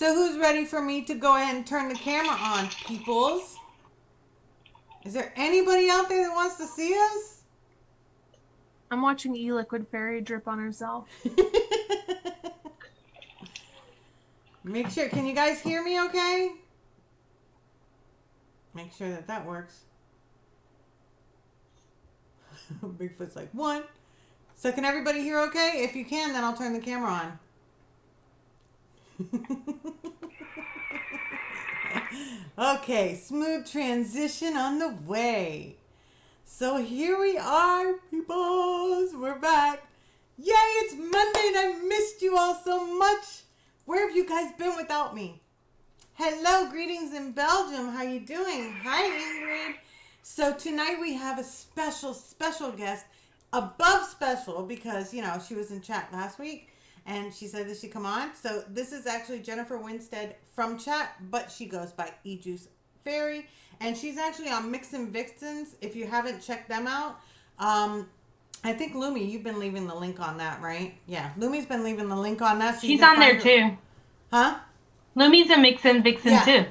So who's ready for me to go ahead and turn the camera on, peoples? Is there anybody out there that wants to see us? I'm watching E-Liquid Fairy drip on herself. Make sure, can you guys hear me okay? Make sure that works. Bigfoot's like, 1. So can everybody hear okay? If you can, then I'll turn the camera on. Okay, smooth transition on the way. So here we are, peoples. We're back. Yay, it's Monday and I missed you all so much. Where have you guys been without me? Hello, greetings in Belgium. How you doing? Hi, Ingrid. So tonight we have a special guest. Above special because, you know, she was in chat last week and she said that she'd come on. So this is actually Jennifer Winstead from chat, but she goes by E-Juice Fairy. And she's actually on Mixin' Vixens. If you haven't checked them out, I think Lumi, you've been leaving the link on that, right? Yeah, Lumi's been leaving the link on that. So she's on there too. Huh? Lumi's a Mixin' Vixen too.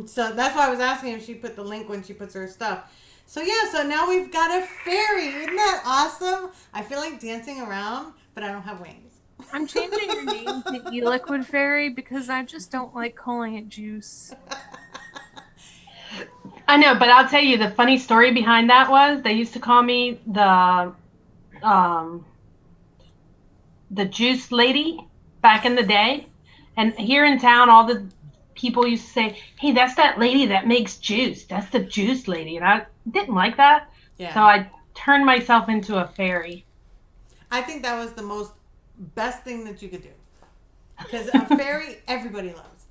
So that's why I was asking if she put the link when she puts her stuff. So yeah, so now we've got a fairy. Isn't that awesome? I feel like dancing around, but I don't have wings. I'm changing your name to E-Liquid Fairy because I just don't like calling it juice. I know, but I'll tell you the funny story behind that was they used to call me the juice lady back in the day. And here in town, all the people used to say, hey, that's that lady that makes juice. That's the juice lady. And I didn't like that. Yeah. So I turned myself into a fairy. I think that was the best thing that you could do. Because a fairy, everybody loves.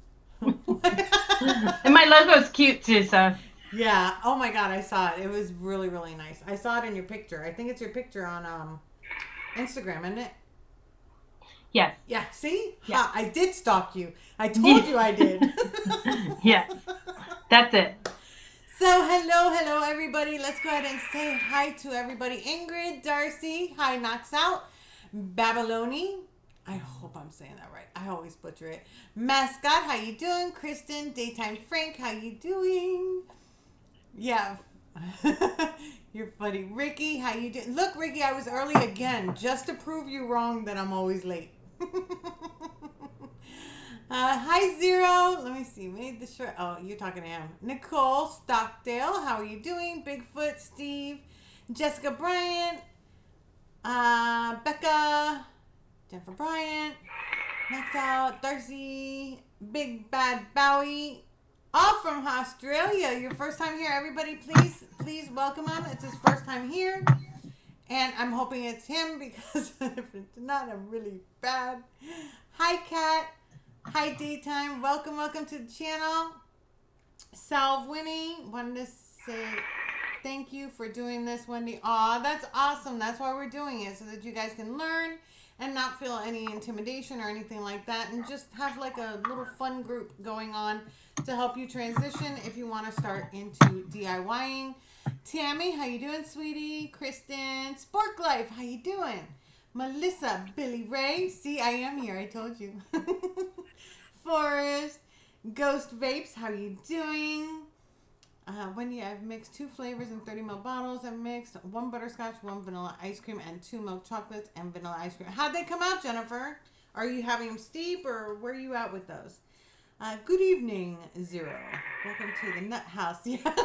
And my logo's cute too, so. Yeah. Oh my God, I saw it. It was really, really nice. I saw it in your picture. I think it's your picture on Instagram, isn't it? Yes. Yeah, see? Yeah. I did stalk you. I told you I did. Yeah. That's it. So, hello, everybody. Let's go ahead and say hi to everybody. Ingrid, Darcy, hi, Knocks Out. Babyloni. I hope I'm saying that right. I always butcher it. Mascot, how you doing? Kristen, Daytime Frank, how you doing? Yeah. You're funny. Ricky, how you doing? Look, Ricky, I was early again just to prove you wrong that I'm always late. Hi, Zero. Let me see. We need the shirt. Oh, you're talking to him. Nicole Stockdale, how are you doing? Bigfoot, Steve, Jessica Bryant, Becca, Jennifer Bryant, Max Out, Darcy, Big Bad Bowie, all from Australia. Your first time here. Everybody, please welcome him. It's his first time here. And I'm hoping it's him because if it's not, I'm really bad. Hi, Kat. Hi, Daytime. Welcome to the channel. Salve Winnie. Wanted to say thank you for doing this, Wendy. Aw, that's awesome. That's why we're doing it, so that you guys can learn and not feel any intimidation or anything like that, and just have like a little fun group going on to help you transition if you want to start into DIYing. Tammy, how you doing, sweetie? Kristen, Spork Life, how you doing? Melissa, Billy Ray, see, I am here, I told you. Forrest, Ghost Vapes, how you doing? Wendy, I've mixed 2 flavors in 30 ml bottles. I've mixed 1 butterscotch, 1 vanilla ice cream, and 2 milk chocolates and vanilla ice cream. How'd they come out, Jennifer? Are you having them steep, or where are you at with those? Good evening, Zero. Welcome to the Nut House. Yeah.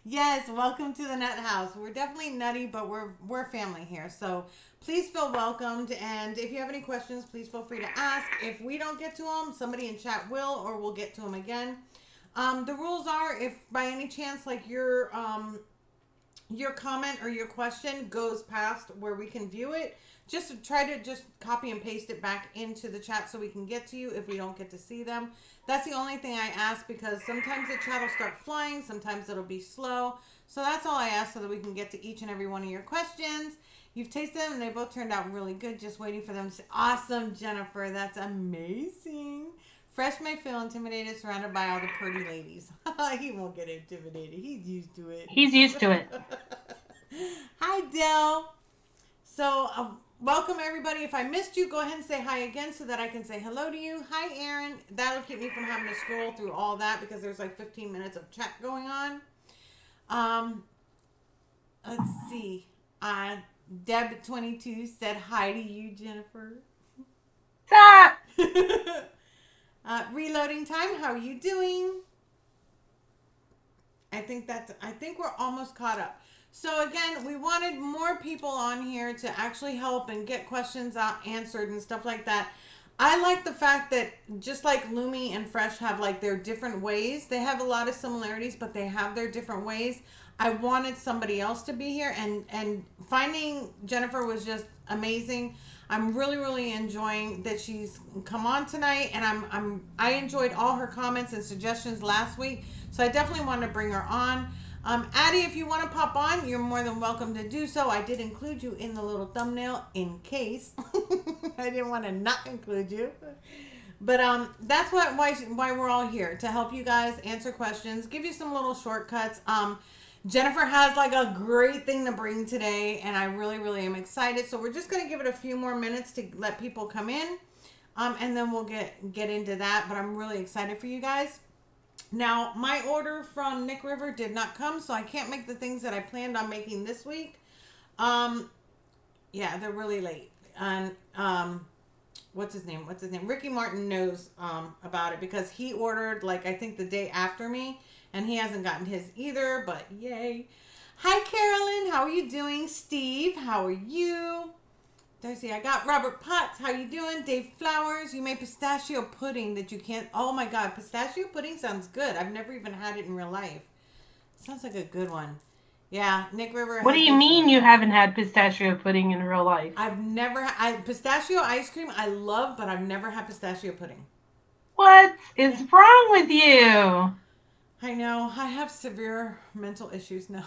Yes, welcome to the Nut House. We're definitely nutty, but we're family here. So please feel welcomed. And if you have any questions, please feel free to ask. If we don't get to them, somebody in chat will, or we'll get to them again. The rules are, if by any chance, like your comment or your question goes past where we can view it, just try to just copy and paste it back into the chat so we can get to you if we don't get to see them. That's the only thing I ask, because sometimes the chat will start flying, sometimes it'll be slow. So that's all I ask, so that we can get to each and every one of your questions. You've tasted them and they both turned out really good. Just waiting for them to say, awesome, Jennifer. That's amazing. Fresh may feel intimidated, surrounded by all the pretty ladies. He won't get intimidated. He's used to it. He's used to it. Hi, Dell. So welcome everybody. If I missed you, go ahead and say hi again so that I can say hello to you. Hi, Aaron. That'll keep me from having to scroll through all that because there's like 15 minutes of chat going on. Let's see. Deb22 said hi to you, Jennifer. Stop! Reloading time. How are you doing? I think we're almost caught up. So again, we wanted more people on here to actually help and get questions answered and stuff like that. I like the fact that just like Lumi and Fresh have like their different ways, they have a lot of similarities, but they have their different ways. I wanted somebody else to be here, and finding Jennifer was just amazing. I'm really enjoying that she's come on tonight, and I enjoyed all her comments and suggestions last week, so I definitely want to bring her on. Addie, if you want to pop on, you're more than welcome to do so. I did include you in the little thumbnail in case. I didn't want to not include you. But that's why we're all here, to help you guys answer questions, give you some little shortcuts. Jennifer has like a great thing to bring today, and I really am excited. So we're just going to give it a few more minutes to let people come in, and then we'll get into that. But I'm really excited for you guys. Now, my order from Nick River did not come, so I can't make the things that I planned on making this week. Yeah, they're really late. And what's his name? Ricky Martin knows about it because he ordered like I think the day after me, and he hasn't gotten his either, but yay. Hi, Carolyn. How are you doing? Steve, how are you? Darcy, I got Robert Potts. How you doing? Dave Flowers, you made pistachio pudding that you can't... Oh, my God. Pistachio pudding sounds good. I've never even had it in real life. Sounds like a good one. Yeah, Nick River... What do you mean you haven't had pistachio pudding in real life? I've never... pistachio ice cream I love, but I've never had pistachio pudding. What is wrong with you? I know. I have severe mental issues now.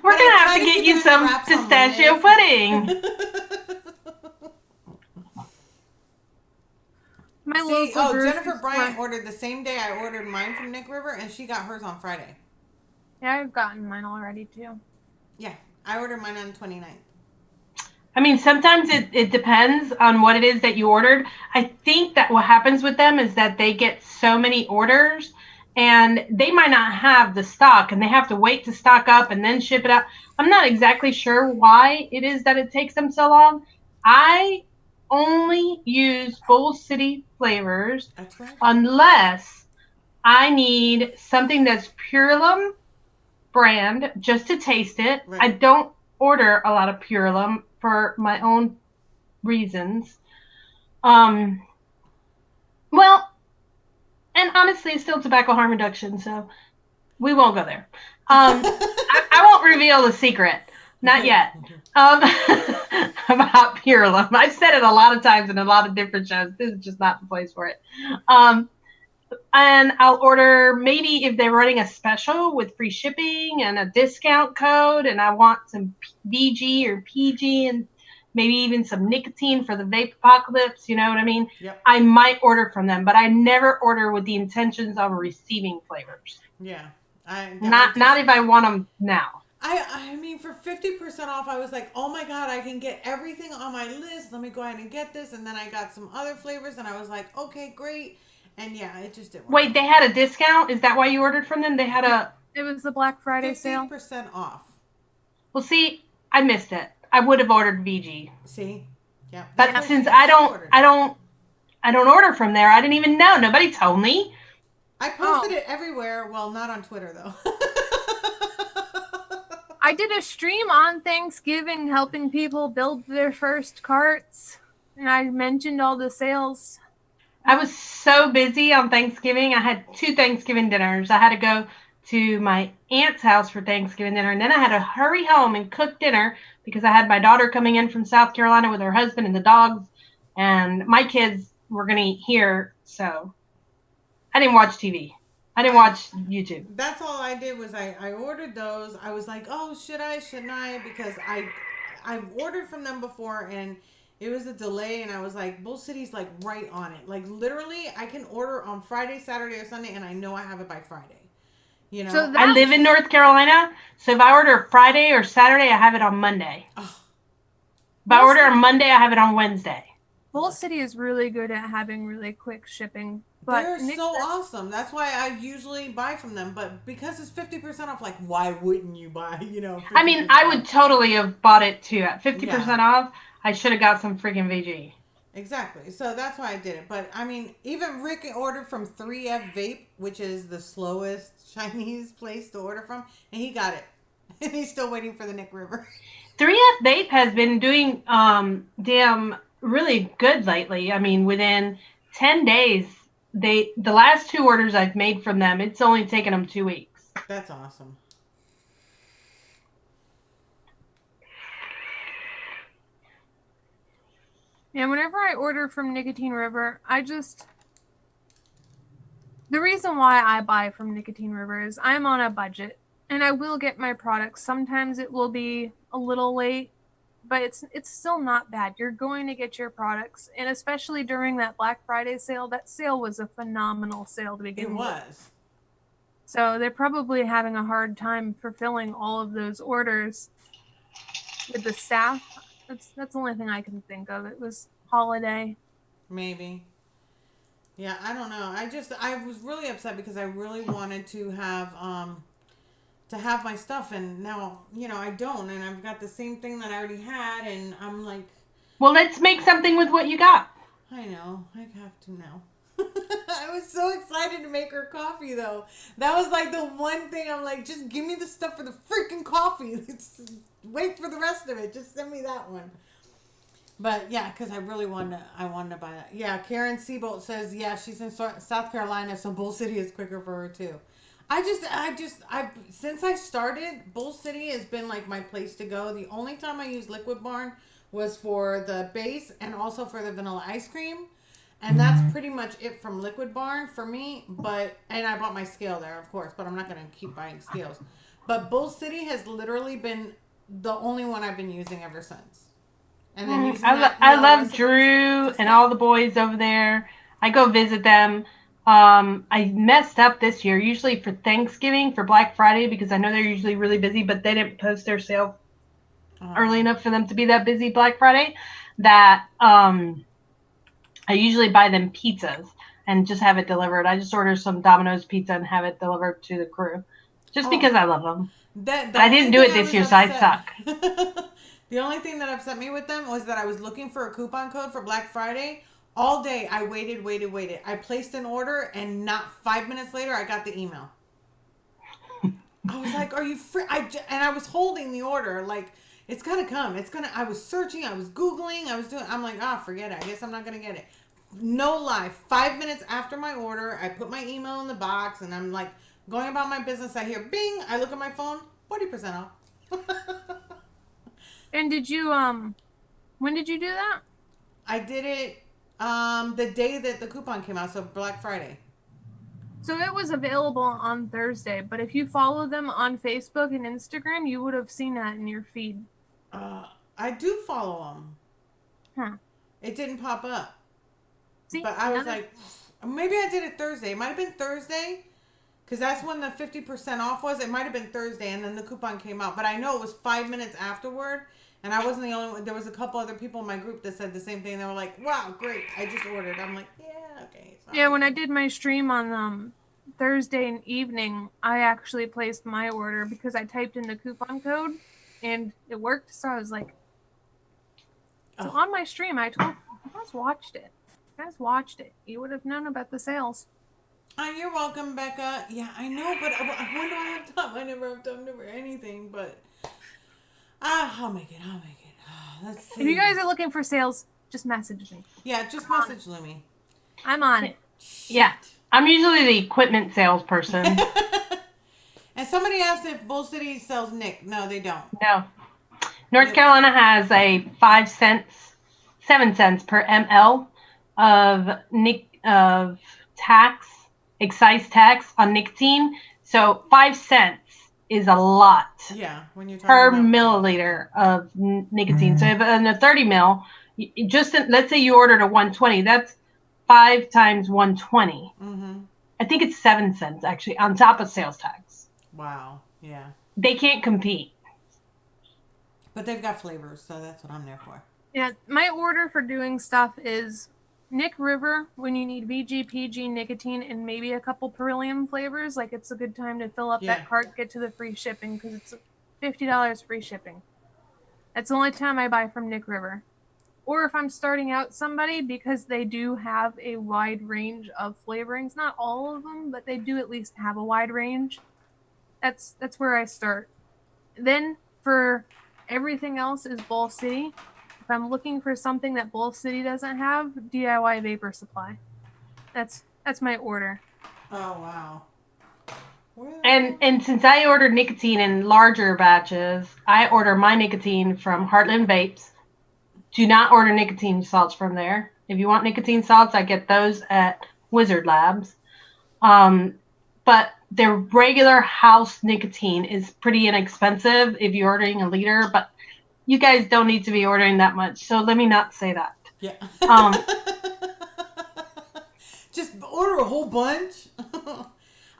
We're going to have to get you some pistachio pudding. Jennifer Bryant ordered the same day I ordered mine from Nick River, and she got hers on Friday. Yeah, I've gotten mine already, too. Yeah, I ordered mine on the 29th. I mean, sometimes it depends on what it is that you ordered. I think that what happens with them is that they get so many orders, and they might not have the stock, and they have to wait to stock up and then ship it out. I'm not exactly sure why it is that it takes them so long. I only use Bowl City flavors. That's right. Unless I need something that's Purelum brand just to taste it. Right. I don't order a lot of Purelum for my own reasons. Well, and honestly, it's still tobacco harm reduction, so we won't go there. I won't reveal the secret. Not yet. About Purelum. I've said it a lot of times in a lot of different shows. This is just not the place for it. And I'll order maybe if they're running a special with free shipping and a discount code, and I want some VG or PG and maybe even some nicotine for the vape apocalypse, you know what I mean? Yep. I might order from them, but I never order with the intentions of receiving flavors. Yeah. Not if I want them now. I mean, for 50% off, I was like, oh my God, I can get everything on my list. Let me go ahead and get this. And then I got some other flavors, and I was like, okay, great. And yeah, it just didn't work. Wait, they had a discount? Is that why you ordered from them? They had a... It was the Black Friday sale. 50% off. Well, see, I missed it. I would have ordered VG. See? Yeah. But since I don't order from there, I didn't even know. Nobody told me. I posted it everywhere. Well, not on Twitter, though. I did a stream on Thanksgiving helping people build their first carts, and I mentioned all the sales. I was so busy on Thanksgiving. I had 2 Thanksgiving dinners. I had to go to my aunt's house for Thanksgiving dinner, and then I had to hurry home and cook dinner because I had my daughter coming in from South Carolina with her husband and the dogs, and my kids were going to eat here, so I didn't watch TV. I didn't watch YouTube. That's all I did was I ordered those. I was like, oh, shouldn't I? Because I ordered from them before, and it was a delay, and I was like, Bull City's like right on it. Like literally, I can order on Friday, Saturday, or Sunday, and I know I have it by Friday. You know, So I live in North Carolina, so if I order Friday or Saturday, I have it on Monday. If I order on Monday, I have it on Wednesday. Bull City is really good at having really quick shipping. But they're so awesome. That's why I usually buy from them. But because it's 50% off, like, why wouldn't you buy, 50% I mean, I would off? totally have bought it too. At 50% off, I should have got some freaking VG. Exactly. So that's why I did it. But, I mean, even Rick ordered from 3F Vape, which is the slowest Chinese place to order from, and he got it. And he's still waiting for the Nick River. 3F Vape has been doing damn really good lately. I mean, within 10 days, the last 2 orders I've made from them, it's only taken them 2 weeks. That's awesome. Yeah, whenever I order from Nicotine River, the reason why I buy from Nicotine River is I'm on a budget and I will get my products. Sometimes it will be a little late, but it's still not bad. You're going to get your products, and especially during that Black Friday sale, that sale was a phenomenal sale to begin with. It was. So they're probably having a hard time fulfilling all of those orders with the staff. That's the only thing I can think of. It was holiday. Maybe. Yeah, I don't know. I was really upset because I really wanted to have my stuff, and now, I don't, and I've got the same thing that I already had, and I'm like, well, let's make something with what you got. I know. I have to now. I was so excited to make her coffee, though. That was like the one thing I'm like, just give me the stuff for the freaking coffee. Wait for the rest of it. Just send me that one. But yeah, because I wanted to buy that. Yeah, Karen Seabolt says, yeah, she's in South Carolina, so Bull City is quicker for her too. Since I started, Bull City has been like my place to go. The only time I used Liquid Barn was for the base and also for the vanilla ice cream. And that's pretty much it from Liquid Barn for me. And I bought my scale there, of course, but I'm not going to keep buying scales. But Bull City has literally been the only one I've been using ever since. And then I love Drew and all the boys over there. I go visit them. I messed up this year, usually for Thanksgiving, for Black Friday, because I know they're usually really busy, but they didn't post their sale early enough for them to be that busy Black Friday, that I usually buy them pizzas and just have it delivered. I just order some Domino's pizza and have it delivered to the crew, just because I love them. But I didn't do it this year, so I suck. The only thing that upset me with them was that I was looking for a coupon code for Black Friday. All day, I waited. I placed an order, and not 5 minutes later, I got the email. I was like, are you free? And I was holding the order, like, it's going to come. I was searching, I was Googling, I'm like, forget it. I guess I'm not going to get it. No lie. 5 minutes after my order, I put my email in the box, and I'm like, going about my business. I hear, bing, I look at my phone, 40% off. And did you, when did you do that? I did it the day that the coupon came out, so Black Friday. So it was available on Thursday, but if you follow them on Facebook and Instagram, you would have seen that in your feed. I do follow them. Huh. It didn't pop up. See, but I was like, maybe I did it Thursday. It might have been Thursday, because that's when the 50% off was. It might have been Thursday, and then the coupon came out. But I know it was 5 minutes afterward, and I wasn't the only one. There was a couple other people in my group that said the same thing. They were like, wow, great, I just ordered. I'm like, yeah, okay. Sorry. Yeah, when I did my stream on Thursday evening, I actually placed my order because I typed in the coupon code, and it worked. So I was like, on my stream, I told you guys watched it. You guys watched it. You would have known about the sales. You're welcome, Becca. Yeah, I know, but when do I have time? I never have time for anything, but I'll make it. Let's see. If you guys are looking for sales, just message me. Yeah, just message Lumi. I'm on it. Yeah, I'm usually the equipment salesperson. And somebody asked if Bull City sells Nick. No, they don't. No. North Carolina has a 7 cents per ml of excise tax on nicotine. So 5 cents is a lot. Yeah, when you're per milliliter of nicotine. So if in a 30 mil, let's say you ordered a 120, that's 5 times 120. Mm-hmm. I think it's 7 cents actually on top of sales tax. Wow. Yeah. They can't compete. But they've got flavors, so that's what I'm there for. Yeah, my order for doing stuff is Nick River when you need VG, nicotine, and maybe a couple Perillium flavors. Like, it's a good time to fill up that cart, get to the free shipping, because it's $50 free shipping. That's the only time I buy from Nick River. Or if I'm starting out somebody, because they do have a wide range of flavorings. Not all of them, but they do at least have a wide range. That's where I start. Then for everything else is Bowl City. If I'm looking for something that Bowl City doesn't have, DIY Vapor Supply. That's my order. Oh wow. And since I order nicotine in larger batches, I order my nicotine from Heartland Vapes. Do not order nicotine salts from there. If you want nicotine salts, I get those at Wizard Labs. But their regular house nicotine is pretty inexpensive if you're ordering a liter, but you guys don't need to be ordering that much. So let me not say that. Yeah. Just order a whole bunch.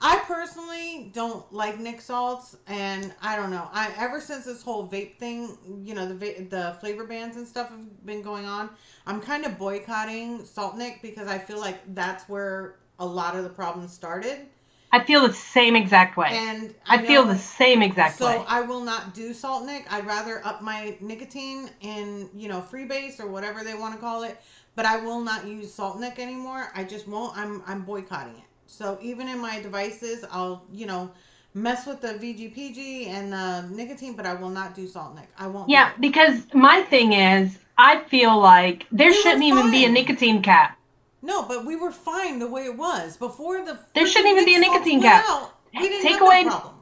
I personally don't like Nick salts, and I don't know. Ever since this whole vape thing, the flavor bans and stuff have been going on, I'm kind of boycotting Salt Nick because I feel like that's where a lot of the problems started. I feel the same exact way. And I feel the same exact way. So I will not do Salt Nick. I'd rather up my nicotine in, freebase or whatever they want to call it. But I will not use Salt Nick anymore. I just won't. I'm boycotting it. So even in my devices, I'll, mess with the VGPG and the nicotine, but I will not do Salt Nick. I won't. Yeah, because my thing is, I feel like there shouldn't even be a nicotine cap. No, but we were fine the way it was before the. There shouldn't even be a nicotine cap. We didn't Take have away. No problem.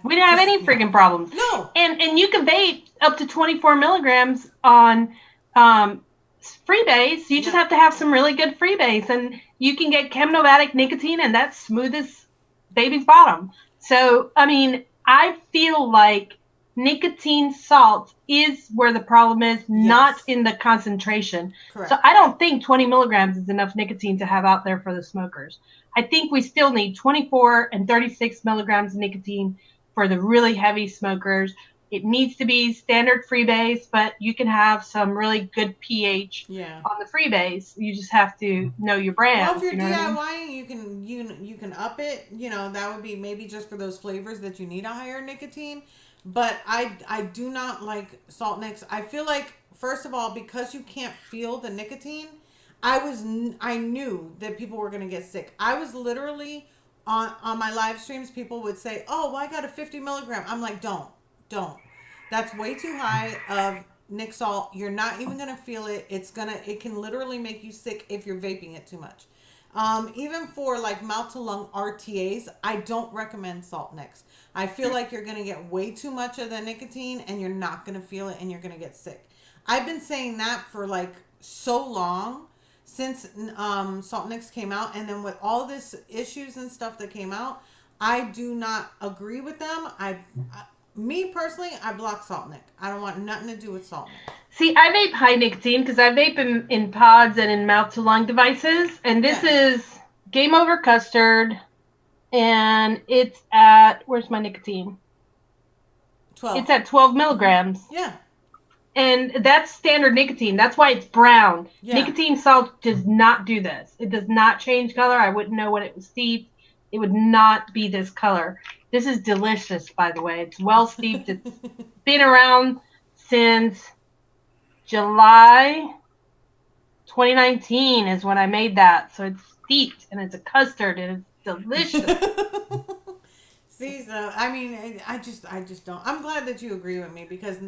We didn't have any freaking problems. No. And you can vape up to 24 milligrams on freebase. You just have to have some really good freebase, and you can get Chemnomatic nicotine, and that's smooth as baby's bottom. So, I mean, I feel like nicotine salt is where the problem is, not in the concentration. Correct. So I don't think 20 milligrams is enough nicotine to have out there for the smokers. I think we still need 24 and 36 milligrams of nicotine for the really heavy smokers. It needs to be standard freebase, but you can have some really good pH on the freebase. You just have to know your brand. Well, if you're DIYing, you can up it. That would be maybe just for those flavors that you need a higher nicotine. But I do not like Salt Nicks. I feel like, first of all, because you can't feel the nicotine, I knew that people were going to get sick. I was literally on my live streams, people would say, "Oh, well, I got a 50 milligram." I'm like, don't. That's way too high of Nick salt. You're not even going to feel it. It can literally make you sick if you're vaping it too much. Even for like mouth to lung RTAs, I don't recommend Salt Nicks. I feel like you're going to get way too much of the nicotine and you're not going to feel it and you're going to get sick. I've been saying that for like so long since Salt Nicks came out, and then with all this issues and stuff that came out, I do not agree with them. Me personally, I block Salt Nick. I don't want nothing to do with Salt Nick. See, I vape high nicotine because I vape in pods and in mouth to lung devices, and this is Game Over Custard, and it's at, where's my nicotine? 12. It's at 12 milligrams. Yeah. And that's standard nicotine. That's why it's brown. Yeah. Nicotine salt does not do this. It does not change color. I wouldn't know when it was steeped. It would not be this color. This is delicious, by the way. It's well steeped. It's been around since July 2019 is when I made that. So it's steeped, and it's a custard, and it's delicious. See, so I mean, I just don't. I'm glad that you agree with me, because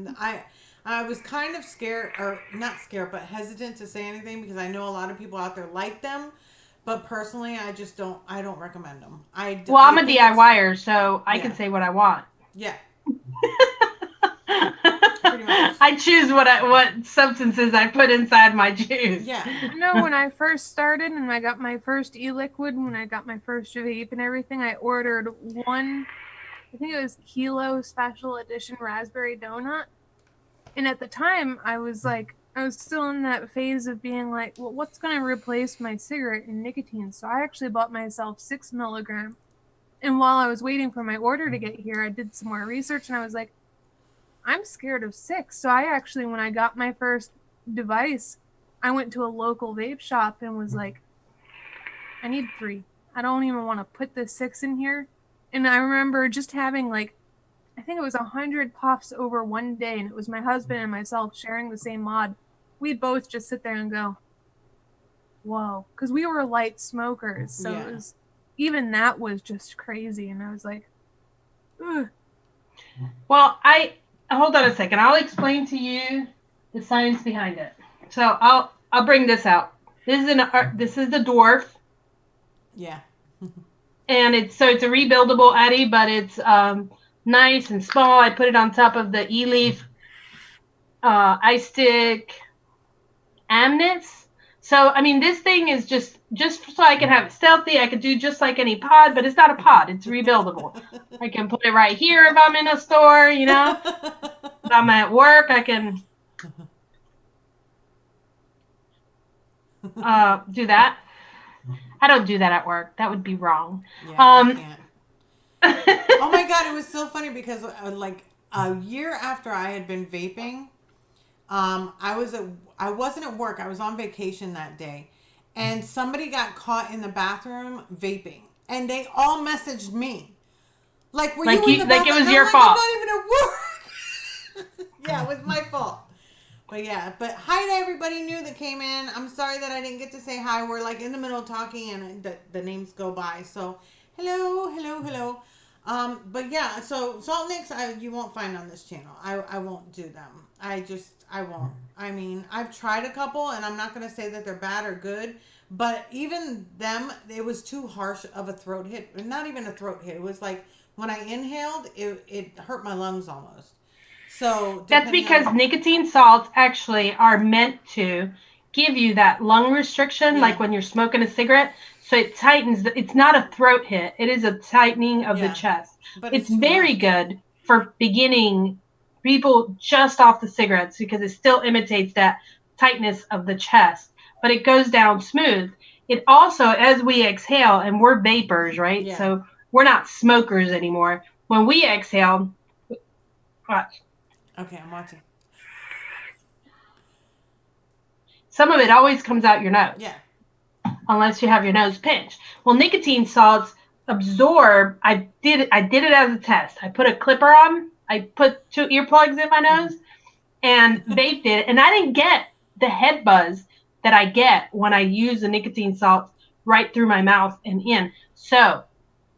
I was kind of scared, or not scared, but hesitant to say anything because I know a lot of people out there like them. But personally, I don't recommend them. I'm a DIYer, so I can say what I want. Yeah. Pretty much. I choose what substances I put inside my juice. Yeah. When I first started and I got my first e-liquid, when I got my first vape and everything, I ordered one, I think it was Kilo Special Edition Raspberry Donut. And at the time, I was still in that phase of being like, well, what's going to replace my cigarette and nicotine? So I actually bought myself 6 milligram And while I was waiting for my order to get here, I did some more research and I was like, I'm scared of 6. So I actually, when I got my first device, I went to a local vape shop and was like, I need 3. I don't even want to put the 6 in here. And I remember just having like, I think it was 100 puffs over one day, and it was my husband and myself sharing the same mod. We both just sit there and go, whoa, because we were light smokers. So it was, even that was just crazy. And I was like, ugh. Well, hold on a second. I'll explain to you the science behind it. So I'll bring this out. This is the dwarf. Yeah. And it's a rebuildable Eddie, but it's nice and small. I put it on top of the E-Leaf iStick Amnits. So, I mean, this thing is just so I can have it stealthy. I could do just like any pod, but it's not a pod. It's rebuildable. I can put it right here if I'm in a store, you know. If I'm at work, I can do that. I don't do that at work. That would be wrong. Yeah, I can't. Oh my God, it was so funny because like a year after I had been vaping, I wasn't at work. I was on vacation that day, and somebody got caught in the bathroom vaping, and they all messaged me, like, "Were you in the bathroom?" Like it was your fault. I'm not even at work. Yeah, it was my fault. But yeah, but hi to everybody new that came in. I'm sorry that I didn't get to say hi. We're like in the middle of talking, and the names go by. So hello. But yeah, so salt nicks you won't find on this channel. I won't do them. I won't. I mean, I've tried a couple, and I'm not gonna say that they're bad or good, but even them, it was too harsh of a throat hit. Not even a throat hit. It was like when I inhaled, it hurt my lungs almost. So that's because nicotine salts actually are meant to give you that lung restriction, like when you're smoking a cigarette. So it tightens. It's not a throat hit. It is a tightening of the chest. But it's very good for beginning people just off the cigarettes because it still imitates that tightness of the chest, but it goes down smooth. It also, as we exhale, and we're vapors, right? Yeah. So we're not smokers anymore. When we exhale, watch. Okay, I'm watching. Some of it always comes out your nose. Yeah. Unless you have your nose pinched. Well, nicotine salts absorb. I did it as a test. I put a clipper on. I put 2 earplugs in my nose and vaped it. And I didn't get the head buzz that I get when I use the nicotine salts right through my mouth and in. So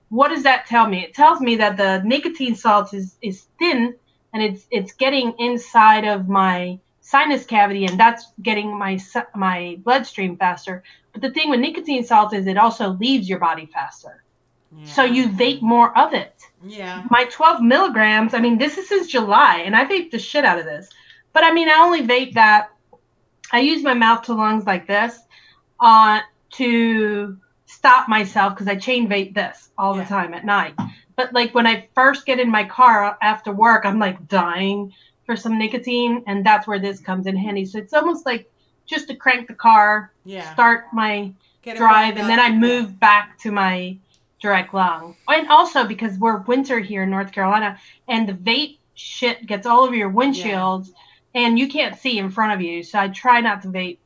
what does that tell me? It tells me that the nicotine salts is thin and it's getting inside of my sinus cavity, and that's getting my bloodstream faster. But the thing with nicotine salt is it also leaves your body faster. Yeah. So you vape more of it. Yeah. My 12 milligrams, I mean, this is since July, and I vape the shit out of this. But I mean, I only vape that. I use my mouth to lungs like this to stop myself because I chain vape this all the time at night. But like when I first get in my car after work, I'm like dying for some nicotine, and that's where this comes in handy. So it's almost like just to crank the car, start my drive, and then I move back to my direct lung. And also because we're winter here in North Carolina, and the vape shit gets all over your windshields, and you can't see in front of you. So I try not to vape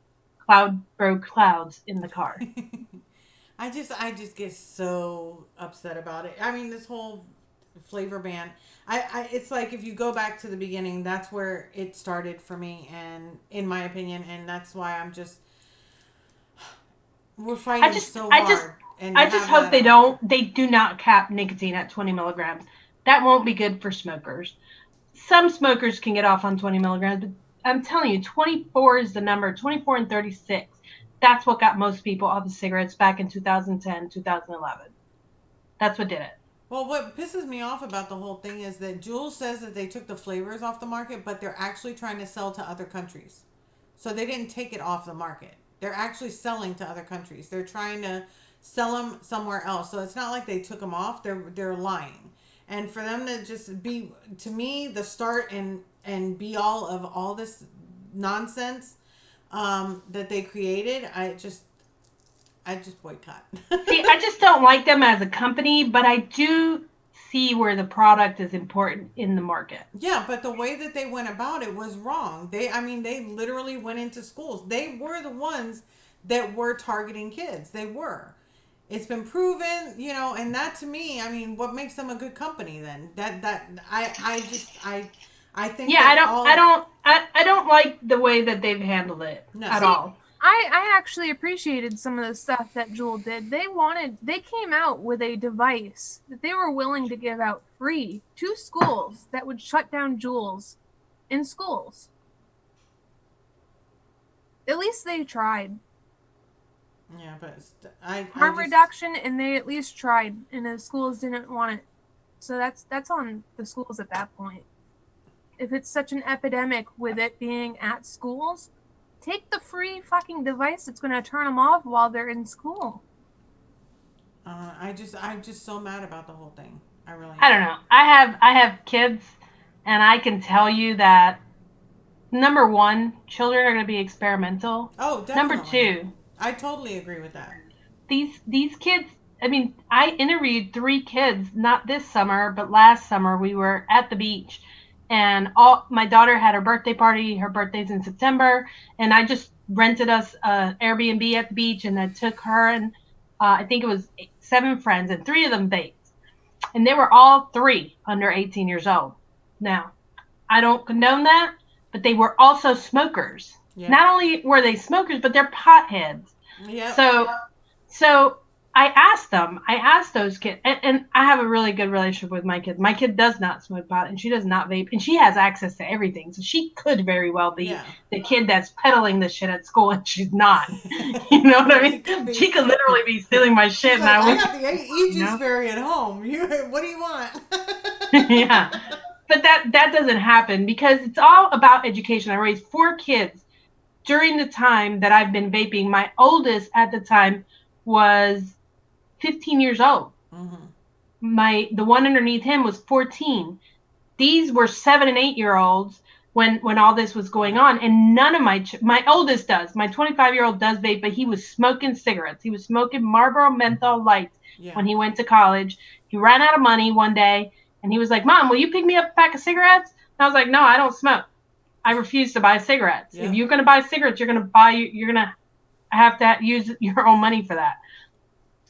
clouds in the car. I just get so upset about it. I mean, this whole flavor ban. It's like if you go back to the beginning, that's where it started for me, and in my opinion, and that's why we're fighting so hard. I just hope they do not cap nicotine at 20 milligrams. That won't be good for smokers. Some smokers can get off on 20 milligrams, but I'm telling you, 24 is the number, 24 and 36. That's what got most people off of cigarettes back in 2010, 2011. That's what did it. Well, what pisses me off about the whole thing is that Jules says that they took the flavors off the market, but they're actually trying to sell to other countries. So they didn't take it off the market. They're actually selling to other countries. They're trying to sell them somewhere else. So it's not like they took them off. They're lying. And for them to just be, to me, the start and be all of all this nonsense that they created, I I just boycott. See, I just don't like them as a company, but I do see where the product is important in the market. Yeah, but the way that they went about it was wrong. They literally went into schools. They were the ones that were targeting kids. They were. It's been proven, and that to me, what makes them a good company then? I think Yeah, that I don't like the way that they've handled it at all. I actually appreciated some of the stuff that Juul did. They came out with a device that they were willing to give out free to schools that would shut down Juuls in schools. At least they tried. Yeah, but Harm reduction, and they at least tried, and the schools didn't want it. So that's on the schools at that point. If it's such an epidemic with it being at schools, take the free fucking device that's going to turn them off while they're in school. I'm just so mad about the whole thing. I don't know. I have kids, and I can tell you that number one, children are going to be experimental. Oh, definitely. Number two, I totally agree with that. These kids. I interviewed 3 kids, not this summer, but last summer. We were at the beach. And my daughter had her birthday party. Her birthday's in September, and I just rented us an Airbnb at the beach, and I took her and I think it was 7 friends, and 3 of them vaped, and they were all 3 under 18 years old. Now, I don't condone that, but they were also smokers. Yeah. Not only were they smokers, but they're potheads. Yeah. So I asked those kids, and I have a really good relationship with my kid. My kid does not smoke pot, and she does not vape, and she has access to everything. So she could very well be the kid that's peddling this shit at school, and she's not. You know what I mean? She could literally be stealing my shit. She's like, I got the Aegis fairy at home. What do you want? Yeah. But that doesn't happen because it's all about education. I raised 4 kids during the time that I've been vaping. My oldest at the time was 15 years old. Mm-hmm. The one underneath him was 14. These were 7 and 8 year olds when all this was going on, and none of my oldest does. My 25-year-old does vape, but he was smoking cigarettes. He was smoking Marlboro Menthol Lights when he went to college. He ran out of money one day, and he was like, "Mom, will you pick me up a pack of cigarettes?" And I was like, "No, I don't smoke. I refuse to buy cigarettes. If you're going to buy cigarettes, you're going to have to use your own money for that."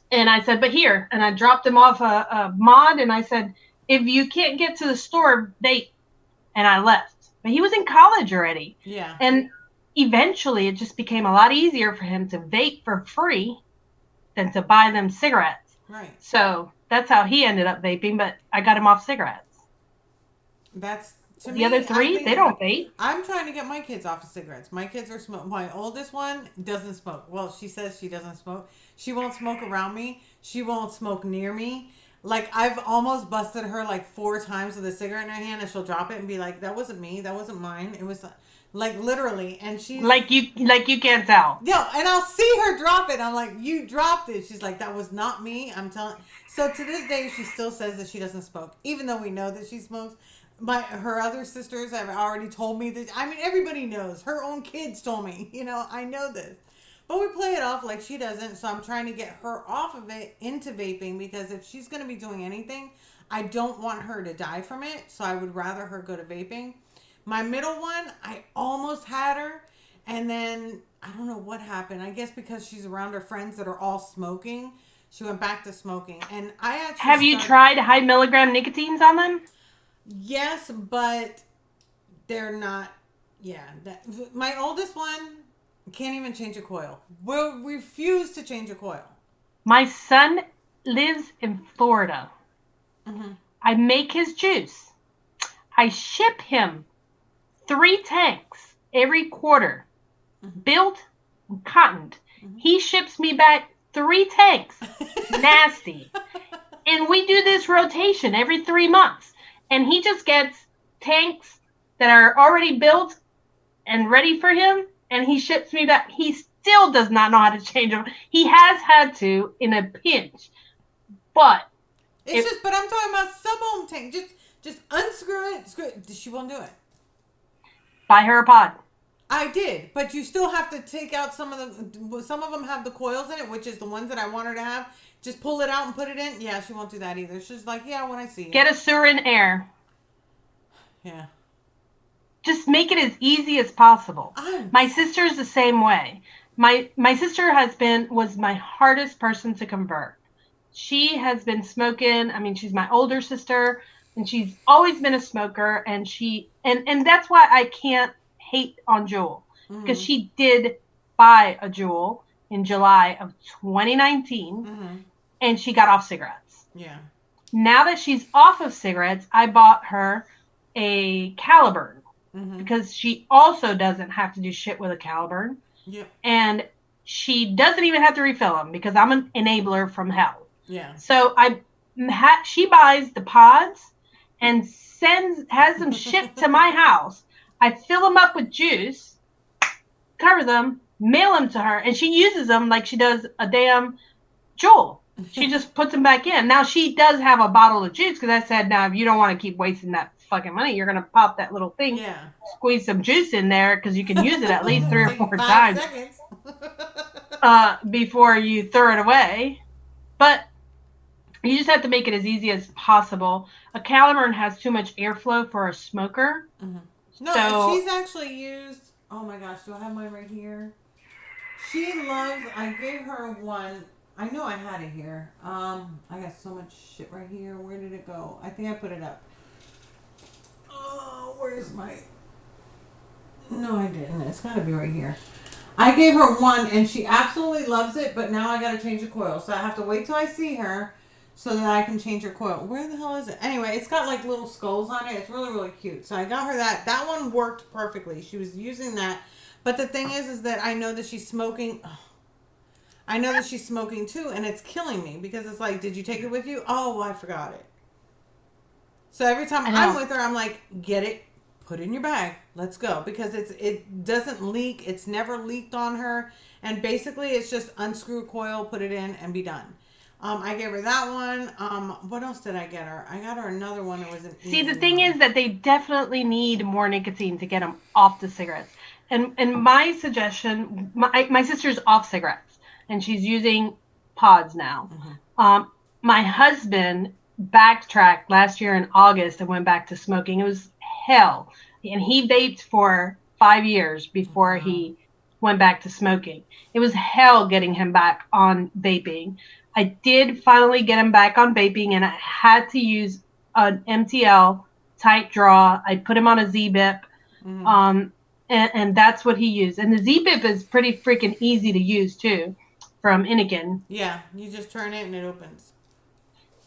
And I said, "But here," and I dropped him off a mod, and I said, "If you can't get to the store, vape." And I left. But he was in college already. Yeah. And eventually it just became a lot easier for him to vape for free than to buy them cigarettes. Right. So that's how he ended up vaping, but I got him off cigarettes. That's to the other 3, they don't vape. I'm trying to get my kids off of cigarettes. My kids are smoking. My oldest one doesn't smoke. Well, she says she doesn't smoke. She won't smoke around me. She won't smoke near me. Like, I've almost busted her like 4 times with a cigarette in her hand, and she'll drop it and be like, "That wasn't me. That wasn't mine. It was like literally." And she's like you can't tell. Yeah, and I'll see her drop it. I'm like, "You dropped it." She's like, "That was not me." I'm telling. So to this day, she still says that she doesn't smoke, even though we know that she smokes. Her other sisters have already told me that. I mean, everybody knows. Her own kids told me. I know this. But we play it off like she doesn't, so I'm trying to get her off of it into vaping, because if she's going to be doing anything, I don't want her to die from it, so I would rather her go to vaping. My middle one, I almost had her, and then I don't know what happened. I guess because she's around her friends that are all smoking, she went back to smoking. And I actually Have you tried high milligram nicotines on them? Yes, but they're not. Yeah, my oldest one can't even change a coil. Will refuse to change a coil. My son lives in Florida. Mm-hmm. I make his juice. I ship him 3 tanks every quarter, built and cottoned. Mm-hmm. He ships me back 3 tanks, nasty. And we do this rotation every 3 months. And he just gets tanks that are already built and ready for him, and he ships me back. He still does not know how to change them. He has had to in a pinch, but but I'm talking about sub-ohm tank. Just unscrew it. Screw it. She won't do it. Buy her a pod. I did, but you still have to take out some of them have the coils in it, which is the ones that I want her to have. Just pull it out and put it in. Yeah, she won't do that either. She's like, yeah, when I see you. Get a Surin Air. Yeah. Just make it as easy as possible. My sister's the same way. My sister was my hardest person to convert. She has been smoking. I mean, she's my older sister, and she's always been a smoker. And and that's why I can't hate on Jewel, because she did buy a Jewel in July of 2019, and she got off cigarettes. Yeah. Now that she's off of cigarettes, I bought her a Caliburn. Because she also doesn't have to do shit with a Caliburn. Yep. And she doesn't even have to refill them because I'm an enabler from hell. Yeah. So she buys the pods and has them shipped to my house. I fill them up with juice, cover them, mail them to her, and she uses them like she does a damn Joel. She just puts them back in. Now she does have a bottle of juice because I said, now if you don't want to keep wasting that fucking money, you're gonna pop that little thing, squeeze some juice in there because you can use it at least 3 or 4 times before you throw it away. But you just have to make it as easy as possible. A Caliburn has too much airflow for a smoker. No, so, she's actually used. Oh my gosh, do I have mine right here? She loves. I gave her one. I know I had it here. I got so much shit right here. Where did it go? I think I put it up. Oh, where's my... No, I didn't. It's got to be right here. I gave her one, and she absolutely loves it, but now I got to change the coil. So I have to wait till I see her so that I can change her coil. Where the hell is it? Anyway, it's got like little skulls on it. It's really, really cute. So I got her that. That one worked perfectly. She was using that. But the thing is that I know that she's smoking... I know that she's smoking too, and it's killing me because it's like, did you take it with you? Oh, I forgot it. So every time I'm with her, I'm like, get it, put it in your bag, let's go. Because it doesn't leak. It's never leaked on her. And basically, it's just unscrew coil, put it in, and be done. I gave her that one. What else did I get her? I got her another one that was an See, the thing is that they definitely need more nicotine to get them off the cigarettes. And my suggestion, my sister's off cigarettes. And she's using pods now. My husband backtracked last year in August and went back to smoking. It was hell. And he vaped for 5 years before he went back to smoking. It was hell getting him back on vaping. I did finally get him back on vaping, and I had to use an MTL tight draw. I put him on a Z-Bip. And that's what he used. And the Z-Bip is pretty freaking easy to use, too. From Innigan. Yeah, you just turn it and it opens.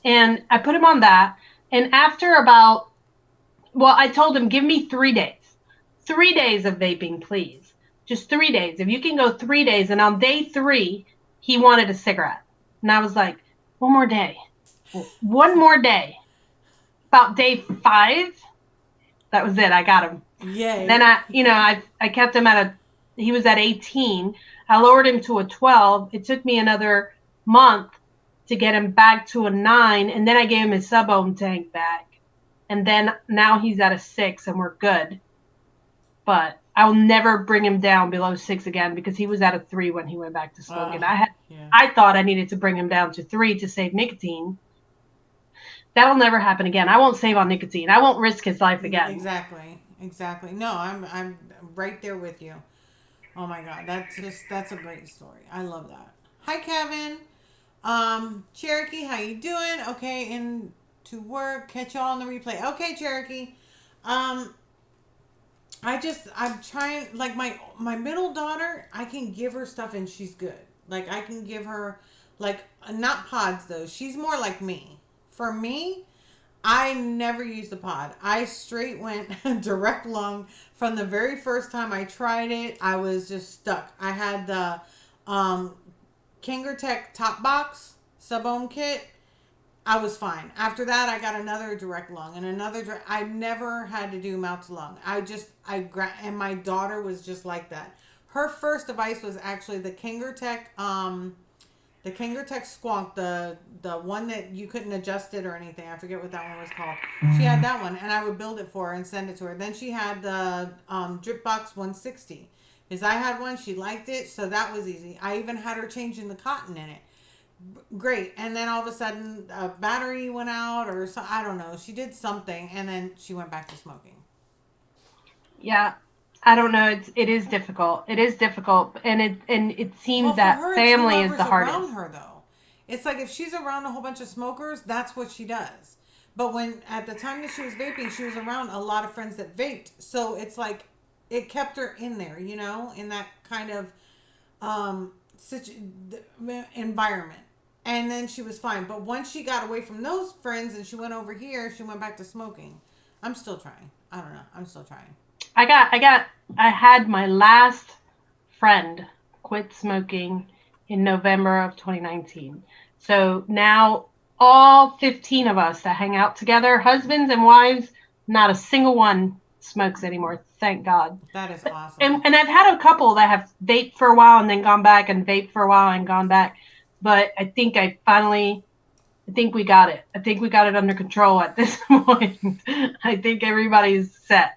And I put him on that. And after I told him, give me 3 days. 3 days of vaping, please. Just 3 days. If you can go 3 days. And on day 3, he wanted a cigarette. And I was like, one more day. One more day. About day 5, that was it. I got him. Yay. Then I kept him he was at 18. I lowered him to a 12. It took me another month to get him back to a 9. And then I gave him his sub-ohm tank back. And then now he's at a 6 and we're good. But I'll never bring him down below 6 again because he was at a 3 when he went back to smoking. I thought I needed to bring him down to 3 to save nicotine. That'll never happen again. I won't save on nicotine. I won't risk his life again. Exactly. No, I'm right there with you. Oh my God, that's a great story. I love that. Hi, Kevin. Cherokee, how you doing? Okay, in to work. Catch y'all on the replay. Okay, Cherokee. I'm trying, like my middle daughter, I can give her stuff and she's good. Like I can give her, like, not pods though. She's more like me. For me, I never used the pod. I straight went direct lung. From the very first time I tried it, I was just stuck. I had the Kangertech top box sub-ohm kit. I was fine. After that, I got another direct lung and another. I never had to do mouth to lung. And my daughter was just like that. Her first device was actually the Kangertech The Kangertech Squonk, the one that you couldn't adjust it or anything. I forget what that one was called. She had that one, and I would build it for her and send it to her. Then she had the Dripbox 160. Because I had one, she liked it, so that was easy. I even had her changing the cotton in it. Great. And then all of a sudden, a battery went out, or so, I don't know. She did something, and then she went back to smoking. Yeah. I don't know. It is difficult. It is difficult, and it seems that her, family is the hardest. Around her though, it's like if she's around a whole bunch of smokers, that's what she does. But when at the time that she was vaping, she was around a lot of friends that vaped, so it's like it kept her in there, in that kind of environment, and then she was fine. But once she got away from those friends and she went over here, she went back to smoking. I'm still trying. I don't know. I'm still trying. I had my last friend quit smoking in November of 2019. So now all 15 of us that hang out together, husbands and wives, not a single one smokes anymore. Thank God. That is awesome. And I've had a couple that have vaped for a while and then gone back and vaped for a while and gone back. But I think we got it. I think we got it under control at this point. I think everybody's set.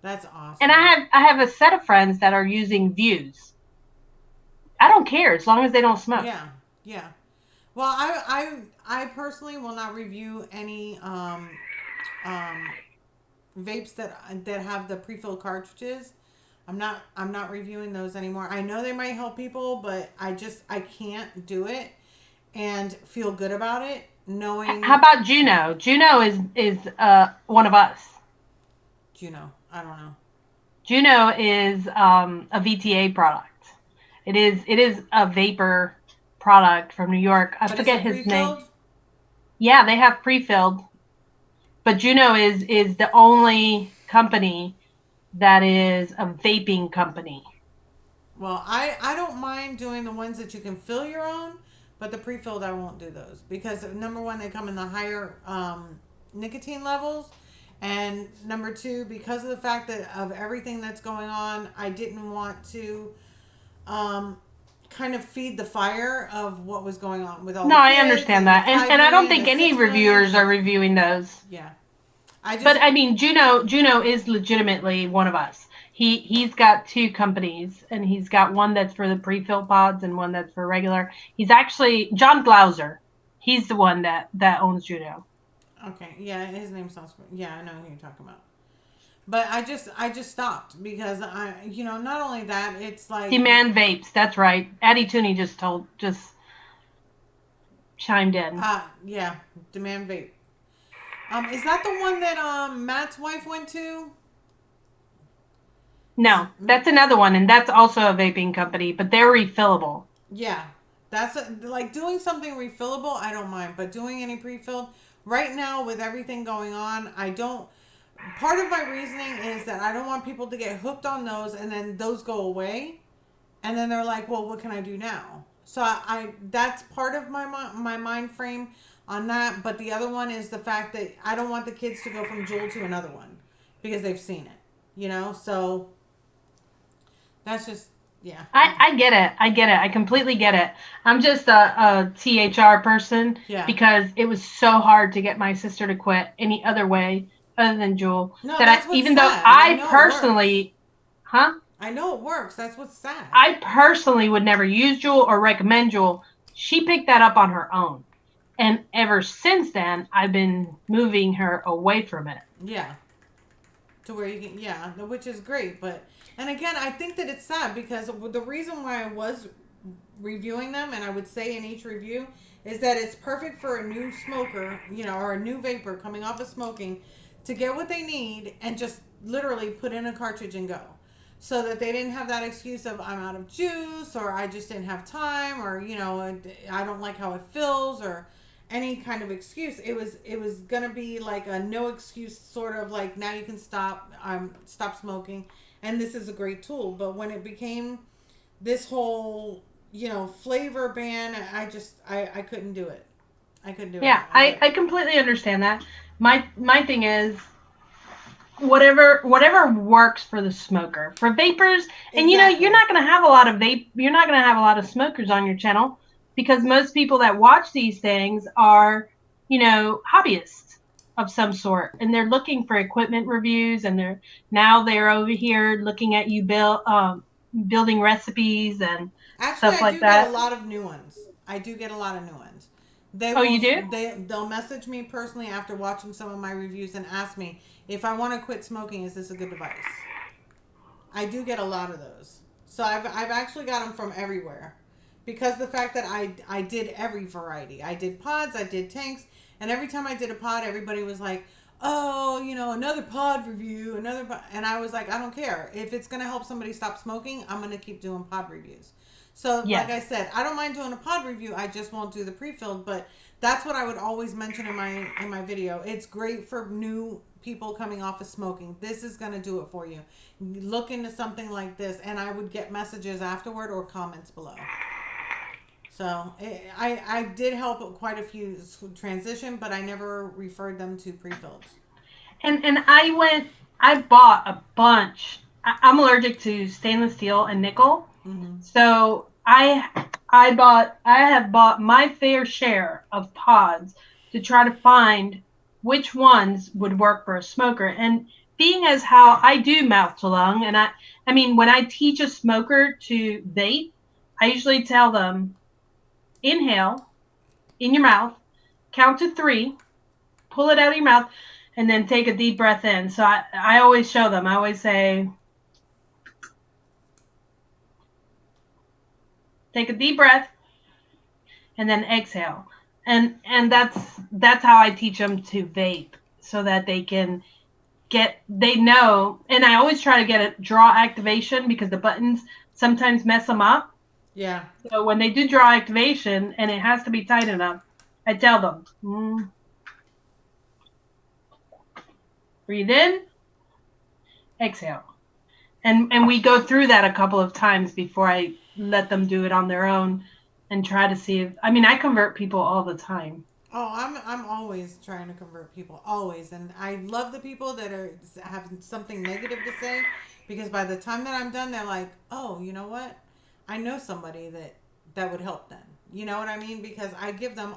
That's awesome. And I have a set of friends that are using Views. I don't care as long as they don't smoke. Yeah. Well, I personally will not review any vapes that have the pre-filled cartridges. I'm not reviewing those anymore. I know they might help people, but I can't do it and feel good about it knowing. How about Juno? Juno is one of us. Juno. I don't know. Juno is a VTA product. It is a vapor product from New York. I forget his name. Yeah, they have pre-filled. But Juno is the only company that is a vaping company. Well, I don't mind doing the ones that you can fill your own, but the pre-filled I won't do those because number one, they come in the higher nicotine levels. And number two, because of the fact that of everything that's going on, I didn't want to kind of feed the fire of what was going on with all the kids. I understand that. And I don't think any reviewers are reviewing those. Yeah. But I mean, Juno is legitimately one of us. He's got two companies, and he's got one that's for the pre-filled pods and one that's for regular. He's actually John Glauser. He's the one that owns Juno. Okay, yeah, his name sounds. Yeah, I know who you're talking about. But I just stopped because not only that, it's like Demand Vapes. That's right. Addie Tooney just chimed in. Yeah, Demand Vape. Is that the one that Matt's wife went to? No, that's another one, and that's also a vaping company, but they're refillable. Yeah, that's like doing something refillable. I don't mind, but doing any pre-filled. Right now, with everything going on, I don't. Part of my reasoning is that I don't want people to get hooked on those, and then those go away, and then they're like, "Well, what can I do now?" So I that's part of my mind frame on that. But the other one is the fact that I don't want the kids to go from Juul to another one because they've seen it, So that's just. Yeah. I get it. I completely get it. I'm just a THR person because it was so hard to get my sister to quit any other way other than Juul. No, Even though I personally, I know it works. That's what's sad. I personally would never use Juul or recommend Juul. She picked that up on her own. And ever since then, I've been moving her away from it. Yeah. To where you can, which is great, but. And again, I think that it's sad because the reason why I was reviewing them, and I would say in each review, is that it's perfect for a new smoker, or a new vapor coming off of smoking to get what they need and just literally put in a cartridge and go. So that they didn't have that excuse of I'm out of juice or I just didn't have time or, I don't like how it feels or any kind of excuse. It was going to be like a no excuse sort of like now you can stop smoking. And this is a great tool. But when it became this whole, flavor ban, I couldn't do it. I couldn't do it. Yeah, I completely understand that. My thing is whatever works for the smoker. For vapors, and exactly. You're not going to have a lot of smokers on your channel. because most people that watch these things are, hobbyists of some sort, and they're looking for equipment reviews, and they're over here looking at you building recipes and Actually, stuff I like do that. get a lot of new ones. I do get a lot of new ones. They Oh, will you do? they'll message me personally after watching some of my reviews and ask me if I want to quit smoking, is this a good device? I do get a lot of those. So I've actually got them from everywhere. Because the fact that I did every variety. I did pods, I did tanks, and every time I did a pod, everybody was like, "Oh, another pod review, another pod." And I was like, "I don't care. If it's going to help somebody stop smoking, I'm going to keep doing pod reviews." So, like I Yes. said, I don't mind doing a pod review. I just won't do the pre-filled, but that's what I would always mention in my video. It's great for new people coming off of smoking. This is going to do it for you. Look into something like this, and I would get messages afterward or comments below. So I did help quite a few transition, but I never referred them to pre-filled. And I bought a bunch. I'm allergic to stainless steel and nickel. Mm-hmm. So I have bought my fair share of pods to try to find which ones would work for a smoker. And being as how I do mouth to lung, and I mean, when I teach a smoker to vape, I usually tell them, inhale in your mouth, count to 3, pull it out of your mouth, and then take a deep breath in. So I always show them. I always say, take a deep breath and then exhale. And that's how I teach them to vape, so that they can they know. And I always try to get a draw activation, because the buttons sometimes mess them up. Yeah. So when they do draw activation and it has to be tight enough, I tell them, breathe in, exhale. And we go through that a couple of times before I let them do it on their own and try to see if, I convert people all the time. Oh, I'm always trying to convert people, always, and I love the people that have something negative to say, because by the time that I'm done, they're like, "Oh, you know what? I know somebody that would help them." You know what I mean? Because I'll give them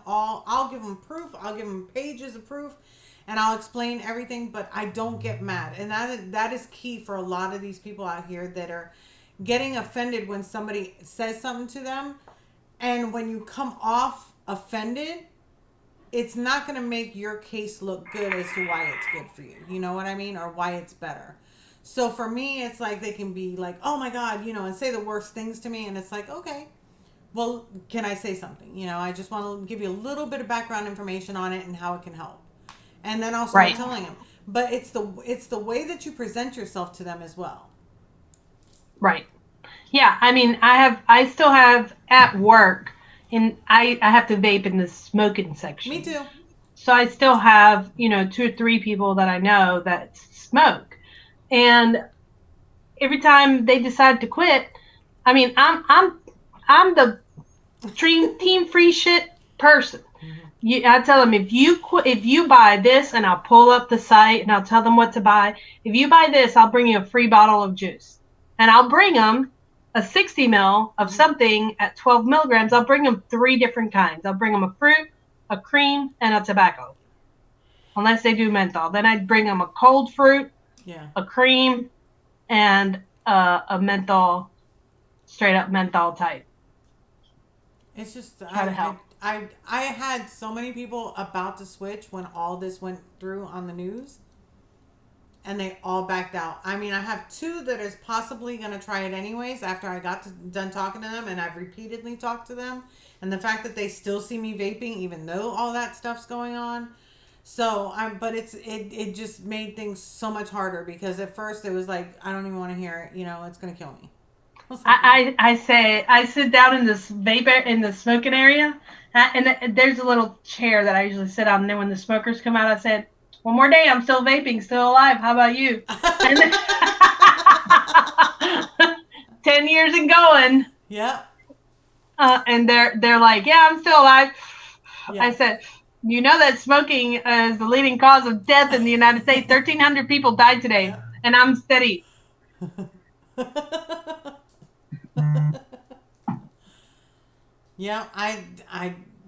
proof, I'll give them pages of proof, and I'll explain everything, but I don't get mad, and that is key for a lot of these people out here that are getting offended when somebody says something to them, and when you come off offended, it's not going to make your case look good as to why it's good for you. You know what I mean? Or why it's better. So for me, it's like they can be like, "Oh my God," and say the worst things to me. And it's like, okay, well, can I say something? I just want to give you a little bit of background information on it and how it can help. And then I'll start telling them. But it's the way that you present yourself to them as well. Right. Yeah. I still have at work, and I have to vape in the smoking section. Me too. So I still have, 2 or 3 people that I know that smoke. And every time they decide to quit, I'm the team free shit person. Mm-hmm. I tell them, if you buy this, and I'll pull up the site and I'll tell them what to buy. If you buy this, I'll bring you a free bottle of juice, and I'll bring them a 60 mil of something at 12 milligrams. I'll bring them 3 different kinds. I'll bring them a fruit, a cream, and a tobacco. Unless they do menthol. Then I'd bring them a cold fruit, a cream, and a menthol, straight up menthol type. It's just, try to help. I had so many people about to switch when all this went through on the news, and they all backed out. I have 2 that is possibly going to try it anyways after I got done talking to them, and I've repeatedly talked to them. And the fact that they still see me vaping, even though all that stuff's going on. So, but it just made things so much harder, because at first it was like, I don't even want to hear it. It's going to kill me. I sit down in this in the smoking area, and there's a little chair that I usually sit on. And then when the smokers come out, I said, "One more day, I'm still vaping, still alive. How about you?" And then, 10 years and going. Yep. And they're like, "Yeah, I'm still alive." Yeah. I said, "You know that smoking is the leading cause of death in the United States. 1,300 people died today, and I'm steady." Yeah,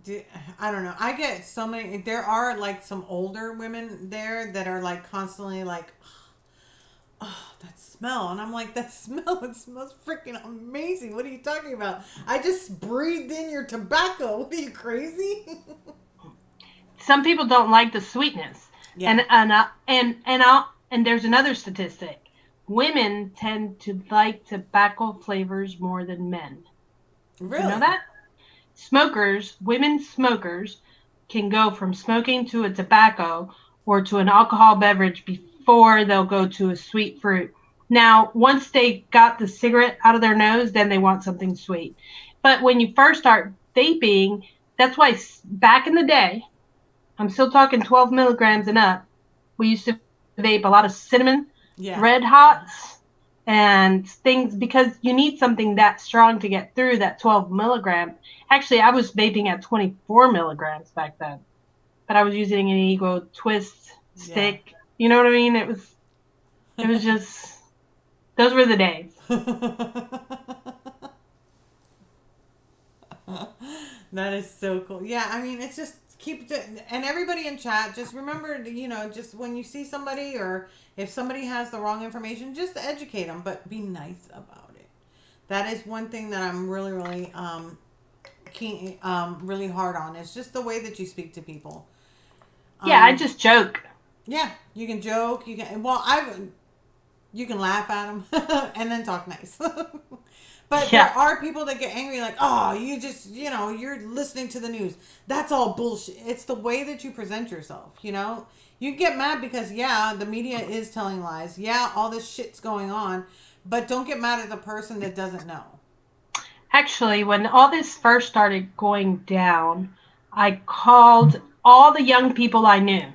do- I don't know. I get so many. There are like some older women there that are like constantly like, oh, that smell. And I'm like, that smell, it smells freaking amazing. What are you talking about? I just breathed in your tobacco. What are you, crazy? Some people don't like the sweetness, Yeah. and there's another statistic. Women tend to like tobacco flavors more than men. Do you know Really? that? Women smokers, can go from smoking to a tobacco or to an alcohol beverage before they'll go to a sweet fruit. Now, once they got the cigarette out of their nose, then they want something sweet. But when you first start vaping, that's why back in the day, I'm still talking 12 milligrams and up, we used to vape a lot of cinnamon, Yeah. red hots, and things because you need something that strong to get through that 12 milligram. Actually, I was vaping at 24 milligrams back then, but I was using an Ego twist Yeah. stick. You know what I mean? It was just, those were the days. That is so cool. Yeah, I mean, it's just and everybody in chat, just remember, just when you see somebody or if somebody has the wrong information, just educate them, but be nice about it. That is one thing that I'm really, really keen, really hard on. It's just the way that you speak to people. Yeah, I Um, just joke. yeah, you can joke. You can laugh at them and then talk nice. But there Yeah, are people that get angry, like, oh, you just, you're listening to the news. That's all bullshit. It's the way that you present yourself. You get mad because, yeah, the media is telling lies. Yeah, all this shit's going on. But don't get mad at the person that doesn't know. actually, when all this first started going down, I called all the young people I knew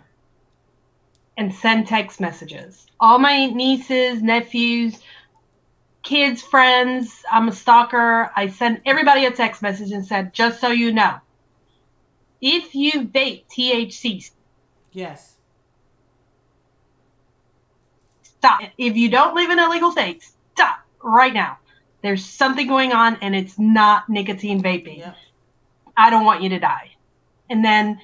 and send text messages. All my nieces, nephews, kids, friends, I'm a stalker. I sent everybody a text message and said, just so you know, if you vape THC, Yes. stop. If you don't live in a legal state, stop right now. There's something going on and it's not nicotine vaping. Yep. I don't want you to die. And then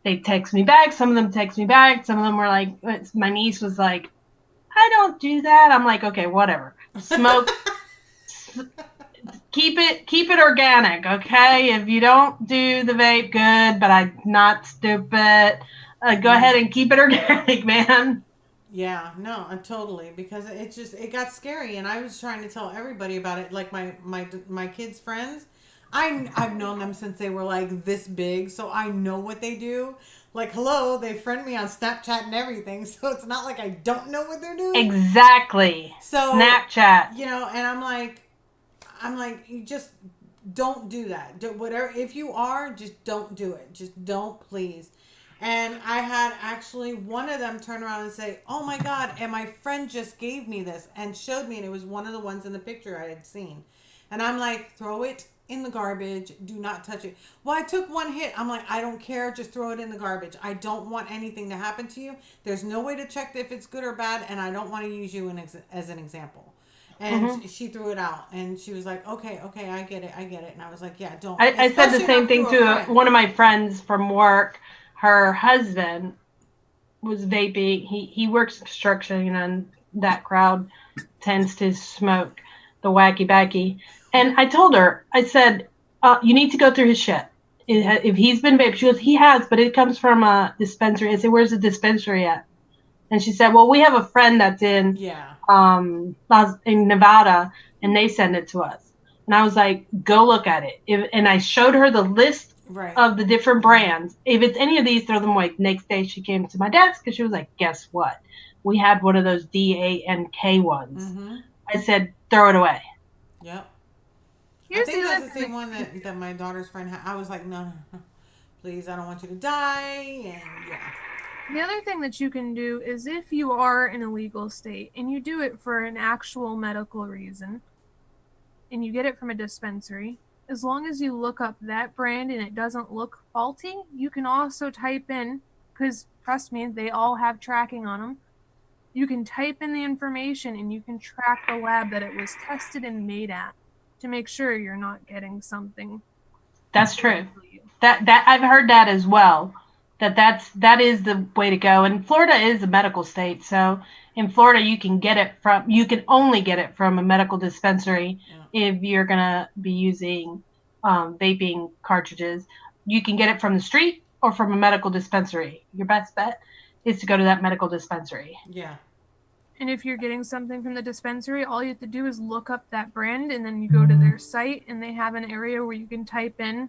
they text me back. Some of them text me back. Some of them were like, my niece was like, I don't do that. I'm like, okay, whatever. Smoke. Keep it organic, okay? If you don't do the vape, good, but I'm not stupid. Go ahead and keep it organic, man. Yeah, no, totally, because it got scary, and I was trying to tell everybody about it, like my kids' friends. I've known them since they were like this big, so I know what they do. Like, hello, they friend me on Snapchat and everything, so it's not like I don't know what they're doing. Exactly. So, Snapchat. and I'm like, you just don't do that. Do whatever. If you are, just don't do it. Just don't, please. And I had actually one of them turn around and say, "Oh my God!" And my friend just gave me this and showed me, and it was one of the ones in the picture I had seen. And I'm like, "Throw it in the garbage. Do not touch it." Well, I took one hit. I'm like, "I don't care. Just throw it in the garbage. I don't want anything to happen to you. There's no way to check if it's good or bad, and I don't want to use you as an example." And Mm-hmm. she threw it out, and she was like, "Okay, okay, I get it, I get it." And I was like, "Yeah, don't, I said the especially same not thing through a to friend." one of my friends from work. Her husband was vaping. He works construction, and that crowd tends to smoke the wacky backy. And I told her, I said, you need to go through his shit. If he's been vaping, she goes, he has, but it comes from a dispensary. I said, where's the dispensary at? And she said, well, we have a friend that's in Yeah, in Nevada, and they send it to us. And I was like, go look at it. And I showed her the list right. of the different brands. If it's any of these, throw them away. Next day, she came to my desk because she was like, guess what? We had one of those DANK ones. Mm-hmm. I said, throw it away. Yep. I Here's the think that's other the thing same one that my daughter's friend had. I was like, no, no, no, please, I don't want you to die. And yeah. the other thing that you can do is if you are in a legal state and you do it for an actual medical reason and you get it from a dispensary, as long as you look up that brand and it doesn't look faulty, you can also type in, because trust me, they all have tracking on them. You can type in the information and you can track the lab that it was tested and made at to make sure you're not getting something That's true. That I've heard that as well. That is the way to go. And Florida is a medical state, so in Florida you can only get it from a medical dispensary if you're gonna be using vaping cartridges. You can get it from the street or from a medical dispensary. Your best bet is to go to that medical dispensary. Yeah. And if you're getting something from the dispensary, all you have to do is look up that brand, and then you go to their site, and they have an area where you can type in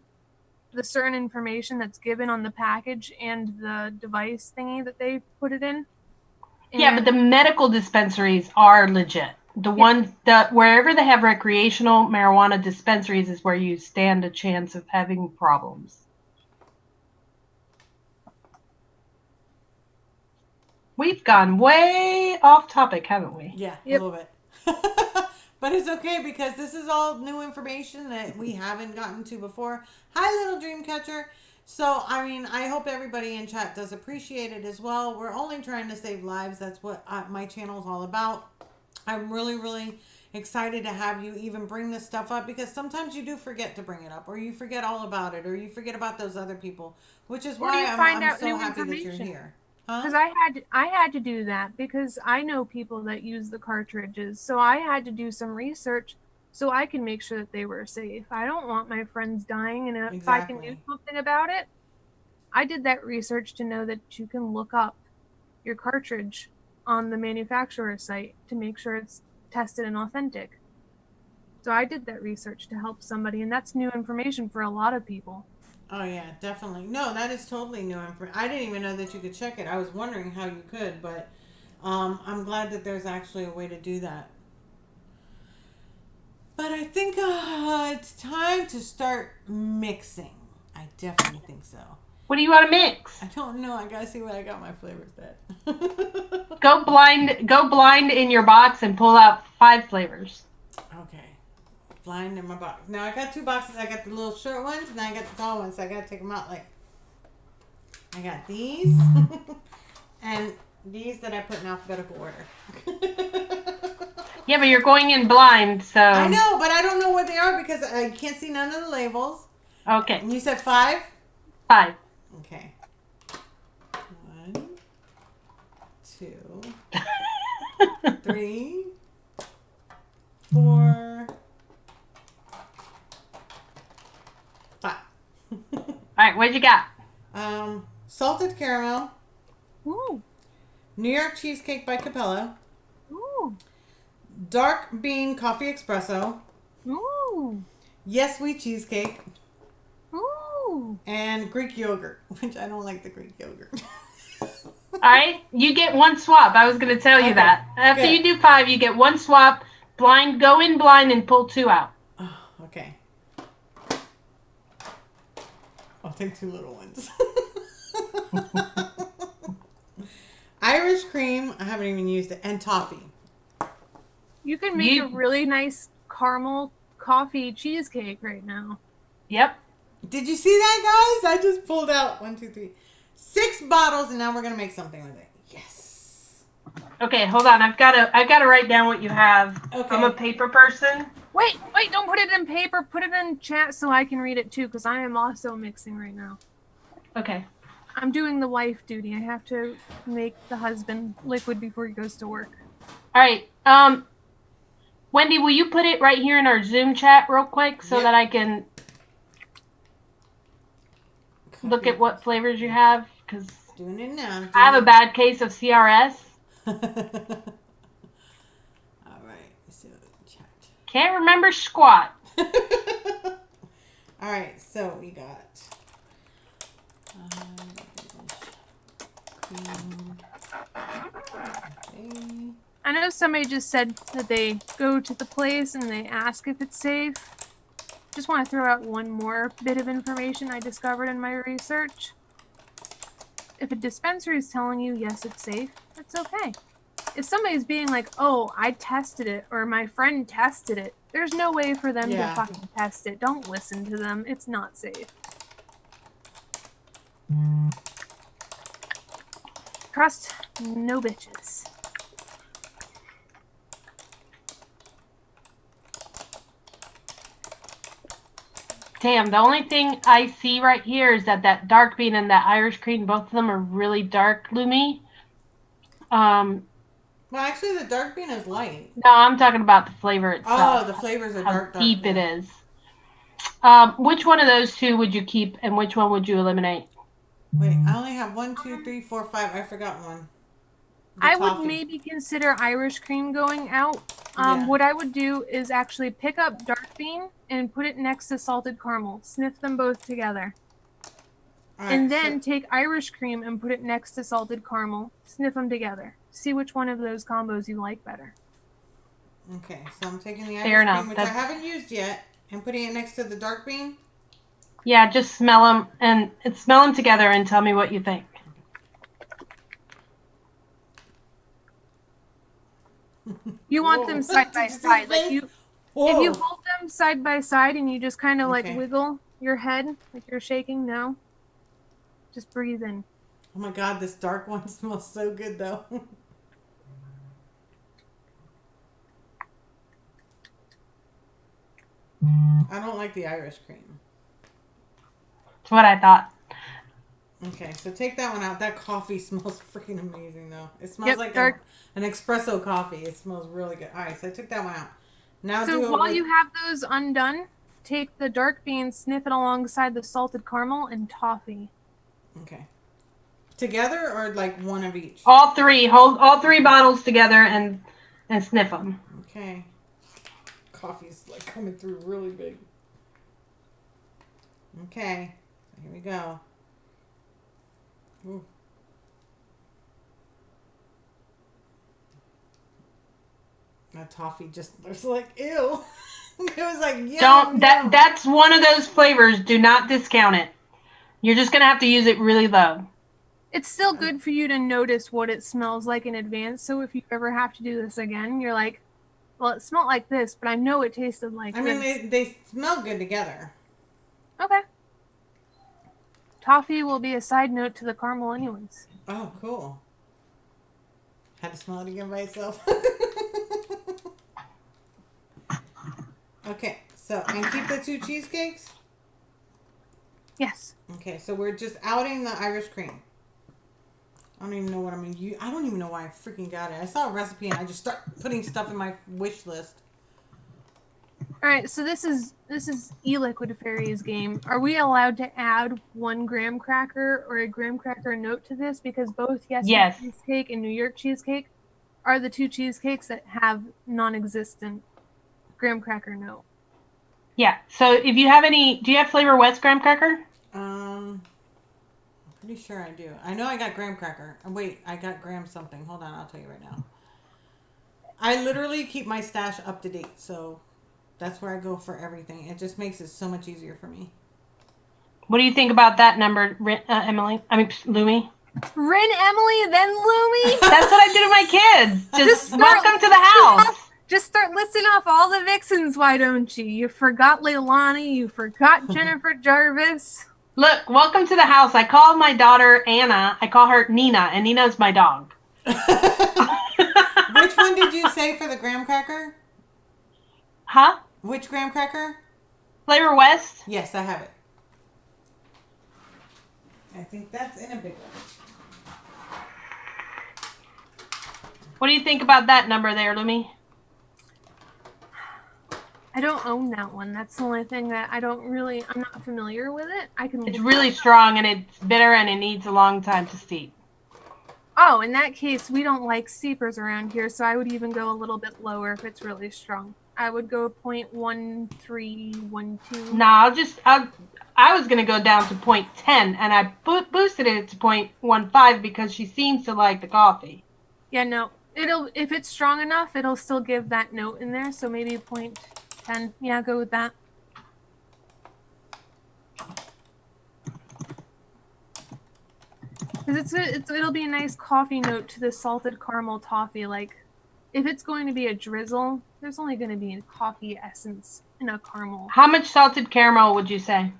the certain information that's given on the package and the device thingy that they put it in. Yeah, but the medical dispensaries are legit. The ones that wherever they have recreational marijuana dispensaries is where you stand a chance of having problems. We've gone way off topic, haven't we? Yeah, a little bit. But it's okay because this is all new information that we haven't gotten to before. Hi, little dream catcher. So, I mean, I hope everybody in chat does appreciate it as well. We're only trying to save lives. That's what my channel is all about. I'm really, really excited to have you even bring this stuff up because sometimes you do forget to bring it up, or you forget all about it, or you forget about those other people, which is why I'm so happy that you're here. Because I had to do that because I know people that use the cartridges, so I had to do some research so I can make sure that they were safe. I don't want my friends dying, and if I can do something about it, I did that research to know that you can look up your cartridge on the manufacturer's site to make sure it's tested and authentic. So I did that research to help somebody, and that's new information for a lot of people. Oh, yeah, definitely. No, that is totally new information. I didn't even know that you could check it. I was wondering how you could, but I'm glad that there's actually a way to do that. But I think it's time to start mixing. I definitely think so. What do you want to mix? I don't know. I gotta see what I got my flavors at. Go blind in your box and pull out 5 flavors. Okay. Blind in my box. Now I got 2 boxes. I got the little short ones and I got the tall ones. So I gotta take them out. Like, I got these and these that I put in alphabetical order. Yeah, but you're going in blind, so. I know, but I don't know what they are because I can't see none of the labels. Okay. And you said 5? 5. Okay. 1, 2, 3, 4, 5. All right, what you got? Salted caramel. Ooh. New York cheesecake by Capella. Ooh. Dark bean coffee espresso. Ooh. Yes Sweet cheesecake. Ooh. And Greek yogurt, which I don't like the Greek yogurt. All right, you get 1 swap. I was going to tell you that. After you do 5, you get 1 swap. Blind, go in blind and pull 2 out. Oh, okay. I'll take 2 little ones. Irish cream, I haven't even used it, and toffee. You can make a really nice caramel coffee cheesecake right now. Yep. Did you see that, guys? I just pulled out 1, 2, 3, 6 bottles, and now we're gonna make something with it. Yes. Okay, hold on. I've got to write down what you have. Okay. I'm a paper person. Wait! Don't put it in paper. Put it in chat so I can read it too, because I am also mixing right now. Okay. I'm doing the wife duty. I have to make the husband liquid before he goes to work. All right. Wendy, will you put it right here in our Zoom chat real quick so that I can look at what flavors you have? Because doing it now. I have a bad case of CRS. All right. So chat. Can't remember squat. All right. So we got. I know somebody just said that they go to the place and they ask if it's safe. Just want to throw out one more bit of information I discovered in my research. If a dispensary is telling you, yes, it's safe, it's okay. If somebody's being like, oh, I tested it, or my friend tested it, there's no way for them to fucking test it. Don't listen to them. It's not safe. Trust no bitches. Damn, the only thing I see right here is that dark bean and that Irish cream, both of them are really dark, Lumi. Well, actually, the dark bean is light. No, I'm talking about the flavor itself. Oh, the flavors are how dark. deep it Yeah. is. Which one of those two would you keep, and which one would you eliminate? Wait, I only have 1, 2, 3, 4, 5. I forgot one. The I would toffee. maybe consider Irish cream going out. Yeah. What I would do is actually pick up dark bean and put it next to salted caramel. Sniff them both together. All right, And then take Irish cream and put it next to salted caramel. Sniff them together. See which one of those combos you like better. Okay, so I'm taking the Fair Irish enough. cream, which I haven't used yet, and putting it next to the dark bean. Yeah, just smell them and smell them together and tell me what you think. You want them side by side. Like if you hold them side by side and you just kind of like wiggle your head like you're shaking, no. Just breathe in. Oh my god, this dark one smells so good though. I don't like the Irish cream. That's what I thought. Okay, so take that one out. That coffee smells freaking amazing though. It smells like dark. an espresso coffee. It smells really good. All right, so I took that one out. Now So while you have those undone, take the dark bean, sniff it alongside the salted caramel and toffee. Okay. Together or like one of each? All three. Hold all three bottles together and sniff them. Okay. Coffee's like coming through really big. Okay. So here we go. Ooh. That toffee just looks like ew. It was like yum, That's one of those flavors. Do not discount it. You're just gonna have to use it really low. It's still good for you to notice what it smells like in advance. So if you ever have to do this again, you're like, well, it smelled like this, but I know it tasted like this. I mean, they smell good together. Okay. Toffee will be a side note to the caramel anyways. Oh, cool. Had to smell it again by itself. Okay, so, and keep the 2 cheesecakes? Yes. Okay, so we're just outing the Irish cream. I don't even know what I'm going to use. I don't even know why I freaking got it. I saw a recipe and I just start putting stuff in my wish list. All right, so this is E-Liquid Fairy's game. Are we allowed to add 1 graham cracker or a graham cracker note to this? Because both Yes. Cheesecake and New York Cheesecake are the 2 cheesecakes that have non-existent graham cracker note. Yeah. So if you have any, do you have Flavor West graham cracker? I'm pretty sure I do. I know I got graham cracker. Wait, I got graham something. Hold on, I'll tell you right now. I literally keep my stash up to date, so that's where I go for everything. It just makes it so much easier for me. What do you think about that number, Emily? I mean, Lumi? Rin, Emily, then Lumi. That's what I did with my kids. Just welcome to the house. Just start listing off all the vixens, why don't you? You forgot Leilani. You forgot Jennifer Jarvis. Look, welcome to the house. I call my daughter Anna. I call her Nina, and Nina's my dog. Which one did you say for the graham cracker? Huh? Which graham cracker? Flavor West? Yes, I have it. I think that's in a big one. What do you think about that number there, Lumi? I don't own that one. That's the only thing that I'm not familiar with it. It's really strong and it's bitter and it needs a long time to steep. Oh, in that case, we don't like steepers around here, so I would even go a little bit lower if it's really strong. I would go 0.1312. No, I was going to go down to 0.10 and I boosted it to 0.15 because she seems to like the coffee. Yeah, no. If it's strong enough, it'll still give that note in there, so maybe 0.10. Yeah, go with that. Because it'll be a nice coffee note to the salted caramel toffee. Like, if it's going to be a drizzle, there's only going to be a coffee essence in a caramel. How much salted caramel would you say?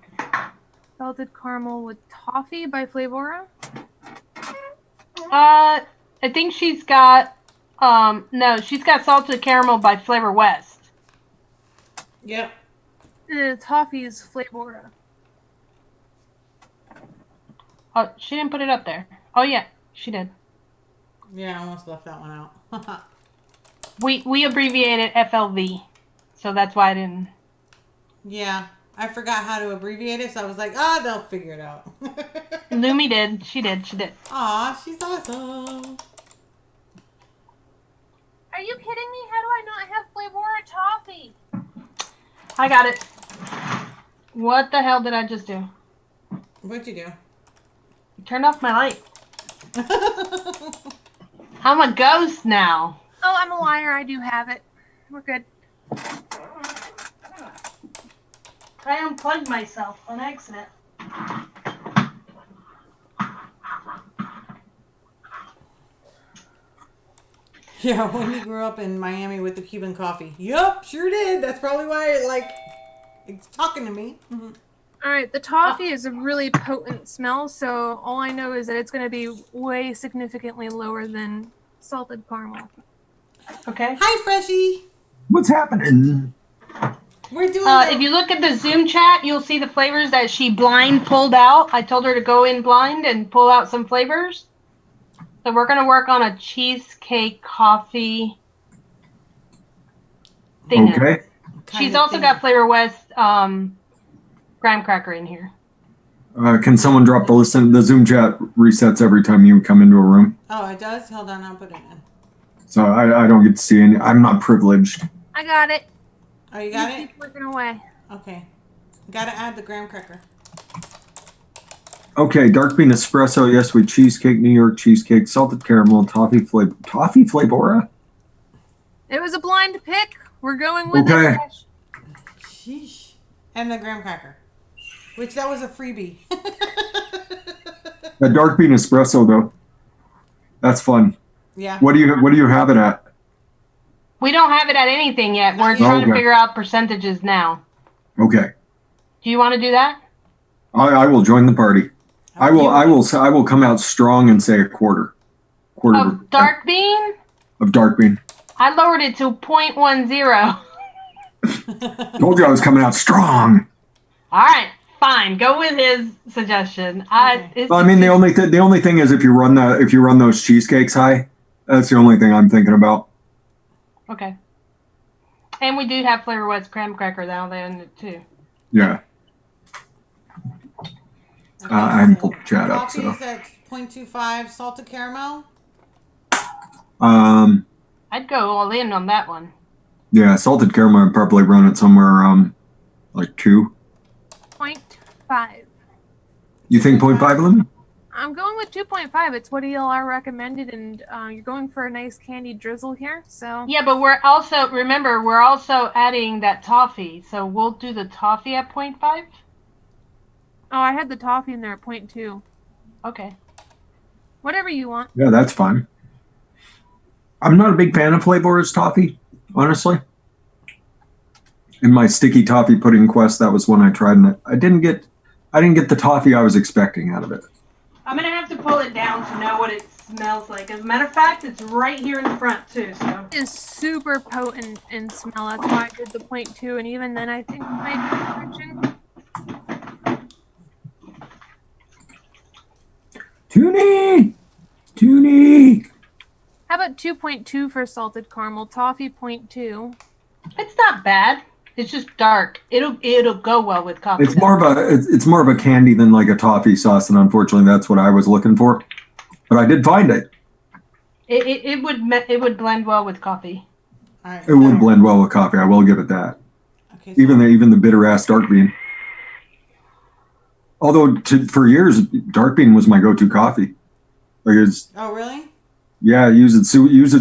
Salted caramel with toffee by Flavora? I think she's got, she's got salted caramel by Flavor West. Yep. And the toffee is Flavora. Oh, she didn't put it up there. Oh yeah, she did. Yeah, I almost left that one out. We abbreviated FLV, so that's why I didn't. Yeah, I forgot how to abbreviate it, so I was like, oh, they'll figure it out. Lumi did. She did. She did. Aw, she's awesome. Are you kidding me? How do I not have Flavora toffee? I got it. What the hell did I just do? What'd you do? You turned off my light. I'm a ghost now. Oh, I'm a liar. I do have it. We're good. I unplugged myself on accident. Yeah, Wendy grew up in Miami with the Cuban coffee. Yup, sure did. That's probably why it's talking to me. Mm-hmm. All right, the toffee is a really potent smell, so all I know is that it's going to be way significantly lower than salted caramel. Okay. Hi, Freshie. What's happening? We're doing If you look at the Zoom chat, you'll see the flavors that she blind pulled out. I told her to go in blind and pull out some flavors. So we're going to work on a cheesecake coffee thing. Okay. She's also got Flavor West graham cracker in here. Can someone drop the listen? The Zoom chat resets every time you come into a room. Oh, it does? Hold on, I'll put it in. So I don't get to see any. I'm not privileged. I got it. Oh, you got it? Keep working away. Okay. Gotta add the graham cracker. Okay, dark bean espresso, yes, with cheesecake, New York cheesecake, salted caramel, toffee flavora. It was a blind pick. We're going with Okay. it. Sheesh. And the graham cracker. Which that was a freebie. The dark bean espresso though. That's fun. Yeah. What do you have it at? We don't have it at anything yet. We're trying to figure out percentages now. Okay. Do you want to do that? I will join the party. I will come out strong and say a quarter. Of dark bean? Of dark bean. I lowered it to 0.10. Told you I was coming out strong. All right, fine. Go with his suggestion. Okay. Well, I mean, the only thing is if you run those cheesecakes high, that's the only thing I'm thinking about. Okay. And we do have Flavor West graham cracker now then too. Yeah. Okay, I haven't pulled the chat up. Coffee So. is at 0.25, salted caramel. I'd go all in on that one. Yeah, salted caramel. I'd probably run it somewhere around like 2. 0.5. You think 0.5, Lynn? I'm going with 2.5. It's what ELR recommended, and you're going for a nice candy drizzle here. So Yeah, but we're also adding that toffee, so we'll do the toffee at 0.5. Oh, I had the toffee in there at 0.2. Okay. Whatever you want. Yeah, that's fine. I'm not a big fan of Flavor's toffee, honestly. In my sticky toffee pudding quest, that was one I tried, and I didn't get the toffee I was expecting out of it. I'm gonna have to pull it down to know what it smells like. As a matter of fact, it's right here in the front too. So It is super potent in smell. That's why I did the 0.2, and even then, I think my direction. Toonie! How about 2.2 for salted caramel? Toffee 0.2. it's not bad. It's just dark. It'll go well with coffee. It's more of a candy than like a toffee sauce, and unfortunately, that's what I was looking for. But I did find it. It would blend well with coffee. All right, It would blend well with coffee. I will give it that. Okay, so Even the bitter ass dark bean. Although for years, dark bean was my go-to coffee. Like it's oh, really? yeah, use it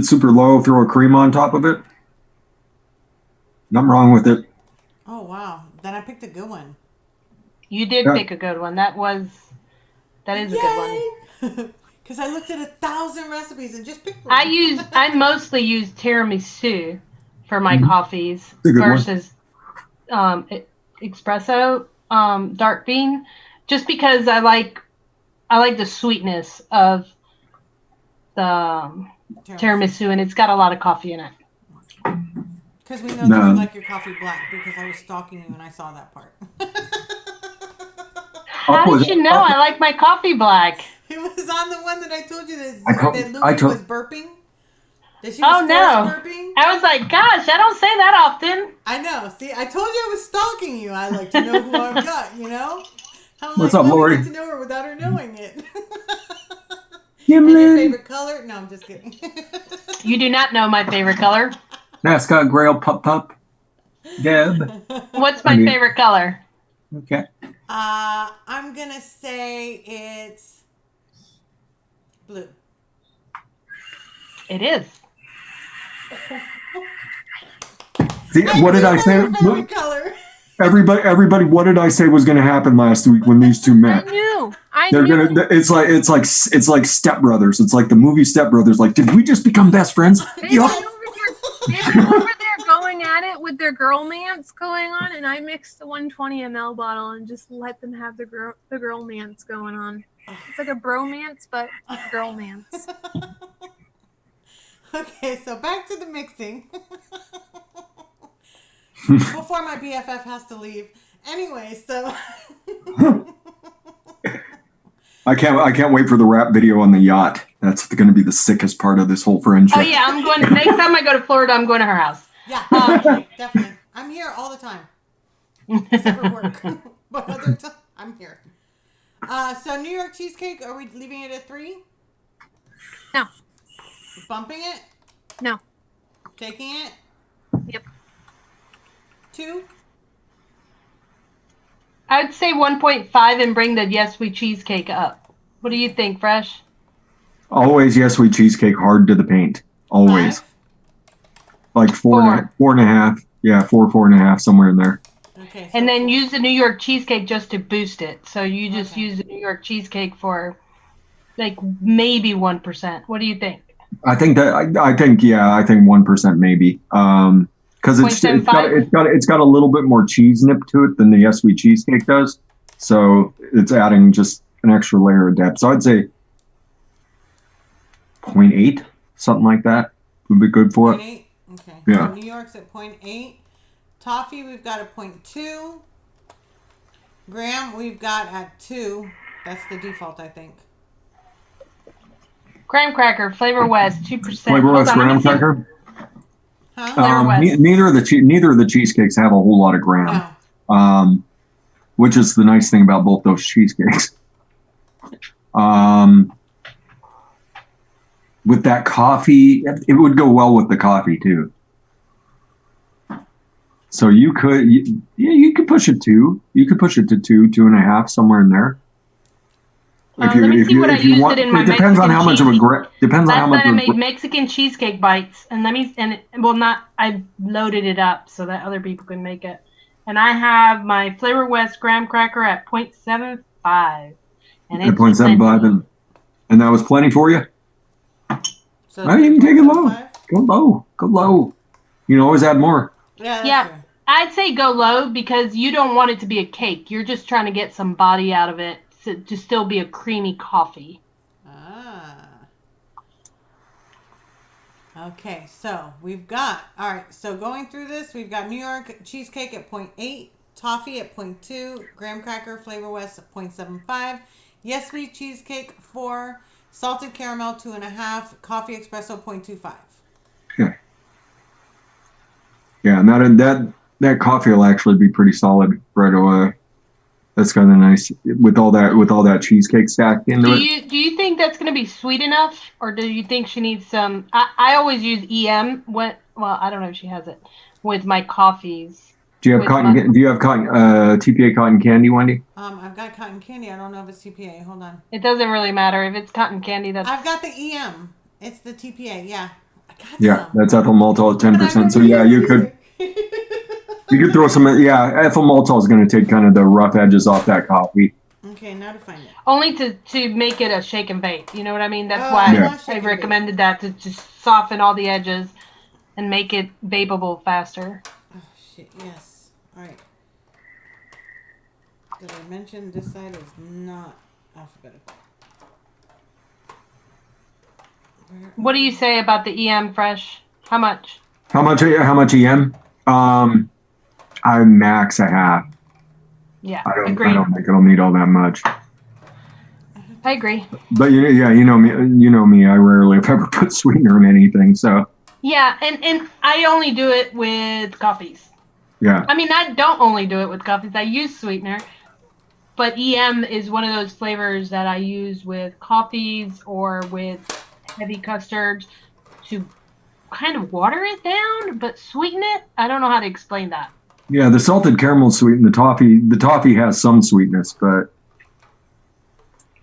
super low, throw a cream on top of it. Nothing wrong with it. Oh, wow. Then I picked a good one. You did Yeah. pick a good one. That is a good one. Because I looked at 1,000 recipes and just picked one. I mostly use tiramisu for my coffees a good one. versus espresso dark bean, just because I like the sweetness of the tiramisu, and it's got a lot of coffee in it. Because we know that No. you like your coffee black because I was stalking you and I saw that part. How did you know I like my coffee black? It was on the one that I told you that, I told- that Louie I told- was burping. That she Oh was no! burping. I was like, gosh, I don't say that often. I know. See, I told you I was stalking you. I like to know who I've got, you know? I'm What's like, up, let Lori? me get to know her without her knowing it. Gimlin. And your favorite color? No, I'm just kidding. You do not know my favorite color. Mascot Grail Pup Pup. Deb. What's my favorite color? Okay. I'm going to say it's blue. It is. See, what did I say? Favorite color. Everybody, what did I say was going to happen last week when these two I met? knew. I They're knew. gonna. It's like Step Brothers. It's like the movie Step Brothers. Like, did we just become best friends? They've Yup. been over there going at it with their girl-mance going on, and I mixed the 120 ml bottle and just let them have the girl-mance going on. It's like a bromance, but girl-mance. Okay, so back to the mixing. Before my BFF has to leave. Anyway, so I can't wait for the rap video on the yacht. That's going to be the sickest part of this whole friendship. Oh yeah, I'm going. Next time I go to Florida, I'm going to her house. yeah, definitely. I'm here all the time. Except for work. But other time, I'm here. So New York cheesecake, are we leaving it at 3? No. Bumping it? No. Taking it? Yep. 2? I'd say 1.5 and bring the Yes We Cheesecake up. What do you think, Fresh? Always Yes We Cheesecake hard to the paint. Always. 5? Like four and a half. Yeah, 4.5, somewhere in there. Okay. So And then 4. use the New York cheesecake just to boost it. So you just Okay. use the New York cheesecake for like maybe 1%. What do you think? I think 1% maybe. Because it's got a little bit more cheese nip to it than the Yes We Cheesecake does. So it's adding just an extra layer of depth. So I'd say 0.8, something like that would be good for it. 0.8? Okay. Yeah. So New York's at 0.8. Toffee, we've got a 0.2. Graham, we've got at 2. That's the default, I think. Graham cracker, Flavor West, 2%. Flavor Hold West on, let me graham see. cracker. Huh? Flavor West. Neither of the cheesecakes have a whole lot of graham. No. Which is the nice thing about both those cheesecakes. With that coffee, it would go well with the coffee too. So you could push it to 2.5, somewhere in there. Let me see what I used it in my it depends on Mexican how much of a cheesecake. depends on how Last much night I of made Mexican cheesecake bites, and I loaded it up so that other people can make it. And I have my Flavor West graham cracker at 0.75. And at 0.75, and that was plenty for you. So I didn't even take it low. 0.75? Go low. You can always add more. Yeah. That's Yeah. true. I'd say go low because you don't want it to be a cake. You're just trying to get some body out of it to still be a creamy coffee. Okay, so we've got, all right, so going through this, we've got New York cheesecake at 0.8, toffee at 0.2, graham cracker, Flavor West at 0.75, Yes We Cheesecake 4, salted caramel 2.5, coffee espresso 0.25. Okay. Yeah, and that coffee will actually be pretty solid right away. That's kind of nice with all that cheesecake stacked into it. Do you think that's going to be sweet enough, or do you think she needs some? I always use EM. I don't know if she has it with my coffees. Do you have TPA cotton candy, Wendy? I've got cotton candy. I don't know if it's TPA. Hold on. It doesn't really matter if it's cotton candy. I've got the EM. It's the TPA. Yeah. I got Yeah, some. that's ethyl maltol at 10%. So yeah, you could throw some. Yeah, ethyl maltol is going to take kind of the rough edges off that coffee. Okay, now to find it. Only to make it a shake and bake. You know what I mean? That's Oh, why yeah. I recommended that to just soften all the edges and make it vapeable faster. Oh, shit, yes. All right. Did I mention this side is not alphabetical? What do you say about the EM Fresh? How much? How much EM? I max a half. Yeah, I agreed. don't think it'll need all that much. I agree. But yeah, you know me. You know me. I rarely, if ever, put sweetener in anything. So Yeah, and I only do it with coffees. yeah. I mean, I don't only do it with coffees. I use sweetener, but EM is one of those flavors that I use with coffees or with heavy custards to kind of water it down, but sweeten it. I don't know how to explain that. Yeah, the salted caramel sweet and the toffee. The toffee has some sweetness, but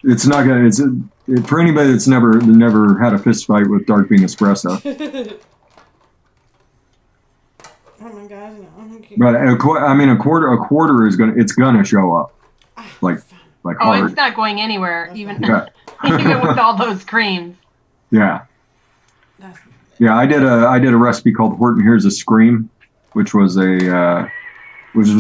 it's not gonna. For anybody that's never had a fist fight with dark bean espresso. Oh my gosh, no. Okay. But a quarter is gonna show up like Oh, hard. it's not going anywhere, even Yeah. even with all those creams. Yeah. That's, Yeah, I did a recipe called Horton Here's a Scream, which was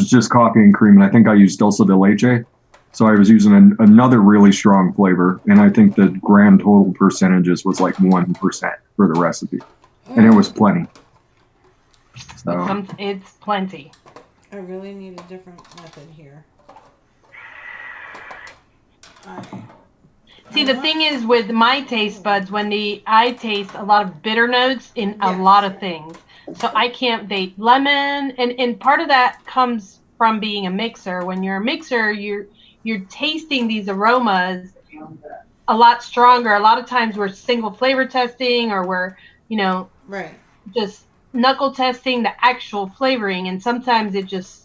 just coffee and cream, and I think I used dulce de leche. So I was using another really strong flavor, and I think the grand total percentages was like 1% for the recipe, and it was plenty. So It's plenty. I really need a different method here. See, the thing is with my taste buds, Wendy, I taste a lot of bitter notes in a lot of things. So I can't vape lemon, and part of that comes from being a mixer. When you're a mixer, you're tasting these aromas a lot stronger. A lot of times we're single flavor testing, or we're, right, just knuckle testing the actual flavoring, and sometimes it just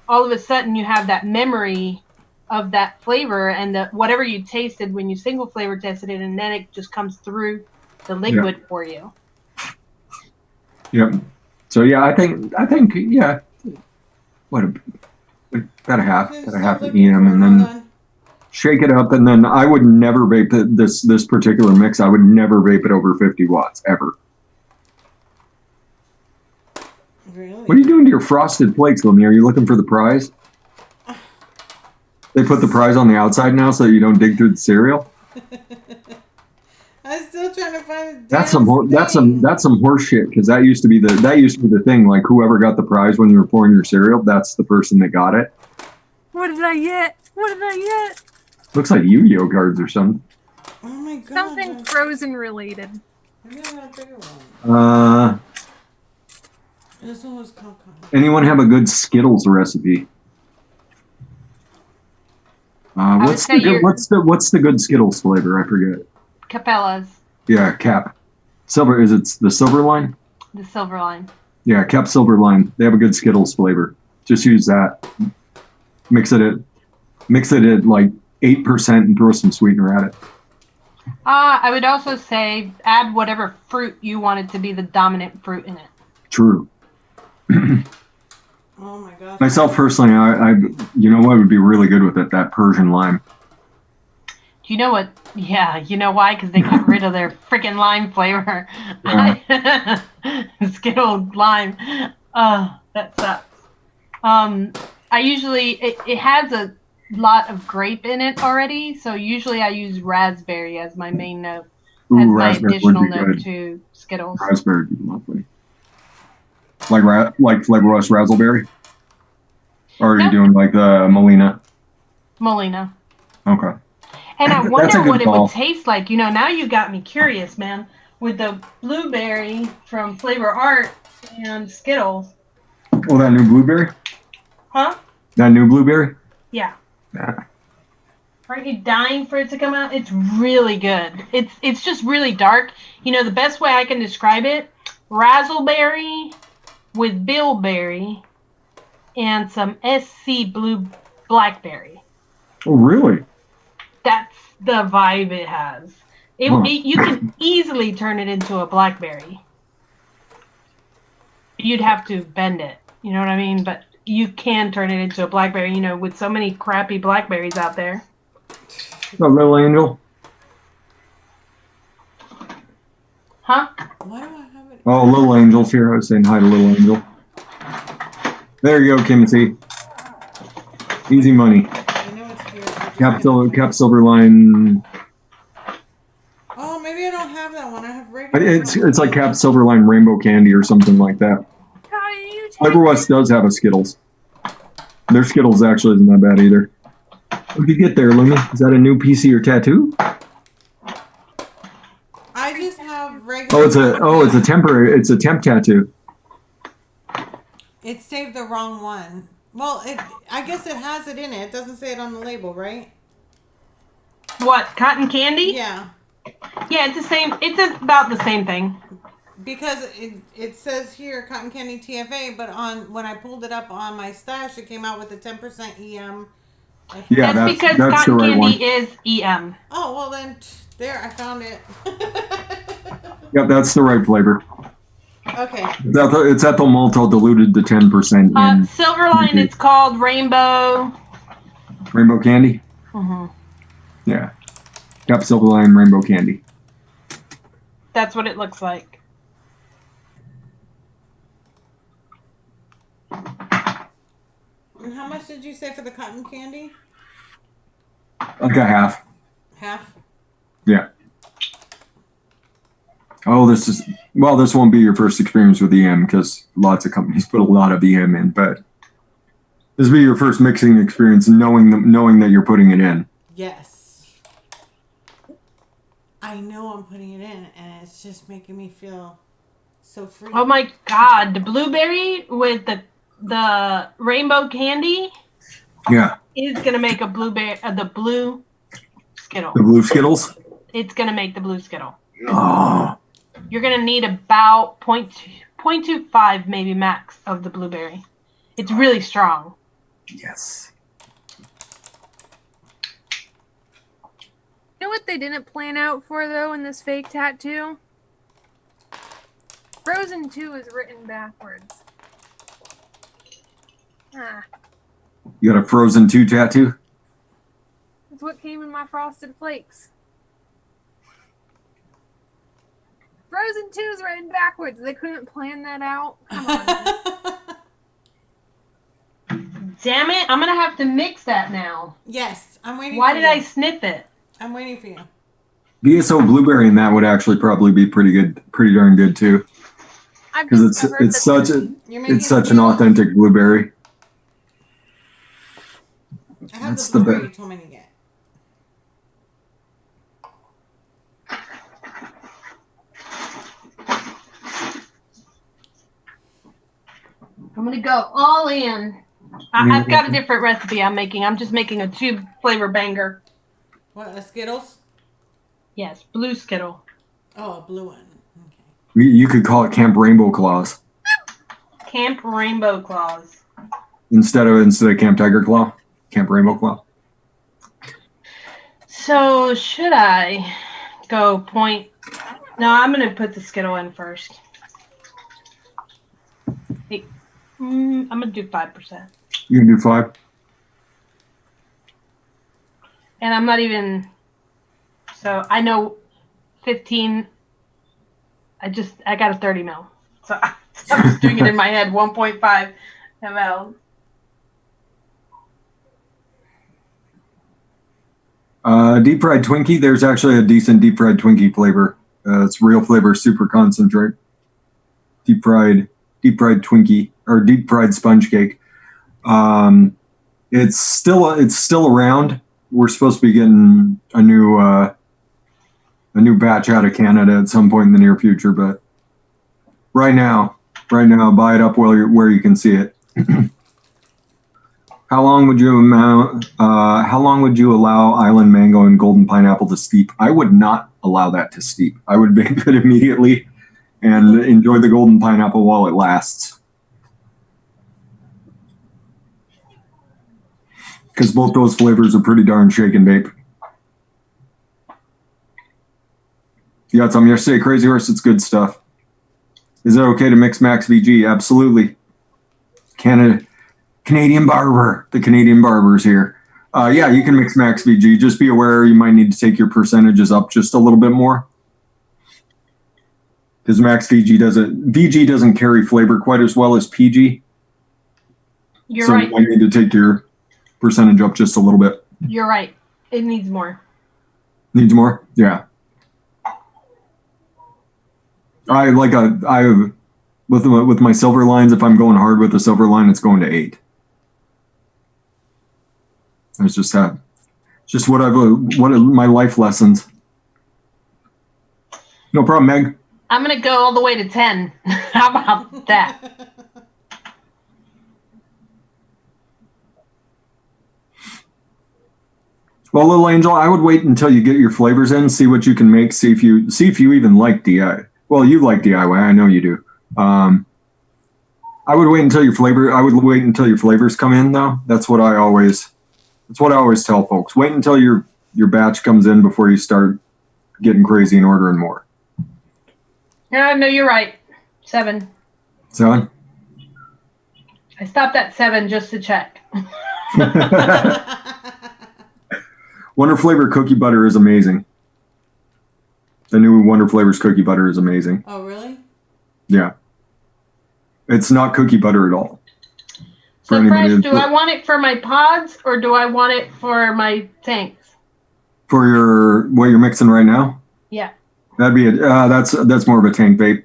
all of a sudden you have that memory of that flavor and whatever you tasted when you single flavor tested it, and then it just comes through the liquid for you. Yep. So yeah, I think yeah. About a half of EM, and then shake it up, and then I would never vape this particular mix. I would never vape it over 50 watts ever. Really? What are you doing to your frosted flakes, Lemmy? Are you looking for the prize? They put the prize on the outside now so you don't dig through the cereal. I'm still trying to find the That's some horse shit, because that used to be the thing. Like, whoever got the prize when you were pouring your cereal, that's the person that got it. What did I get? What did I get? Looks like Yu-Gi-Oh cards or something. Oh my god. Something Frozen related. Maybe I got a bigger one. This one was coconut. Anyone have a good Skittles recipe? What's the good Skittles flavor? I forget. Capella's. Yeah, Cap. Silver, is it the Silver Line? The Silver Line. Yeah, Cap Silver Line. They have a good Skittles flavor. Just use that. Mix it at like 8% and throw some sweetener at it. I would also say add whatever fruit you want it to be the dominant fruit in it. True. Oh my gosh. Myself personally, I you know what would be really good with it? That Persian lime. Do you know what? Yeah, you know why? Because they got rid of their freaking lime flavor. Skittles lime. That sucks. I usually, it has a lot of grape in it already, so usually I use raspberry as my main note. Ooh, as my raspberry additional would be note good. to Skittles. Raspberry would be lovely. Like flavorless raspberry? Or are you doing like the Molina? Molina. Okay. And I That's a wonder good what it call. would taste like. Now you got me curious, man. With the blueberry from Flavor Art and Skittles. Oh, that new blueberry? Huh? That new blueberry? Yeah. Yeah. Aren't you dying for it to come out? It's really good. It's just really dark. The best way I can describe it, razzleberry with bilberry and some SC blue blackberry. Oh, really? That's the vibe it has. You can easily turn it into a blackberry. You'd have to bend it. You know what I mean? But you can turn it into a blackberry, with so many crappy blackberries out there. Oh, little angel. Huh? Why do I have it? Oh, little angel's here. I was saying hi to little angel. There you go, Kimothy. Easy money. I know it's here. Cap Silver Line. Oh, maybe I don't have that one. I have regular. It's like Cap Silver Line Rainbow Candy or something like that. How did you Flavor West does have a Skittles. Their Skittles actually isn't that bad either. What did you get there, Lumi? Is that a new PC or tattoo? I just have regular. It's a temporary. It's a temp tattoo. It saved the wrong one. Well, I guess it has it in it. It doesn't say it on the label, right? What, cotton candy? Yeah. Yeah, it's the same. It's about the same thing. Because it says here cotton candy TFA, but when I pulled it up on my stash, it came out with a 10% EM. Yeah, that's because cotton candy is EM. Oh, well then, there, I found it. Yep, that's the right flavor. Okay. It's ethyl maltol diluted to 10%. Silverline, it's called Rainbow. Rainbow candy? Mm-hmm. Yeah. Yep, Silverline Rainbow candy. That's what it looks like. And how much did you say for the cotton candy? Like a half. Half? Yeah. Oh, this won't be your first experience with EM because lots of companies put a lot of EM in, but this will be your first mixing experience knowing that you're putting it in. Yes. I know I'm putting it in, and it's just making me feel so free. Oh my God, the blueberry with the rainbow candy. Yeah. Is gonna make a blueberry the blue Skittle. The blue Skittles. It's gonna make the blue Skittle. Oh. You're gonna need about 0.25 maybe max of the blueberry. It's really strong. Yes. You know what they didn't plan out for, though, in this fake tattoo? Frozen 2 is written backwards. Ah. You got a Frozen 2 tattoo? That's what came in my Frosted Flakes. Frozen 2 is written backwards. They couldn't plan that out. Come on. Damn it, I'm gonna have to mix that now. Yes, I'm waiting Why for did you. I sniff it? I'm waiting for you. VSO blueberry and that would actually probably be pretty darn good too. Because it's such an authentic blueberry. I have the blueberry you told me to get. I'm gonna go all in. I've got a different recipe I'm making. I'm just making a 2 flavor banger. What, a Skittles? Yes, blue Skittle. Oh, a blue one. Okay. You could call it Camp Rainbow Claws. Camp Rainbow Claws. Instead of Camp Tiger Claw, Camp Rainbow Claw. So should I go point? No, I'm gonna put the Skittle in first. Hey, I'm gonna do 5%. You can do 5. And I'm not even. So I know 15. I got a 30 ml. So I'm just doing it in my head. 1.5 ml. Deep fried Twinkie. There's actually a decent deep fried Twinkie flavor. It's real flavor, super concentrate. Deep fried Twinkie or deep fried sponge cake. It's still around. We're supposed to be getting a new batch out of Canada at some point in the near future, but right now, buy it up where you can see it. How long would you allow Island Mango and Golden Pineapple to steep? I would not allow that to steep. I would bake it immediately and enjoy the Golden Pineapple while it lasts. Because both those flavors are pretty darn shake and vape. You got some yesterday, Crazy Horse? It's good stuff. Is it okay to mix Max VG? Absolutely. Canadian Barber. The Canadian Barber's here. Yeah, you can mix Max VG. Just be aware you might need to take your percentages up just a little bit more. Because Max VG doesn't carry flavor quite as well as PG. You're right. So you might need to take your percentage up just a little bit. You're right. It needs more. Needs more? Yeah. With my silver lines, if I'm going hard with the silver line, it's going to 8. It's just that. Just what my life lessons. No problem, Meg. I'm gonna go all the way to 10. How about that? Well, little angel, I would wait until you get your flavors in, see what you can make, see if you even like DIY. Well, you like DIY, I know you do. I would wait until your flavors come in, though. That's what I always tell folks. Wait until your batch comes in before you start getting crazy and ordering more. Yeah, no, you're right. 7. 7? I stopped at 7 just to check. Wonder Flavor cookie butter is amazing. The new Wonder Flavors cookie butter is amazing. Oh, really? Yeah. It's not cookie butter at all. So, Fresh, do I want it for my pods or do I want it for my tanks? For what you're mixing right now? Yeah. That'd be that's more of a tank vape.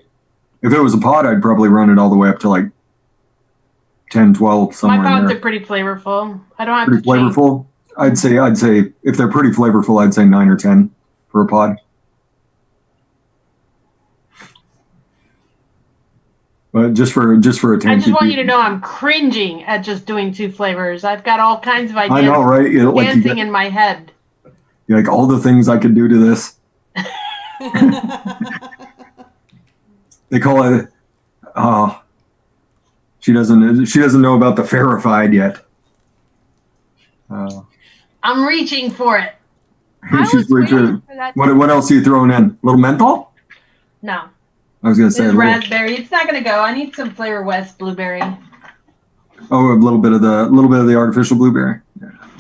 If it was a pod, I'd probably run it all the way up to like 10, 12, somewhere in there. My pods are pretty flavorful. I don't have pretty flavorful. I'd say if they're pretty flavorful, I'd say 9 or 10 for a pod. But just for a tank. I just want you to know I'm cringing at just doing 2 flavors. I've got all kinds of ideas. I know, right? Dancing in my head. You're like, all the things I could do to this. They call it. She doesn't know about the verified yet. I'm reaching for it. She's reaching. What else are you throwing in? A little menthol? No. I was gonna say raspberry. It's not gonna go. I need some Flavor West blueberry. Oh, a little bit of the artificial blueberry.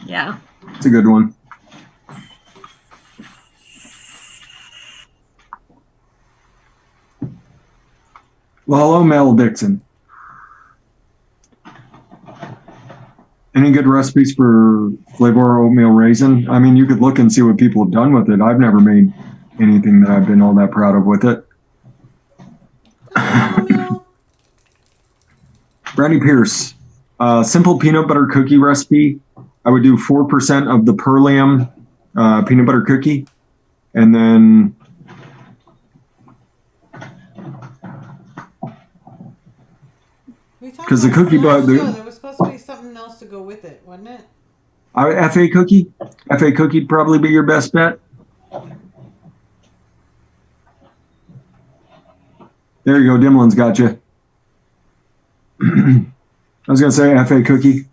Yeah. It's a good one. Well, hello, Mel Dixon. Any good recipes for flavor oatmeal raisin? I mean, you could look and see what people have done with it. I've never made anything that I've been all that proud of with it. Brandy Pierce, simple peanut butter cookie recipe. I would do 4% of the Perlium peanut butter cookie, and then because the cookie butter, there was supposed to be something else to go with it, wasn't it? FA cookie would probably be your best bet. There you go, Dimlin's got you. I was gonna say FA cookie.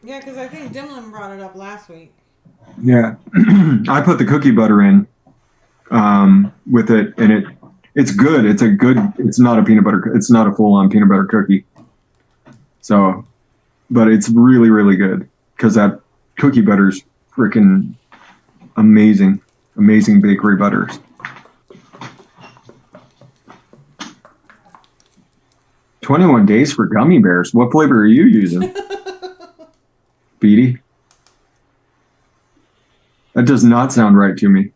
Yeah, because I think Dimlin brought it up last week. Yeah, I put the cookie butter in with it, and it's good. It's not a peanut butter. It's not a full-on peanut butter cookie. So, but it's really, really good because that cookie butter's freaking amazing. Amazing bakery butters. "21 days for gummy bears. What flavor are you using?" Beatty? That does not sound right to me.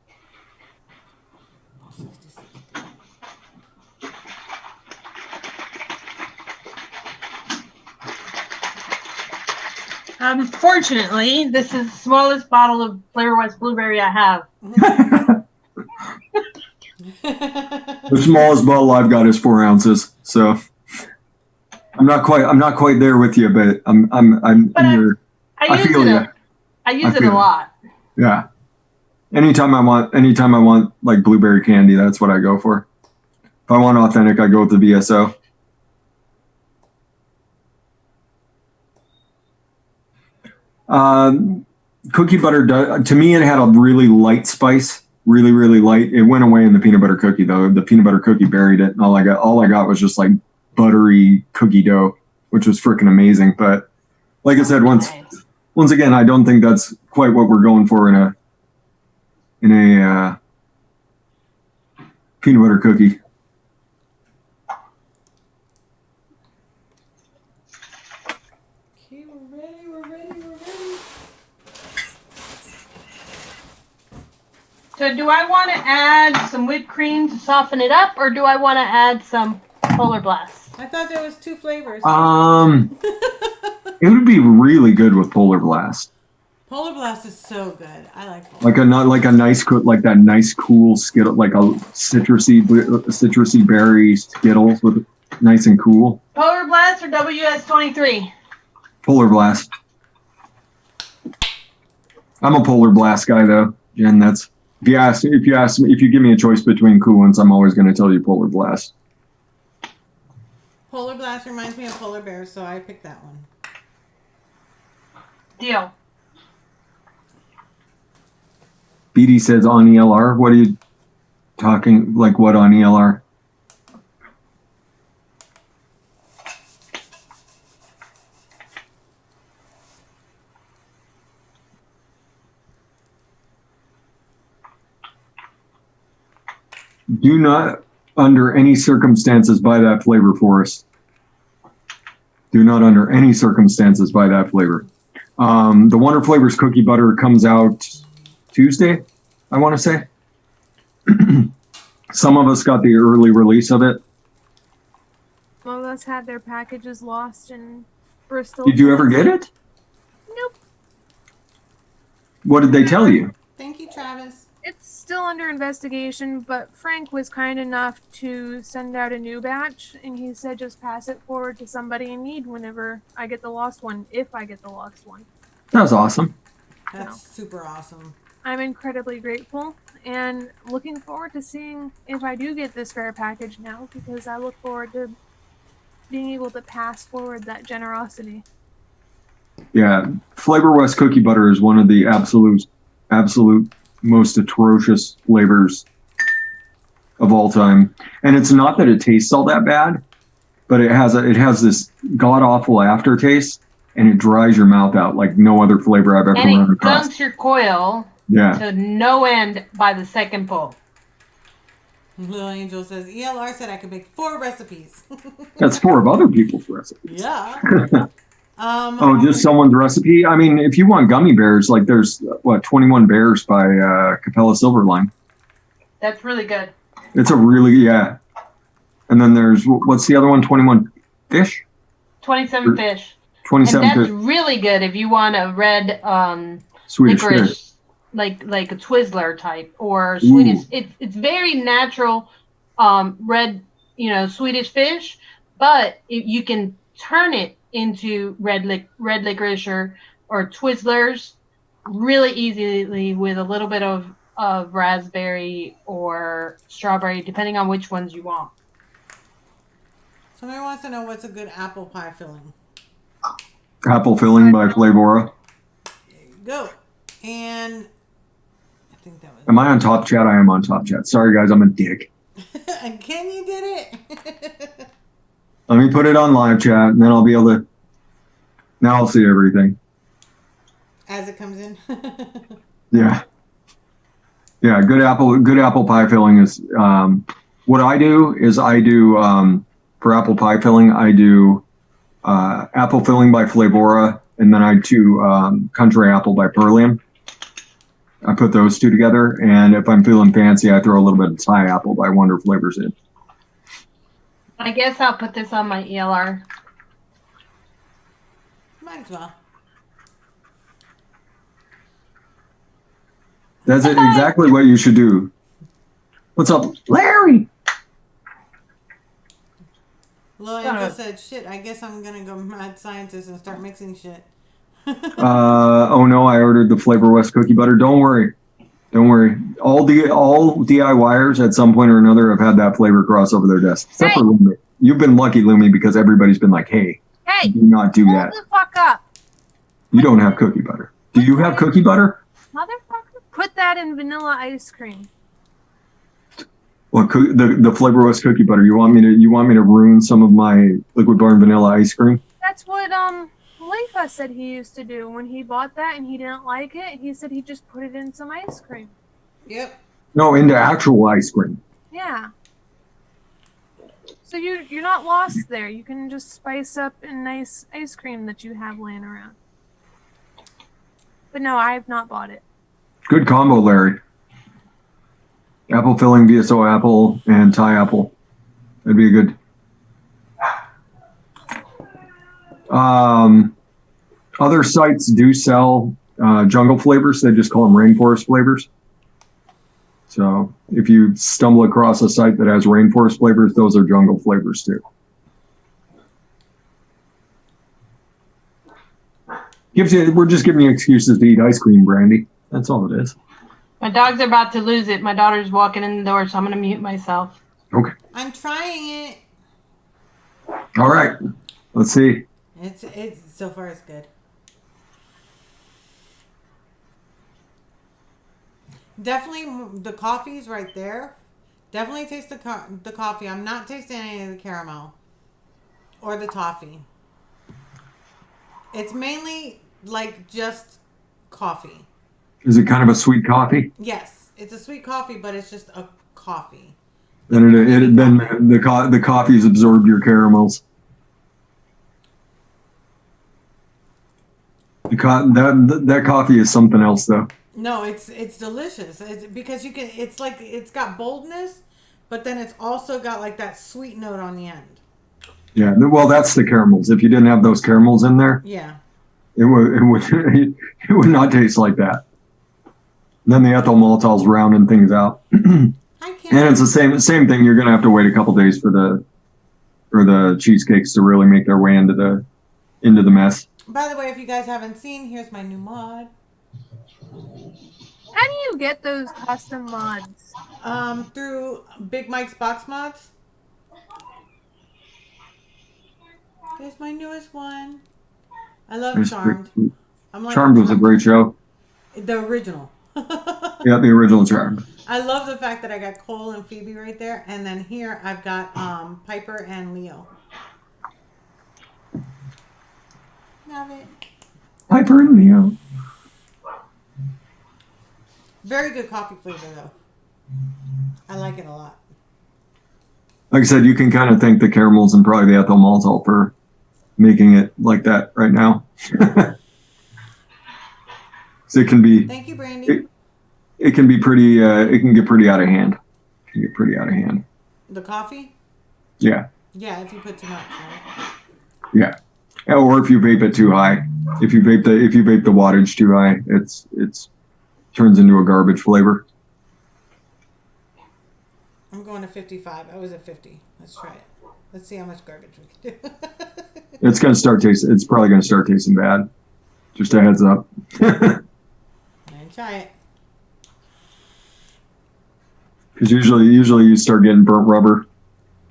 Fortunately, this is the smallest bottle of Flavor West blueberry I have. The smallest bottle I've got is 4 ounces, so I'm not quite there with you, but I feel you. I use it a lot. Yeah. Anytime I want like blueberry candy, that's what I go for. If I want authentic, I go with the VSO. Cookie butter, to me, it had a really light spice, really, really light. It went away in the peanut butter cookie, though. The peanut butter cookie buried it, and all I got was just like buttery cookie dough, which was freaking amazing. But like I said, once again, I don't think that's quite what we're going for in a peanut butter cookie. Okay, we're ready. So do I want to add some whipped cream to soften it up, or do I want to add some Polar Blast? I thought there was 2 flavors. It would be really good with Polar Blast. Polar Blast is so good. I like Polar Like a nice that nice cool Skittle, like a citrusy berry Skittles with nice and cool. Polar Blast or WS-23? Polar Blast. I'm a Polar Blast guy though, Jen. That's if you give me a choice between coolants, I'm always going to tell you Polar Blast. Polar Blast reminds me of polar bears, so I picked that one. Deal. BD says on ELR. What are you talking? Like what on ELR? Do not, under any circumstances, buy that flavor for us. Do not, under any circumstances, buy that flavor. The Wonder Flavors Cookie Butter comes out Tuesday, I want to say. Some of us got the early release of it. Some of us had their packages lost in Bristol. Did you ever get it? Nope. What did they tell you? Thank you, Travis. It's still under investigation, but Frank was kind enough to send out a new batch, and he said just pass it forward to somebody in need whenever I get the lost one, if I get the lost one. That was awesome. That's super awesome. I'm incredibly grateful and looking forward to seeing if I do get this spare package now, because I look forward to being able to pass forward that generosity. Yeah, Flavor West Cookie Butter is one of the absolute most atrocious flavors of all time. And it's not that it tastes all that bad, but it has this god awful aftertaste, and it dries your mouth out like no other flavor I've ever run And it across. gunks your coil to no end by the second pull. Little Angel says, ELR said I could make 4 recipes. That's 4 of other people's recipes. Yeah. Just someone's recipe? I mean, if you want gummy bears, like there's, 21 Bears by Capella Silverline. That's really good. It's a really, yeah. And then there's, what's the other one? 21 Fish? 27 Fish. 27 And that's Fish. really good if you want a red Swedish licorice, Fish. like a Twizzler type, or Swedish. It's very natural, red, Swedish Fish, but you can turn it into red licorice or Twizzlers really easily with a little bit of raspberry or strawberry, depending on which ones you want. Somebody wants to know what's a good apple pie filling. Apple filling by Flavora. There you go. And I think that was... Am I on Top Chat? I am on Top Chat. Sorry, guys, I'm a dick. Again, you did it. Let me put it on live chat, and then I'll be able to... Now I'll see everything. As it comes in. Yeah. Yeah, good apple pie filling is... what I do is for apple pie filling, I do apple filling by Flavora, and then I do country apple by Perlium. I put those 2 together, and if I'm feeling fancy, I throw a little bit of Thai apple by Wonder Flavors in. I guess I'll put this on my ELR. Might as well. That's exactly what you should do. What's up, Larry? Little Angel said, shit, I guess I'm going to go mad scientist and start mixing shit. Oh no, I ordered the Flavor West Cookie Butter. Don't worry. All DIYers at some point or another have had that flavor cross over their desk. Except for Lumi. You've been lucky, Lumi, because everybody's been like, hey, do not do that. Hold the fuck up. You don't have cookie butter. Do you have cookie butter? Motherfucker. Put that in vanilla ice cream. Well, the Flavor West Cookie Butter. You want me to ruin some of my Liquid Barn vanilla ice cream? That's what Leifa said he used to do when he bought that and he didn't like it. He said he just put it in some ice cream. Yep. No, into actual ice cream. Yeah. So you're not lost there. You can just spice up a nice ice cream that you have laying around. But no, I have not bought it. Good combo, Larry. Apple filling, VSO apple, and Thai apple. That'd be a good. Other sites do sell jungle flavors. They just call them rainforest flavors. So if you stumble across a site that has rainforest flavors, those are jungle flavors too. We're just giving you excuses to eat ice cream, Brandy. That's all it is. My dogs are about to lose it. My daughter's walking in the door, so I'm going to mute myself. Okay. I'm trying it. All right. Let's see. It's so far it's good. Definitely the coffee's right there. Definitely taste the coffee. I'm not tasting any of the caramel or the toffee. It's mainly like just coffee. Is it kind of a sweet coffee? Yes, it's a sweet coffee, but it's just a coffee. Then the coffee's absorbed your caramels. That coffee is something else, though. No, it's delicious. Because you can. It's like it's got boldness, but then it's also got like that sweet note on the end. Yeah, well, that's the caramels. If you didn't have those caramels in there, yeah, it would not taste like that. And then the ethyl maltol's rounding things out. And it's the same thing. You're gonna have to wait a couple days for the cheesecakes to really make their way into the mess. By the way, if you guys haven't seen, here's my new mod. How do you get those custom mods? Through Big Mike's Box Mods. Here's my newest one. I love Charmed. Charmed was a great show. The original. Yeah, the original Charmed. I love the fact that I got Cole and Phoebe right there, and then here I've got Piper and Leo. Love it. Piper and Leo. Very good coffee flavor though. I like it a lot. Like I said, you can kind of thank the caramels and probably the ethyl maltol for making it like that right now. So it can be. Thank you, Brandy. It can be pretty. It can get pretty out of hand. It can get pretty out of hand. The coffee? Yeah. Yeah, if you put too much, right? Yeah. Or if you vape it too high. If you vape the wattage too high, it's turns into a garbage flavor. I'm going to 55. I was at 50. Let's try it. Let's see how much garbage we can do. It's probably gonna start tasting bad. Just a heads up. And try it. Because usually you start getting burnt rubber,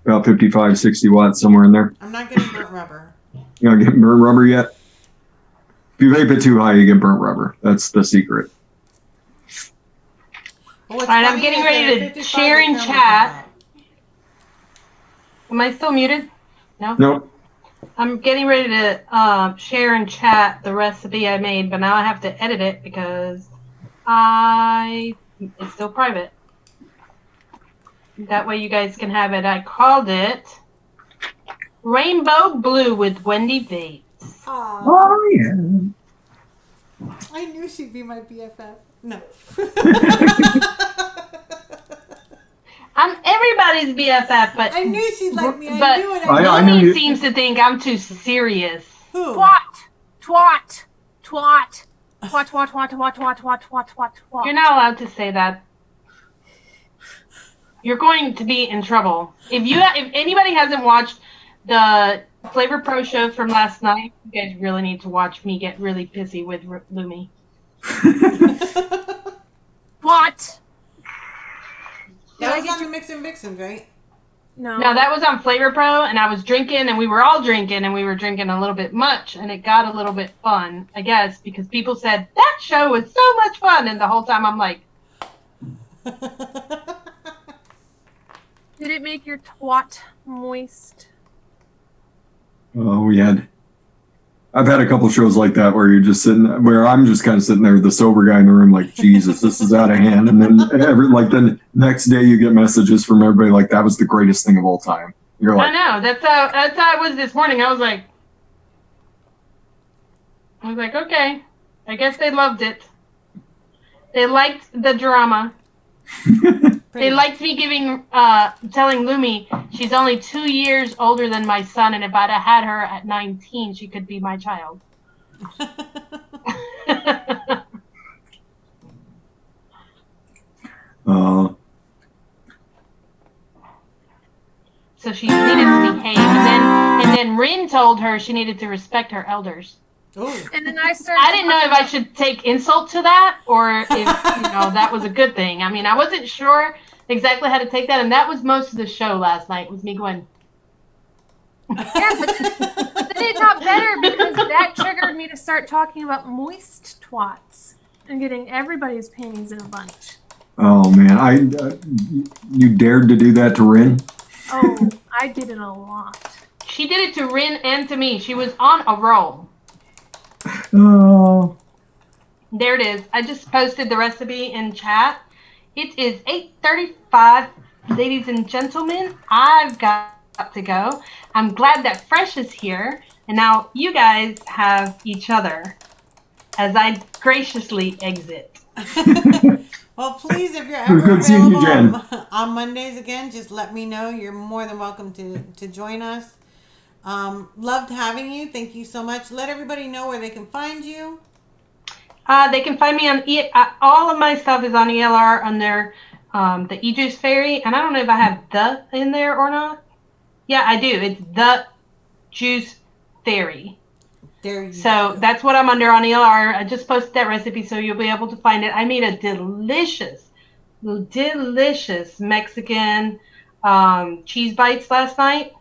about 55, 60 watts, somewhere in there. I'm not getting burnt rubber. You're not getting burnt rubber yet? If you vape it too high, you get burnt rubber. That's the secret. Well, all right, I'm getting ready to share in chat. Am I still muted? No? Nope. I'm getting ready to share in chat the recipe I made, but now I have to edit it because it's still private. That way you guys can have it. I called it Rainbow Blue with Wendy Vapes. Oh, yeah. I knew she'd be my BFF. No. I'm everybody's BFF, but I knew she'd like me. But I knew it. I knew Louie you. seems to think I'm too serious. Who? Twat! Twat! Twat! Twat, twat, twat, twat, twat, twat, twat, twat, twat. You're not allowed to say that. You're going to be in trouble. If anybody hasn't watched the Flavor Pro show from last night, you guys really need to watch me get really pissy with Lumi. What? That was on the Mix and Vixen, right? No. No, that was on Flavor Pro, and I was drinking, and we were all drinking, and we were drinking a little bit much, and it got a little bit fun, I guess, because people said, that show was so much fun, and the whole time I'm like... Did it make your twat moist? Oh, I've had a couple shows like that where where I'm just kind of sitting there, the sober guy in the room, like, Jesus, this is out of hand. And then the next day you get messages from everybody like, that was the greatest thing of all time. You're like, I know, that's how it was this morning. I was like, okay, I guess they loved it. They liked the drama. Pretty They much. liked me telling Lumi she's only 2 years older than my son, and if I'd have had her at 19, she could be my child. So she needed to behave, and then Rin told her she needed to respect her elders. Ooh. And then I started. I didn't know if I should take insult to that or if that was a good thing. I mean, I wasn't sure exactly how to take that, and that was most of the show last night. Was me going. Yeah, but then it got better because that triggered me to start talking about moist twats and getting everybody's panties in a bunch. Oh man, you dared to do that to Rin? Oh, I did it a lot. She did it to Rin and to me. She was on a roll. Oh. There it is. I just posted the recipe in chat. It is 8:35, ladies and gentlemen. I've got to go. I'm glad that Fresh is here, and now you guys have each other as I graciously exit. Well, please, if you're ever Good seeing you, available Jen. on Mondays again, just let me know. You're more than welcome to join us. Loved having you. Thank you so much. Let everybody know where they can find you. They can find me on all of my stuff is on ELR under the eJuice Fairy, and I don't know if I have the in there or not. Yeah, I do. It's the Juice Fairy. There you So go. that's what I'm under on ELR. I just posted that recipe so you'll be able to find it. I made a delicious Mexican cheese bites last night.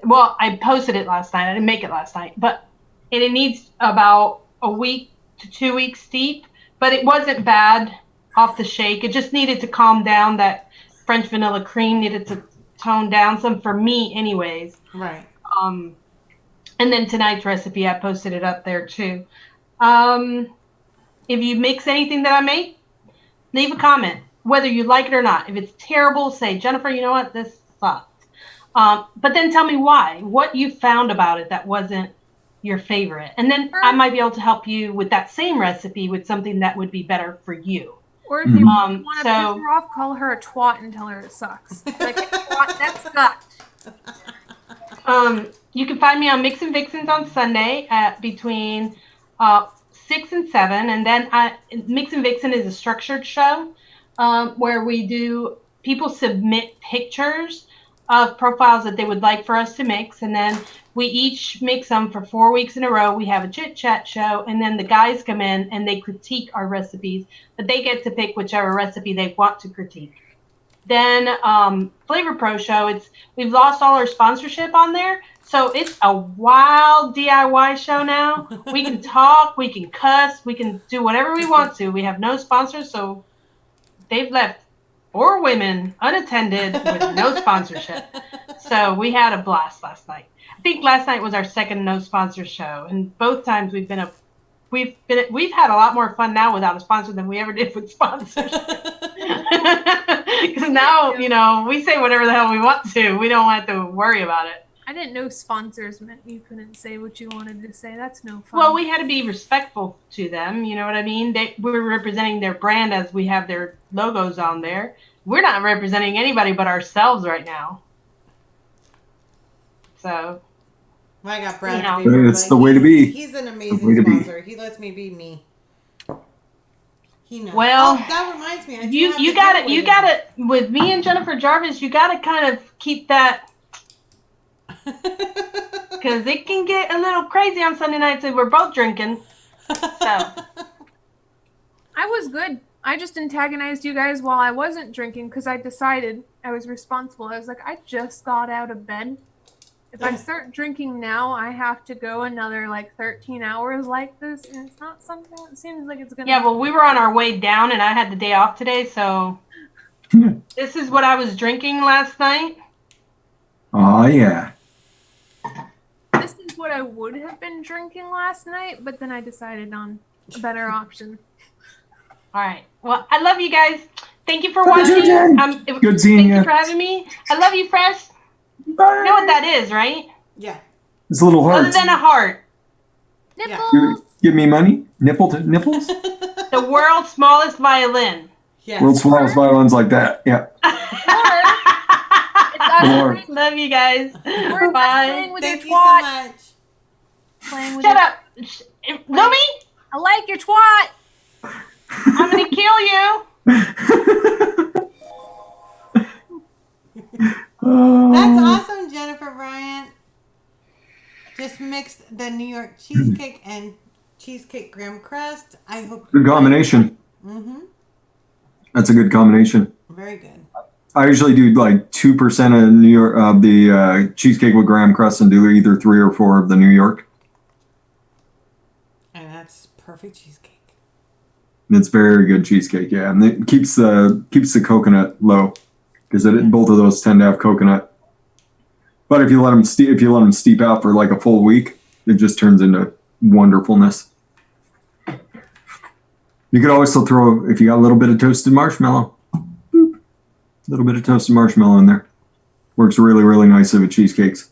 Well, I posted it last night. I didn't make it last night, but it needs about a week to 2 weeks steep. But it wasn't bad off the shake. It just needed to calm down. That French vanilla cream needed to tone down some for me, anyways. Right. And then tonight's recipe, I posted it up there too. If you mix anything that I make, leave a comment, whether you like it or not. If it's terrible, say, Jennifer, you know what? This sucked. But then tell me why, what you found about it that wasn't your favorite. And then I might be able to help you with that same recipe with something that would be better for you. Or if you want to piss her off, call her a twat and tell her it sucks. Like, twat, that sucked. You can find me on Mix and Vixens on Sunday at between 6 and 7. And then Mix and Vixen is a structured show where people submit pictures of profiles that they would like for us to mix. And then we each mix them for 4 weeks in a row. We have a chit chat show. And then the guys come in and they critique our recipes. But they get to pick whichever recipe they want to critique. Then Flavor Pro show, we've lost all our sponsorship on there. So it's a wild DIY show now. We can talk, we can cuss, we can do whatever we want to. We have no sponsors, so they've left 4 women unattended with no sponsorship. So we had a blast last night. I think last night was our second no sponsor show, and both times we've had a lot more fun now without a sponsor than we ever did with sponsors. Because now, we say whatever the hell we want to. We don't have to worry about it. I didn't know sponsors meant you couldn't say what you wanted to say. That's no fun. Well, we had to be respectful to them. You know what I mean? We were representing their brand as we have their logos on there. We're not representing anybody but ourselves right now. So. I got Brad. It's the way to be. He's an amazing sponsor. He lets me be me. He knows. Well, that reminds me. You gotta, with me and Jennifer Jarvis, you gotta kind of keep that. Because it can get a little crazy on Sunday nights if we're both drinking. So. I was good. I just antagonized you guys while I wasn't drinking because I decided I was responsible. I was like, I just got out of bed. If I start drinking now, I have to go another 13 hours like this, and it's not something that seems like it's gonna. Yeah, well, we were on our way down, and I had the day off today, so this is what I was drinking last night. Oh yeah. This is what I would have been drinking last night, but then I decided on a better option. All right. Well, I love you guys. Thank you for watching. Good seeing you. Thank you for having me. I love you, Fresh. Bye. You know what that is, right? Yeah. It's a little heart. Other than a heart. Nipples. Give me money? Nipples? The world's smallest violin. Yes. World swallows violins like that. Yeah. Or it's us Love you guys. playing Bye. with Thank your you so twat. much. Playing with Shut your, up. Lumi, I like your twat. I'm going to kill you. That's awesome, Jennifer Bryant. Just mixed the New York cheesecake and cheesecake graham crust. I hope. Good combination. Mm-hmm. That's a good combination. Very good. I usually do like 2% of New York of the cheesecake with graham crust and do either 3 or 4 of the New York. And that's perfect cheesecake. It's very good cheesecake, yeah, and it keeps the coconut low because both of those tend to have coconut. But if you let them steep out for like a full week, it just turns into wonderfulness. You could always still throw, if you got a little bit of toasted marshmallow, a little bit of toasted marshmallow in there. Works really, really nicely with cheesecakes.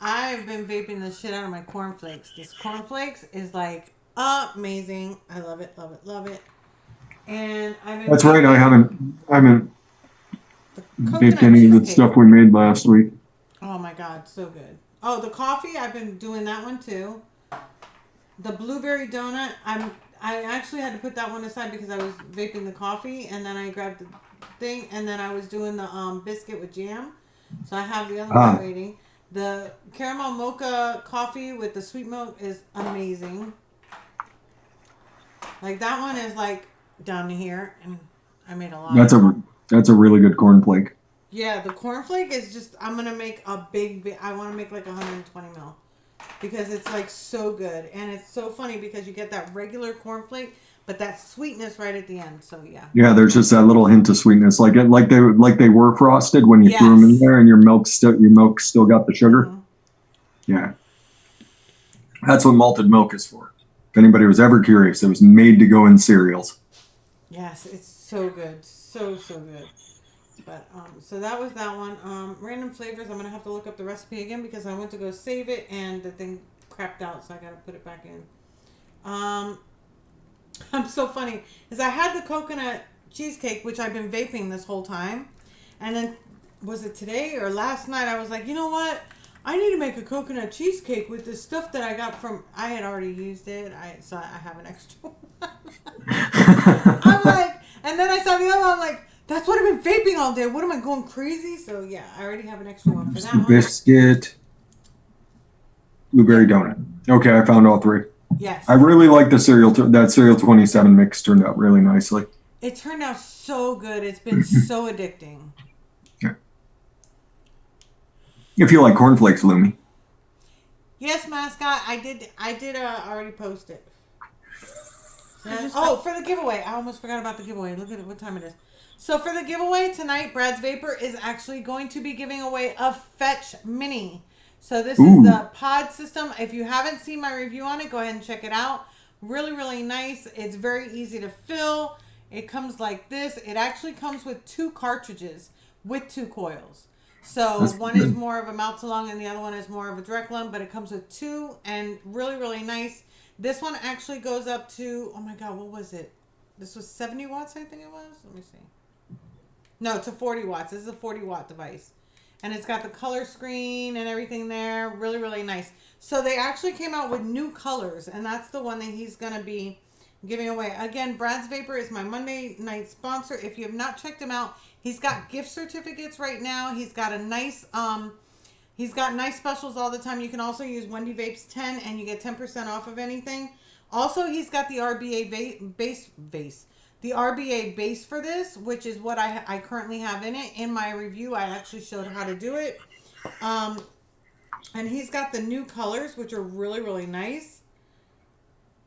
I've been vaping the shit out of my cornflakes. This cornflakes is like amazing. I love it, love it, love it. And I've been That's right. I haven't vaped any of the stuff we made last week. Oh my god, so good. Oh, the coffee, I've been doing that one too. The blueberry donut, I actually had to put that one aside because I was vaping the coffee, and then I grabbed the thing, and then I was doing the biscuit with jam. So I have the other one waiting. The caramel mocha coffee with the sweet milk is amazing. Like that one is like down to here, and I made a lot. That's a really good cornflake. Yeah, the cornflake is just, I'm going to make a big, I want to make like 120 mil. Because it's like so good. And it's so funny because you get that regular cornflake, but that sweetness right at the end. So yeah. Yeah, there's just that little hint of sweetness, like they were frosted when you threw them in there, and your milk still got the sugar. Mm-hmm. Yeah, that's what malted milk is for. If anybody was ever curious, it was made to go in cereals. Yes, it's so good, so good. But so that was that one. Random flavors. I'm gonna have to look up the recipe again because I went to go save it and the thing crapped out, so I gotta put it back in. I'm so funny is I had the coconut cheesecake, which I've been vaping this whole time, and then was it today or last night? I was like, you know what? I need to make a coconut cheesecake with this stuff that I got from. I had already used it. So I have an extra one. I'm like, and then I saw the other one. I'm like, that's what I've been vaping all day. What am I going crazy? So yeah, I already have an extra one for that one. Biscuit, blueberry donut. Okay, I found all 3. Yes. I really like the cereal. That cereal 27 mix turned out really nicely. It turned out so good. It's been so addicting. Yeah. If you like cornflakes, Lumi. Yes, mascot. I did. Already post it. For the giveaway. I almost forgot about the giveaway. Look at what time it is. So for the giveaway tonight, Brad's Vapor is actually going to be giving away a Fetch Mini. So this is the pod system. If you haven't seen my review on it, go ahead and check it out. Really, really nice. It's very easy to fill. It comes like this. It actually comes with 2 cartridges with 2 coils. So one is more of a melt along and the other one is more of a direct lump, but it comes with 2 and really, really nice. This one actually goes up to, oh my God, what was it? This was 70 watts, I think it was. Let me see. No, it's a 40 watts. This is a 40 watt device. And it's got the color screen and everything there. Really, really nice. So they actually came out with new colors, and that's the one that he's going to be giving away. Again, Brad's Vapor is my Monday night sponsor. If you have not checked him out, he's got gift certificates right now. He's got a nice, he's got nice specials all the time. You can also use Wendy Vapes 10 and you get 10% off of anything. Also, he's got the RBA base. The RBA base for this, which is what I currently have in it. In my review, I actually showed how to do it. And he's got the new colors, which are really, really nice.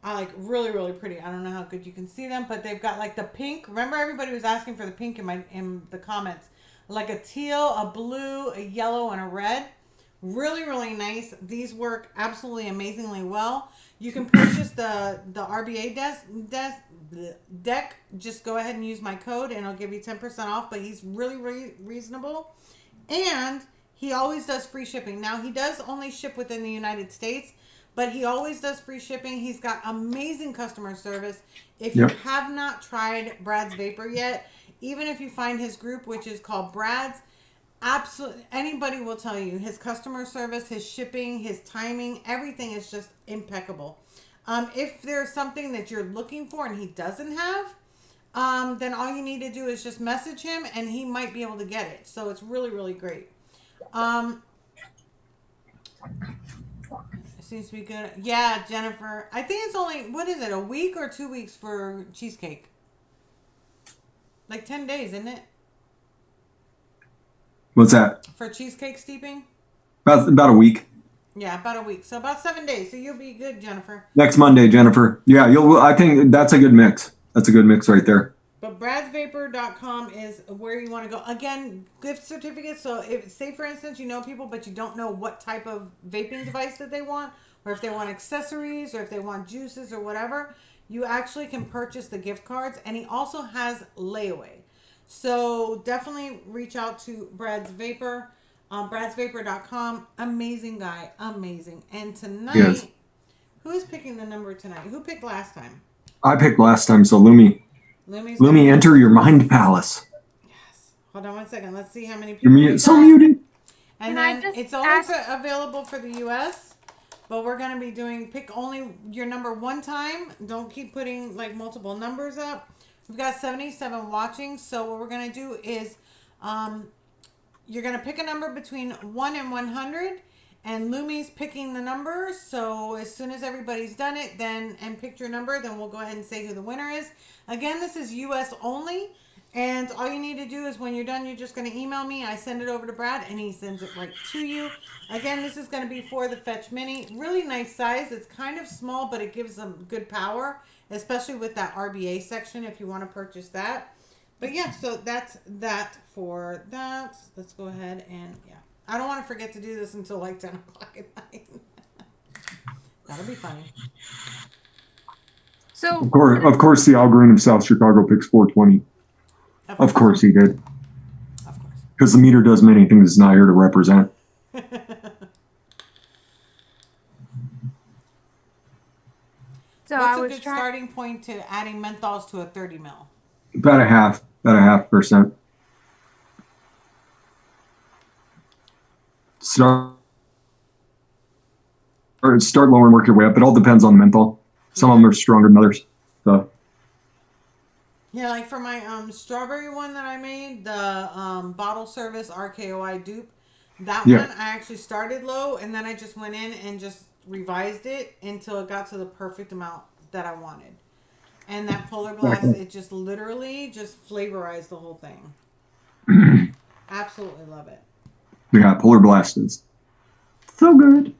I like really, really pretty. I don't know how good you can see them, but they've got like the pink. Remember, everybody was asking for the pink in the comments. Like a teal, a blue, a yellow, and a red. Really, really nice. These work absolutely amazingly well. You can purchase the RBA deck. Just go ahead and use my code and it'll give you 10% off. But he's really, really reasonable. And he always does free shipping. Now, he does only ship within the United States. but he always does free shipping. He's got amazing customer service. If Yep. you have not tried Brad's Vapor yet, even if you find his group, which is called Brad's, absolutely anybody will tell you his customer service, his shipping, his timing, everything is just impeccable. If there's something that you're looking for and he doesn't have, then all you need to do is just message him and he might be able to get it. So it's really, really great. It seems to be good. Yeah, Jennifer. I think it's only, what is it, a week or 2 weeks for cheesecake? Like 10 days, isn't it? What's that? For cheesecake steeping? About a week. Yeah, about a week. So about 7 days. So you'll be good, Jennifer. Next Monday, Jennifer. Yeah, I think that's a good mix. That's a good mix right there. But bradsvapor.com is where you want to go. Again, gift certificates. So if, say for instance, you know people, but you don't know what type of vaping device that they want, or if they want accessories, or if they want juices or whatever, you actually can purchase the gift cards. And he also has layaway. So definitely reach out to Brad's Vapor, bradsvapor.com. Amazing guy. Amazing. And tonight, Yes. Who's picking the number tonight? Who picked last time? I picked last time, so Lumi, enter your mind palace. Yes. Hold on one second. Let's see how many You're people. so muted. And Can I then just it's only ask- available for the U.S., but we're going to be doing pick only your number one time. Don't keep putting like multiple numbers up. We've got 77 watching, so what we're going to do is you're going to pick a number between 1 and 100, and Lumi's picking the number. So as soon as everybody's done it and picked your number, then we'll go ahead and say who the winner is. Again, this is U.S. only, and all you need to do is when you're done, you're just going to email me. I send it over to Brad, and he sends it right to you. Again, this is going to be for the Fetch Mini. Really nice size. It's kind of small, but it gives them good power, especially with that RBA section if you want to purchase that. But yeah, so that's that for that. Let's go ahead and, yeah. I don't want to forget to do this until like 10 o'clock at night. That'll be funny. So Of course, the Al Green of South Chicago picks 420. Of course he did. Of course. Because the meter does many things it's not here to represent. So What's I a was good trying. starting point to adding menthols to a 30 mil? About a half percent. Start lower and work your way up. It all depends on the menthol. Some of them are stronger than others. So Yeah, like for my strawberry one that I made, the bottle service RKOI dupe, that Yeah. one I actually started low, and then I just went in and just revised it until it got to the perfect amount that I wanted. And that Polar Blast, Okay. it just literally just flavorized the whole thing. Absolutely love it. yeah, Polar Blast is so good.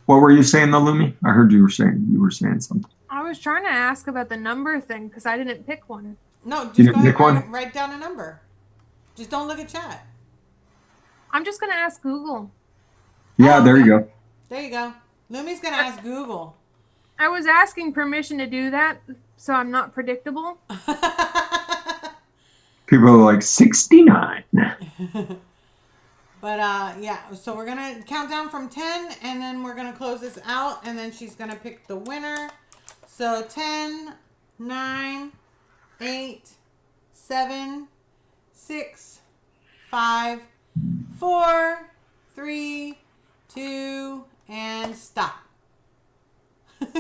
What were you saying, though, Lumi? I heard you were saying something. I was trying to ask about the number thing because I didn't pick one. No, You just didn't go ahead pick and one? write down a number. Just don't look at chat. I'm just gonna ask Google. Yeah, Oh, there you okay. go. There you go. Lumi's going to ask Google. I was asking permission to do that, so I'm not predictable. People are like 69. But yeah, so we're gonna count down from 10, and then we're gonna close this out, and then she's gonna pick the winner. So 10, 9, 8, 7, 6, 5, 4, 3, 2, and stop.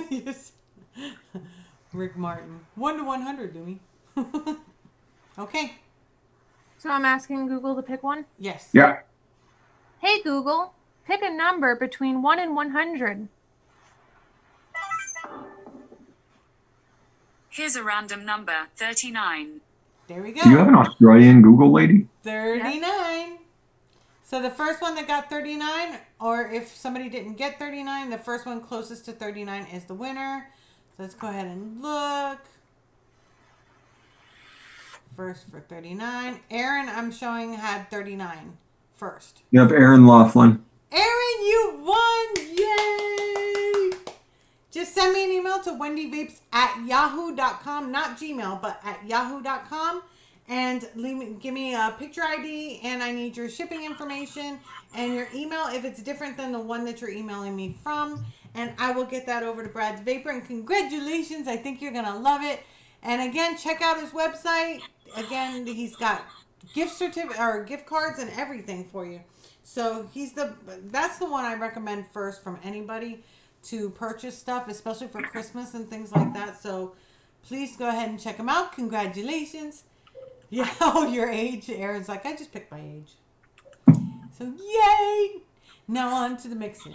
Yes. Rick Martin. 1 to 100, Doomy. Okay. So I'm asking Google to pick one. Yes. Yeah. Hey Google, pick a number between 1 and 100. Here's a random number, 39. There we go. Do you have an Australian Google lady? 39. So the first one that got 39, or if somebody didn't get 39, the first one closest to 39 is the winner. So let's go ahead and look. First for 39. Aaron, I'm showing, had 39 first. You have Aaron Laughlin. Aaron, you won! Yay! Just send me an email to wendybapes@yahoo.com. Not Gmail, but at yahoo.com. and give me a picture ID, and I need your shipping information and your email if it's different than the one that you're emailing me from, and I will get that over to Brad's Vapor. And congratulations, I think you're gonna love it. And again, check out his website. Again, he's got gift certificate or gift cards and everything for you. So that's the one I recommend first from anybody to purchase stuff, especially for Christmas and things like that. So please go ahead and check him out. Congratulations. Yeah, oh, your age. Aaron's like, I just picked my age. So yay! Now on to the mixing.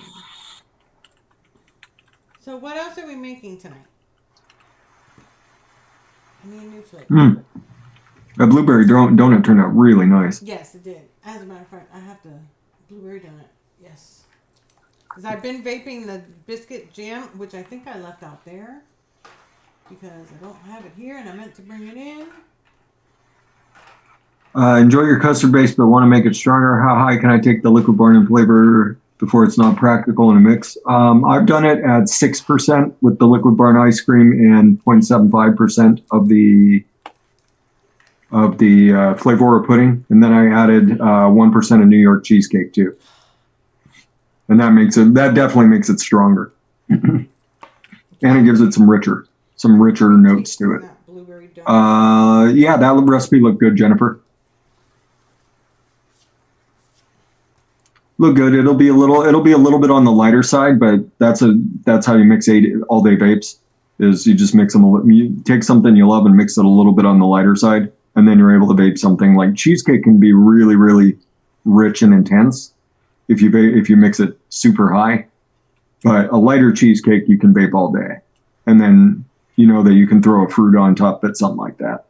So what else are we making tonight? I need a new flavor. That blueberry donut turned out really nice. Yes, it did. As a matter of fact, I have the blueberry donut. Yes. Because I've been vaping the biscuit jam, which I think I left out there. Because I don't have it here and I meant to bring it in. Enjoy your custard base, but want to make it stronger. How high can I take the liquid barn and flavor before it's not practical in a mix? I've done it at 6% with the liquid barn ice cream and 0.75% of the Flavora pudding, and then I added 1% of New York cheesecake too, and that definitely makes it stronger, and it gives it some richer notes to it. Yeah, that recipe looked good, Jennifer. Look good. It'll be a little bit on the lighter side, but that's how you mix all day vapes. Is you just mix them. You take something you love and mix it a little bit on the lighter side. And then you're able to vape something like cheesecake can be really, really rich and intense if you mix it super high. But a lighter cheesecake you can vape all day, and then you know that you can throw a fruit on top of it, something like that.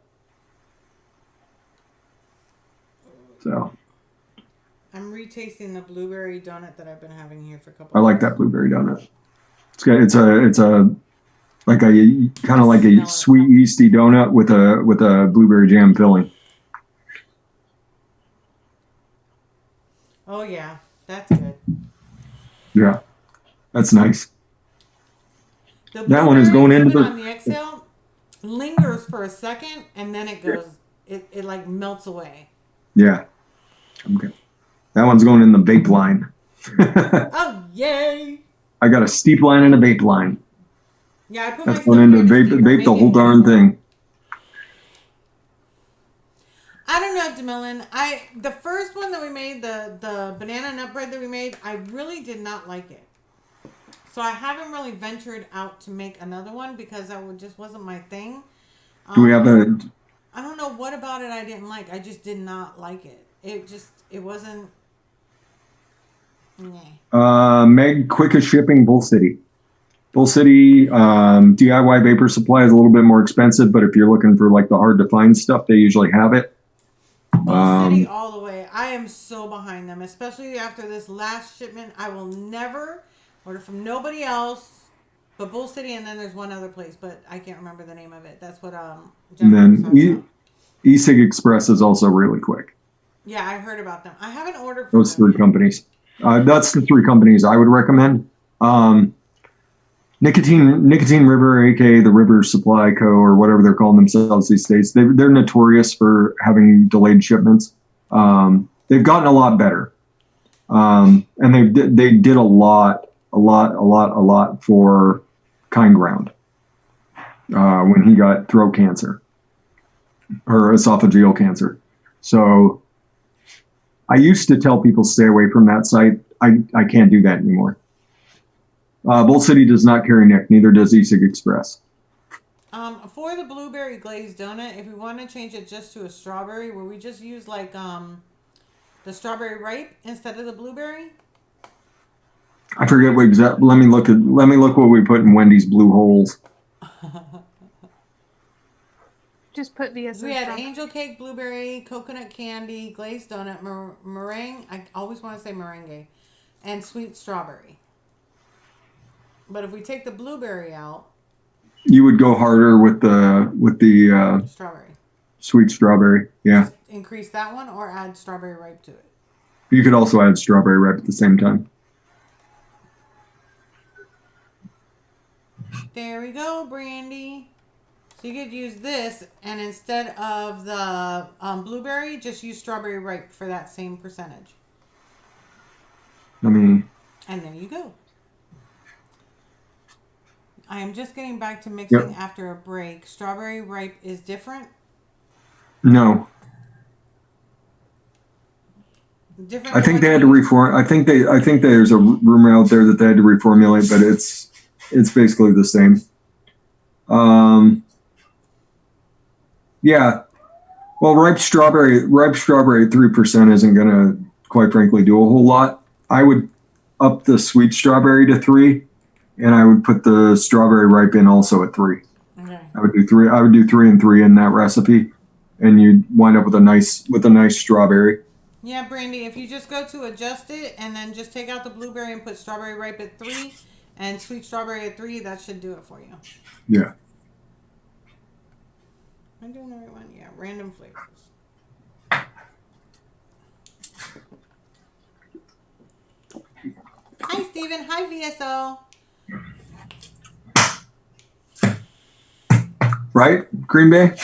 So I'm retasting the blueberry donut that I've been having here for a couple. I like that blueberry donut. It's a like a kind of like a sweet yeasty donut with a blueberry jam filling. Oh yeah, that's good. Yeah, that's nice. That one is going into on the exhale, lingers for a second, and then it goes. It like melts away. Yeah. Okay. That one's going in the vape line. Oh yay! I got a steep line and a vape line. Yeah, I put That's going into vape the whole darn thing. I don't know, DeMillan. The first one that we made, the banana nut bread that we made, I really did not like it. So I haven't really ventured out to make another one because that just wasn't my thing. Do we have a? I don't know what about it I didn't like. I just did not like it. It wasn't. Nah. Meg, quickest shipping, Bull City. Bull City DIY vapor supply is a little bit more expensive, but if you're looking for like the hard to find stuff, they usually have it. Bull City all the way. I am so behind them, especially after this last shipment. I will never order from nobody else but Bull City, and then there's one other place, but I can't remember the name of it. That's what and then eSig Express is also really quick. Yeah, I heard about them. I haven't ordered from those three companies. That's the three companies I would recommend. Nicotine River, aka the River Supply Co., or whatever they're calling themselves these days. They're notorious for having delayed shipments. They've gotten a lot better, and they did a lot for Kind Ground when he got throat cancer or esophageal cancer. So I used to tell people stay away from that site. I can't do that anymore. Bull City does not carry Nick, neither does eSig Express. For the blueberry glazed donut, if we want to change it just to a strawberry, will we just use like the strawberry ripe instead of the blueberry? I forget what exact. Let me look what we put in Wendy's blue holes. Just put the We had angel cake, blueberry, coconut candy, glazed donut, meringue. I always want to say meringue, and sweet strawberry. But if we take the blueberry out, you would go harder with the strawberry. Sweet strawberry, yeah. Just increase that one or add strawberry ripe to it. You could also add strawberry ripe at the same time. There we go, Brandy. So you could use this, and instead of the blueberry, just use strawberry ripe for that same percentage. I mean, And there you go. I am just getting back to mixing after a break. Strawberry ripe is different. no. Different. I think they had to reform. I think there's a rumor out there that they had to reformulate, but it's basically the same. Yeah. Well, ripe strawberry at 3% isn't gonna, quite frankly, do a whole lot. I would up the sweet strawberry to 3, and I would put the strawberry ripe in also at 3. Okay. I would do 3. I would do 3 and 3 in that recipe, and you'd wind up with a nice strawberry. Yeah, Brandy, if you just go to adjust it and then just take out the blueberry and put strawberry ripe at 3 and sweet strawberry at 3, that should do it for you. Yeah. Am I doing the right one? Yeah, random flavors. Hi, Steven. Hi, VSO. Right? Green Bay?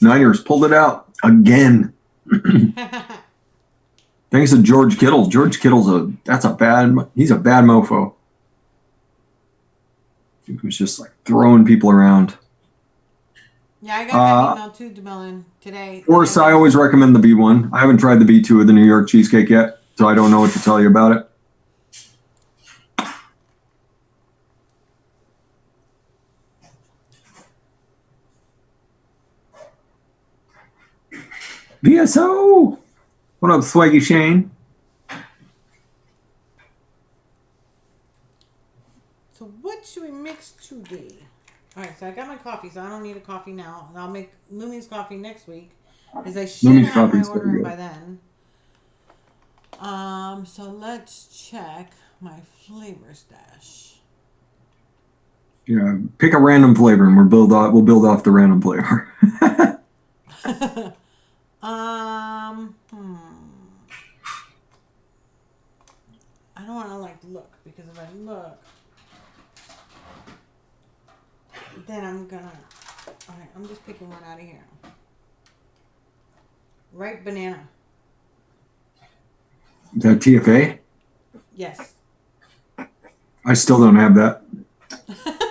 Niners pulled it out again. Thanks to George Kittle. George Kittle's he's a bad mofo. He was just like throwing people around. Yeah, I got that email too, DeMellon, today. Of course, I always recommend the B1. I haven't tried the B2 of the New York cheesecake yet, so I don't know what to tell you about it. VSO! What up, Swaggy Shane? So what should we mix today? All right, so I got my coffee, so I don't need a coffee now. I'll make Lumi's coffee next week, because I should Lumi's have my coffee's order pretty in good. by then. So let's check my flavor stash. Yeah, pick a random flavor, and we'll build off the random flavor. I don't want to look, because if I look, then I'm gonna. All right, I'm just picking one out of here. Ripe banana. Is that TFA? Yes. I still don't have that.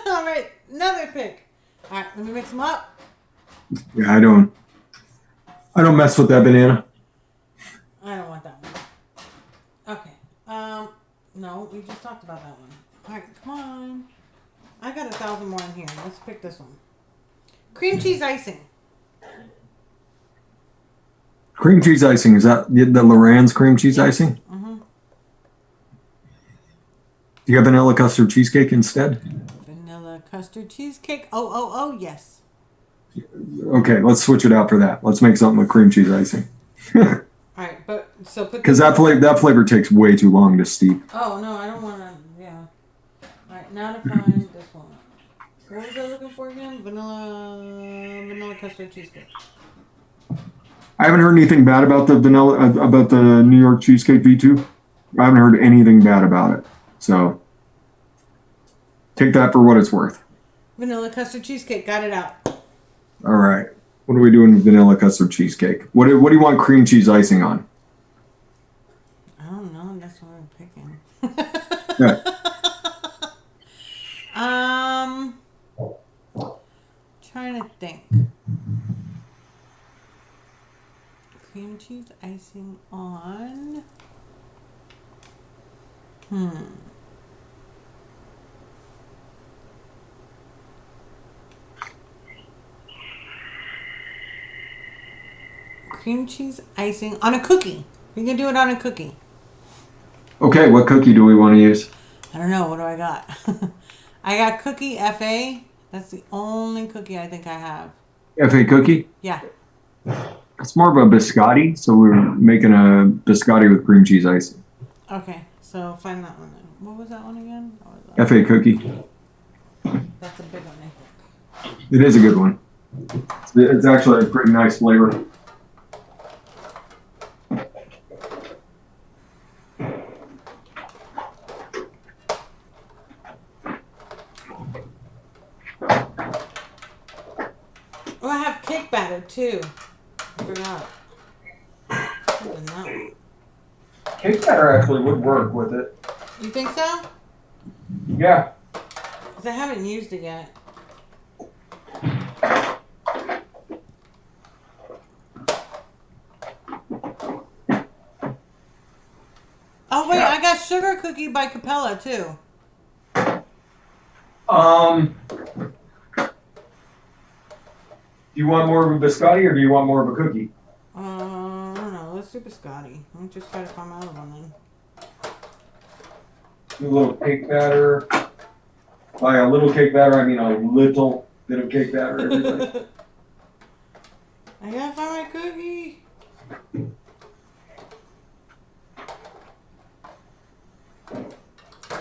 All right, another pick. All right, let me mix them up. Yeah, I don't mess with that banana. I don't want that one. Okay. No, we just talked about that one. All right, come on. I got 1,000 more in here. Let's pick this one. Cream cheese icing. Cream cheese icing, is that the Loran's cream cheese icing? Mm-hmm. Do you have vanilla custard cheesecake instead? Vanilla custard cheesecake. Oh, yes. Okay, let's switch it out for that. Let's make something with cream cheese icing. All right, but so put Because that flavor takes way too long to steep. Oh no, I don't want to. Yeah. All right, now to find this one. What was I looking for again? Vanilla custard cheesecake. I haven't heard anything bad about the New York cheesecake V2. I haven't heard anything bad about it. So take that for what it's worth. Vanilla custard cheesecake. Got it out. All right. What are we doing with vanilla custard cheesecake? What do you want cream cheese icing on? I don't know. That's what I'm picking. Yeah. Trying to think. Cream cheese icing on. Cream cheese icing on a cookie. We can do it on a cookie. Okay, what cookie do we want to use? I don't know. What do I got? I got cookie FA. That's the only cookie I think I have. FA cookie? Yeah. It's more of a biscotti, so we're making a biscotti with cream cheese icing. Okay, so find that one then. What was that one again? FA cookie. That's a big one, I think. It is a good one. It's actually a pretty nice flavor. Oh, I have cake batter too. I forgot. Open that one. Cake batter actually would work with it. You think so? Yeah. Because I haven't used it yet. Oh wait, I got sugar cookie by Capella too. Do you want more of a biscotti or do you want more of a cookie? I don't know. Let's do biscotti. Let me just try to find my other one then. Do a little cake batter. By a little cake batter, I mean a little bit of cake batter, everybody. I gotta find my cookie.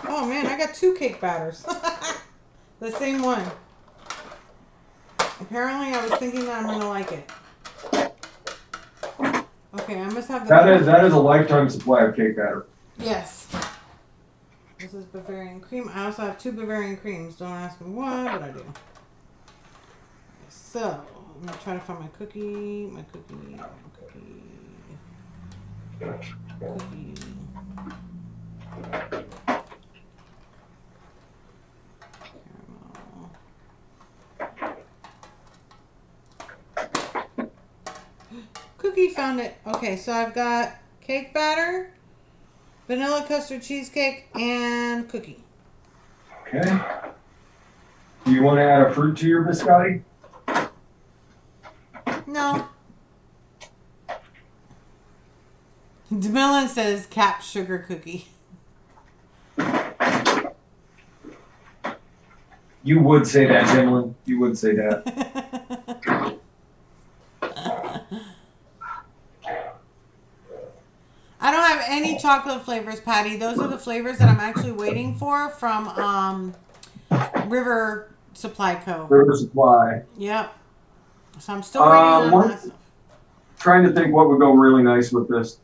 Oh man, I got 2 cake batters. The same one. Apparently, I was thinking that I'm gonna like it. Okay, I must have the. That is a lifetime supply of cake batter. Yes. This is Bavarian cream. I also have 2 Bavarian creams. Don't ask me why, but I do. So, I'm gonna try to find my cookie. My cookie. Cookie, found it. Okay, so I've got cake batter, vanilla custard cheesecake, and cookie. Okay. Do you want to add a fruit to your biscotti? No. DeMillan says cap sugar cookie. You would say that, Dimlin. You would say that. I don't have any chocolate flavors, Patty. Those are the flavors that I'm actually waiting for from River Supply Co. River Supply. Yep. So I'm still waiting on that stuff. Trying to think what would go really nice with this.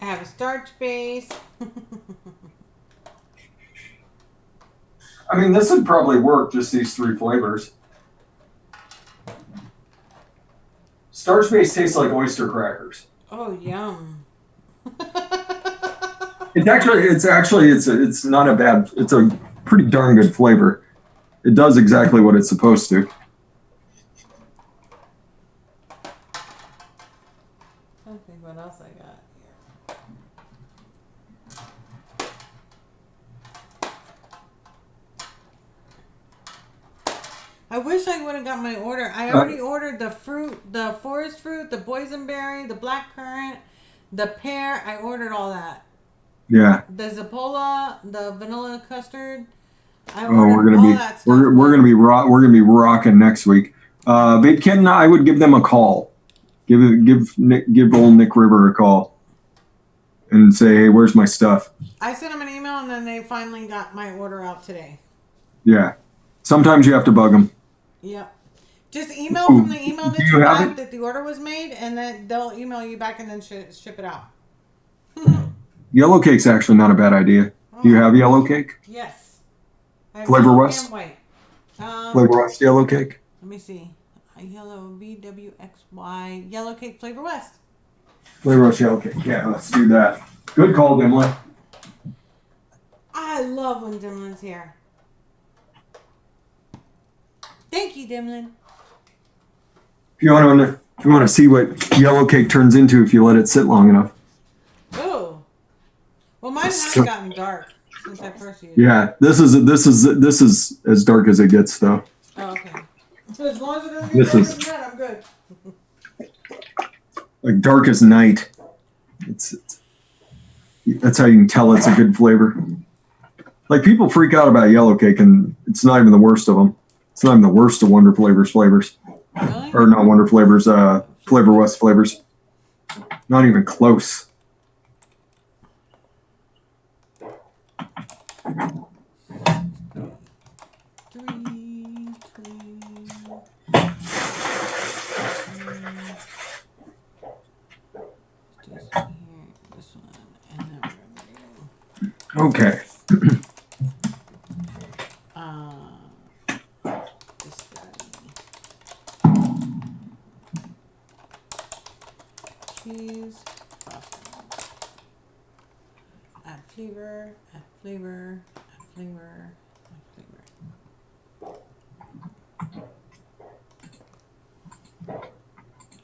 I have a starch base. I mean, this would probably work, just these 3 flavors. Starch base tastes like oyster crackers. Oh, yum. It's not a bad, it's a pretty darn good flavor. It does exactly what it's supposed to. I think what else I got here. I wish I would have got my order. I already ordered the fruit, the forest fruit, the boysenberry, the blackcurrant, the pear. I ordered all that. Yeah. The Zappola, the vanilla custard. We're gonna be rocking next week. Vape Ken, I would give them a call. Give old Nick River a call, and say, hey, where's my stuff? I sent them an email, and then they finally got my order out today. Yeah. Sometimes you have to bug them. Yep. Just email from the email that you have got it? that the order was made, and then they'll email you back and then ship it out. Yellow cake's actually not a bad idea. Do you have yellow cake? Yes. I have Flavor yellow West? and white. Flavor West yellow cake? Let me see. Yellow VWXY yellow cake Flavor West. Flavor West yellow cake. Yeah, let's do that. Good call, Dimlin. I love when Dimlin's here. Thank you, Dimlin. If you want to see what yellow cake turns into if you let it sit long enough. Oh. Well, mine hasn't gotten dark since I first used it. Yeah, this is as dark as it gets though. Oh, okay. So as long as it doesn't get This darker is- than that, I'm good. Like dark as night. It's that's how you can tell it's a good flavor. Like people freak out about yellow cake, and it's not even the worst of them. It's not even the worst of Wonder Flavors flavors, Really? or not Wonder Flavors, Flavor West flavors. Not even close. This one, and then we're gonna Okay. Biscotti. Cheese frosting. Add flavor, add flavor, add flavor, add flavor.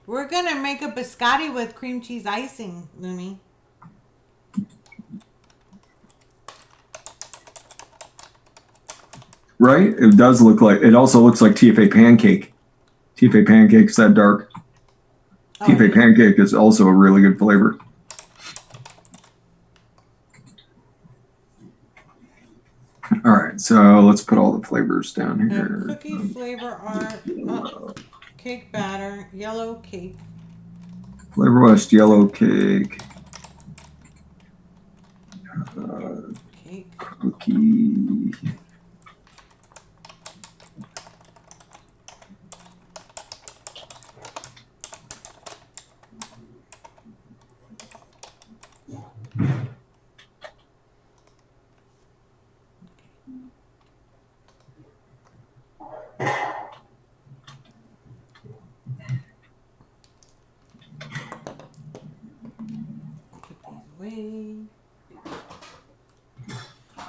We're gonna make a biscotti with cream cheese icing, Lumi. Right? It does look like, it also looks like TFA pancake. TFA pancake's that dark. Oh, TFA pancake is also a really good flavor. All right, so let's put all the flavors down here. Cookie flavor art, cake batter, yellow cake. Flavor West yellow cake. Cake. Cookie.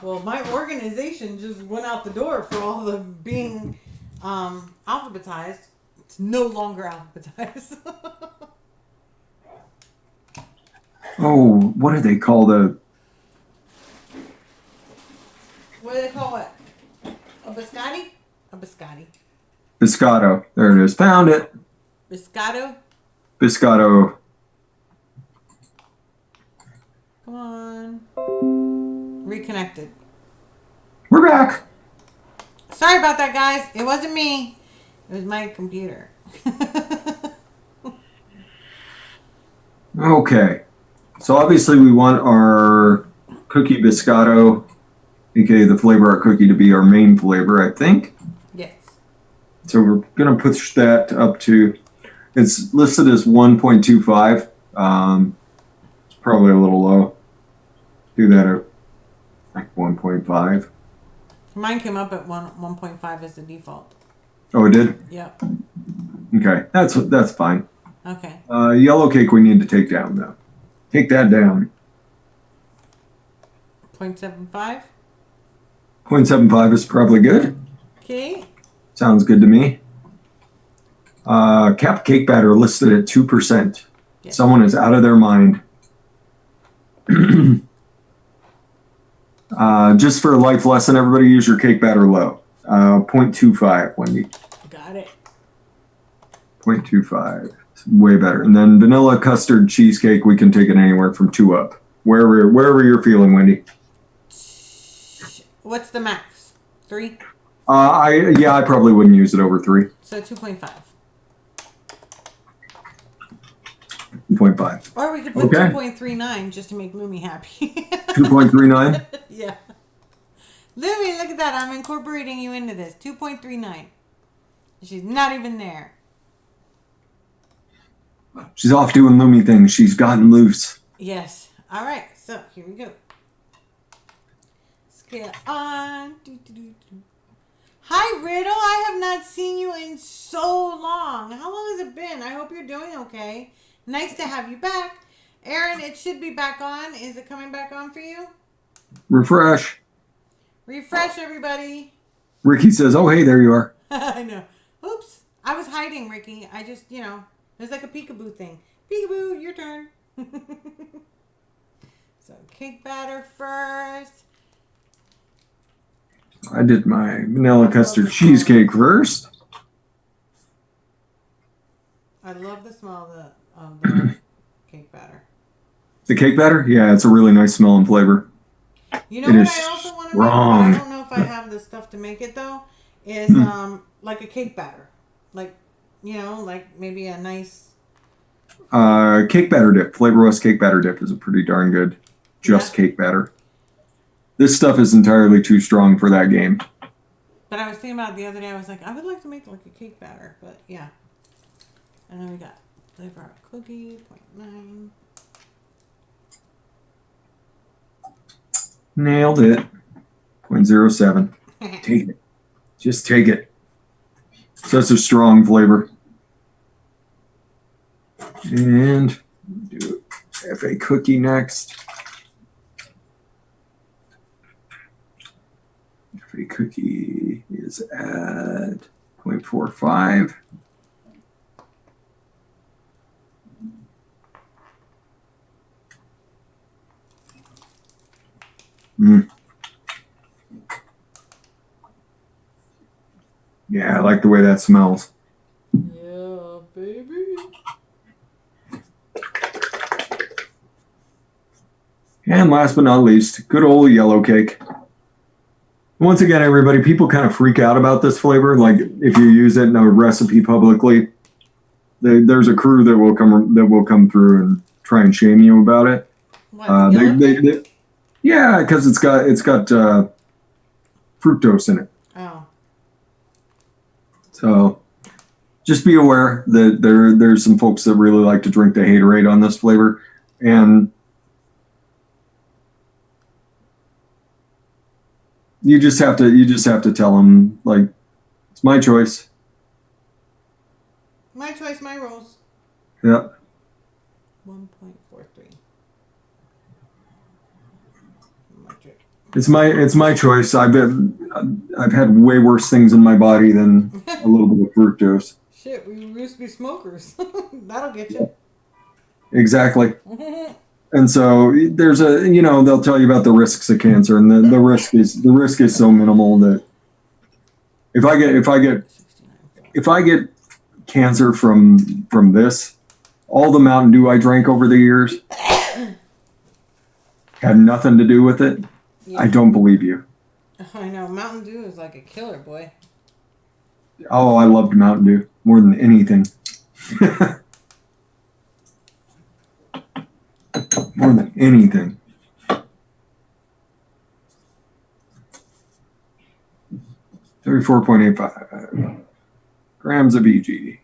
Well, my organization just went out the door for all the being alphabetized. It's no longer alphabetized. Oh, what do they call the? What do they call it? A biscotti? A biscotti. Biscotto. There it is. Found it. Biscotto? Biscotto. Come on. Reconnected. We're back. Sorry about that, guys. It wasn't me. It was my computer. Okay. So obviously we want our cookie biscotto, aka the flavor art cookie, to be our main flavor, I think. Yes. So we're going to push that up to, it's listed as 1.25. It's probably a little low. Do that at like 1.5. Mine came up at 1.5 as the default. Oh, it did? Yep. Okay, that's fine. Okay. Yellow cake we need to take down, though. Take that down. 0.75. 0.75 is probably good. Okay. Sounds good to me. Cap cake batter listed at 2%. Yes. Someone is out of their mind. Just for a life lesson, everybody use your cake batter low. 0.25, Wendy. Got it. 0.25. It's way better. And then vanilla custard cheesecake, we can take it anywhere from 2 up. Wherever you're feeling, Wendy. What's the max? 3? I probably wouldn't use it over 3. So 2.5. 2.5. Or we could put 2.39 just to make Lumi happy. 2.39? Yeah. Lumi, look at that. I'm incorporating you into this. 2.39. She's not even there. She's off doing Lumi things. She's gotten loose. Yes. All right. So here we go. Scale on. Hi, Riddle. I have not seen you in so long. How long has it been? I hope you're doing okay. Nice to have you back. Aaron, it should be back on. Is it coming back on for you? Refresh. Refresh, everybody. Ricky says, oh, hey, there you are. I know. Oops. I was hiding, Ricky. I just, there's like a peekaboo thing. Peekaboo, your turn. So, cake batter first. I did my vanilla custard cheesecake first. I love the smell of the cake batter. The cake batter? Yeah, it's a really nice smell and flavor. You know It what is I also want to strong. make? I don't know if I have the stuff to make it though. Is like a cake batter, like like maybe a nice Cake batter dip. Flavor West cake batter dip is a pretty darn good cake batter. This stuff is entirely too strong for that game. But I was thinking about it the other day. I was like, I would like to make like a cake batter, but yeah. And then we got flavor art cookie 0.9. Nailed it. 0.07. Take it. Just take it. Such a strong flavor. And do FA cookie next. FA cookie is at 0.45. Yeah, I like the way that smells. Yeah, baby. And last but not least, good old yellow cake. Once again, everybody, people kind of freak out about this flavor. Like if you use it in a recipe publicly, there's a crew that will come through and try and shame you about it. What, Yeah, because it's got fructose in it. Oh. So just be aware that there's some folks that really like to drink the haterade on this flavor, and you just have to tell them, like, it's my choice. My choice, my rules. Yep. 1.43. It's my choice. I've had way worse things in my body than a little bit of fructose. Shit, we used to be smokers. That'll get you. Exactly. And so there's they'll tell you about the risks of cancer, and the risk is so minimal that if I get cancer from this, all the Mountain Dew I drank over the years had nothing to do with it. Yeah. I don't believe you. I know. Mountain Dew is like a killer, boy. Oh, I loved Mountain Dew more than anything. More than anything. $34.85 grams of EG.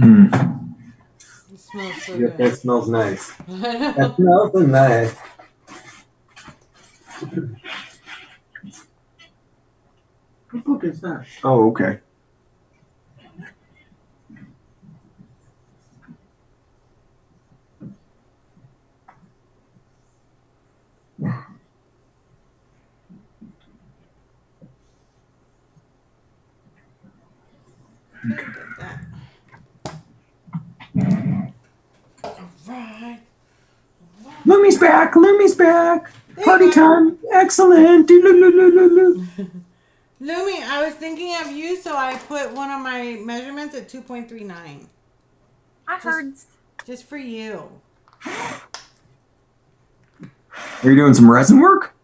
It smells so Yeah, good. that smells nice. I know. That smells so nice. What book is that? Oh, okay. Alright. Lumi's back. Lumi's back. Party Hey, time. Excellent. Lumi, I was thinking of you, so I put one of my measurements at 2.39. I heard. Just for you. Are you doing some resin work?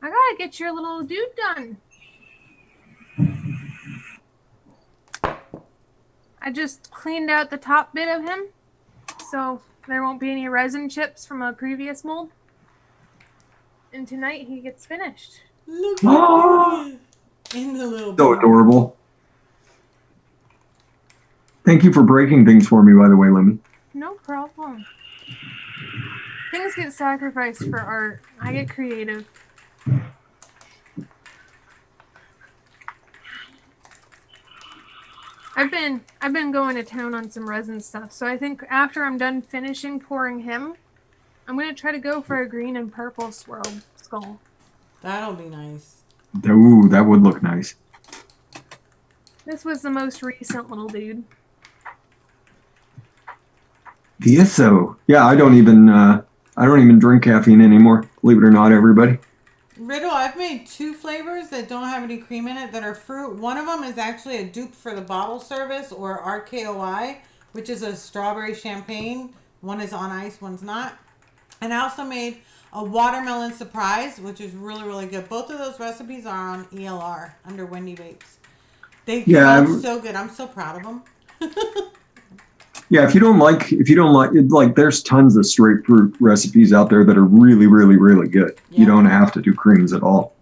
I gotta get your little dude done. I just cleaned out the top bit of him, so there won't be any resin chips from a previous mold. And tonight he gets finished. Look at you. In the little So box. adorable. Thank you for breaking things for me, by the way, Lemmy. No problem. Things get sacrificed for art. I get creative. I've been going to town on some resin stuff, so I think after I'm done finishing pouring him, I'm gonna try to go for a green and purple swirled skull. That'll be nice. Ooh, that would look nice. This was the most recent little dude. VSO. Yeah, I don't even drink caffeine anymore. Believe it or not, everybody. Riddle, I've made 2 flavors that don't have any cream in it that are fruit. One of them is actually a dupe for the bottle service, or RKOI, which is a strawberry champagne. One is on ice, one's not. And I also made a watermelon surprise, which is really, really good. Both of those recipes are on ELR under Wendy Vapes. They came out so good. I'm so proud of them. Yeah, if you don't like, there's tons of straight fruit recipes out there that are really, really, really good. Yeah. You don't have to do creams at all.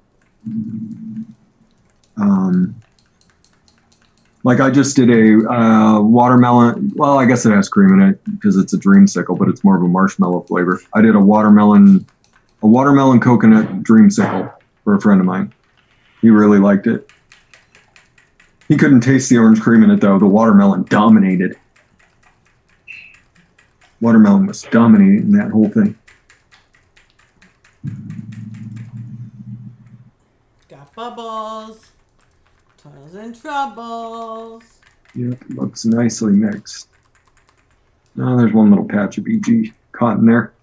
Like I just did a watermelon. Well, I guess it has cream in it because it's a dreamsicle, but it's more of a marshmallow flavor. I did a watermelon coconut dreamsicle for a friend of mine. He really liked it. He couldn't taste the orange cream in it though. The watermelon dominated. Watermelon was dominating that whole thing. Got bubbles. Toils and troubles. Yep, looks nicely mixed. Oh, there's one little patch of EG caught in there.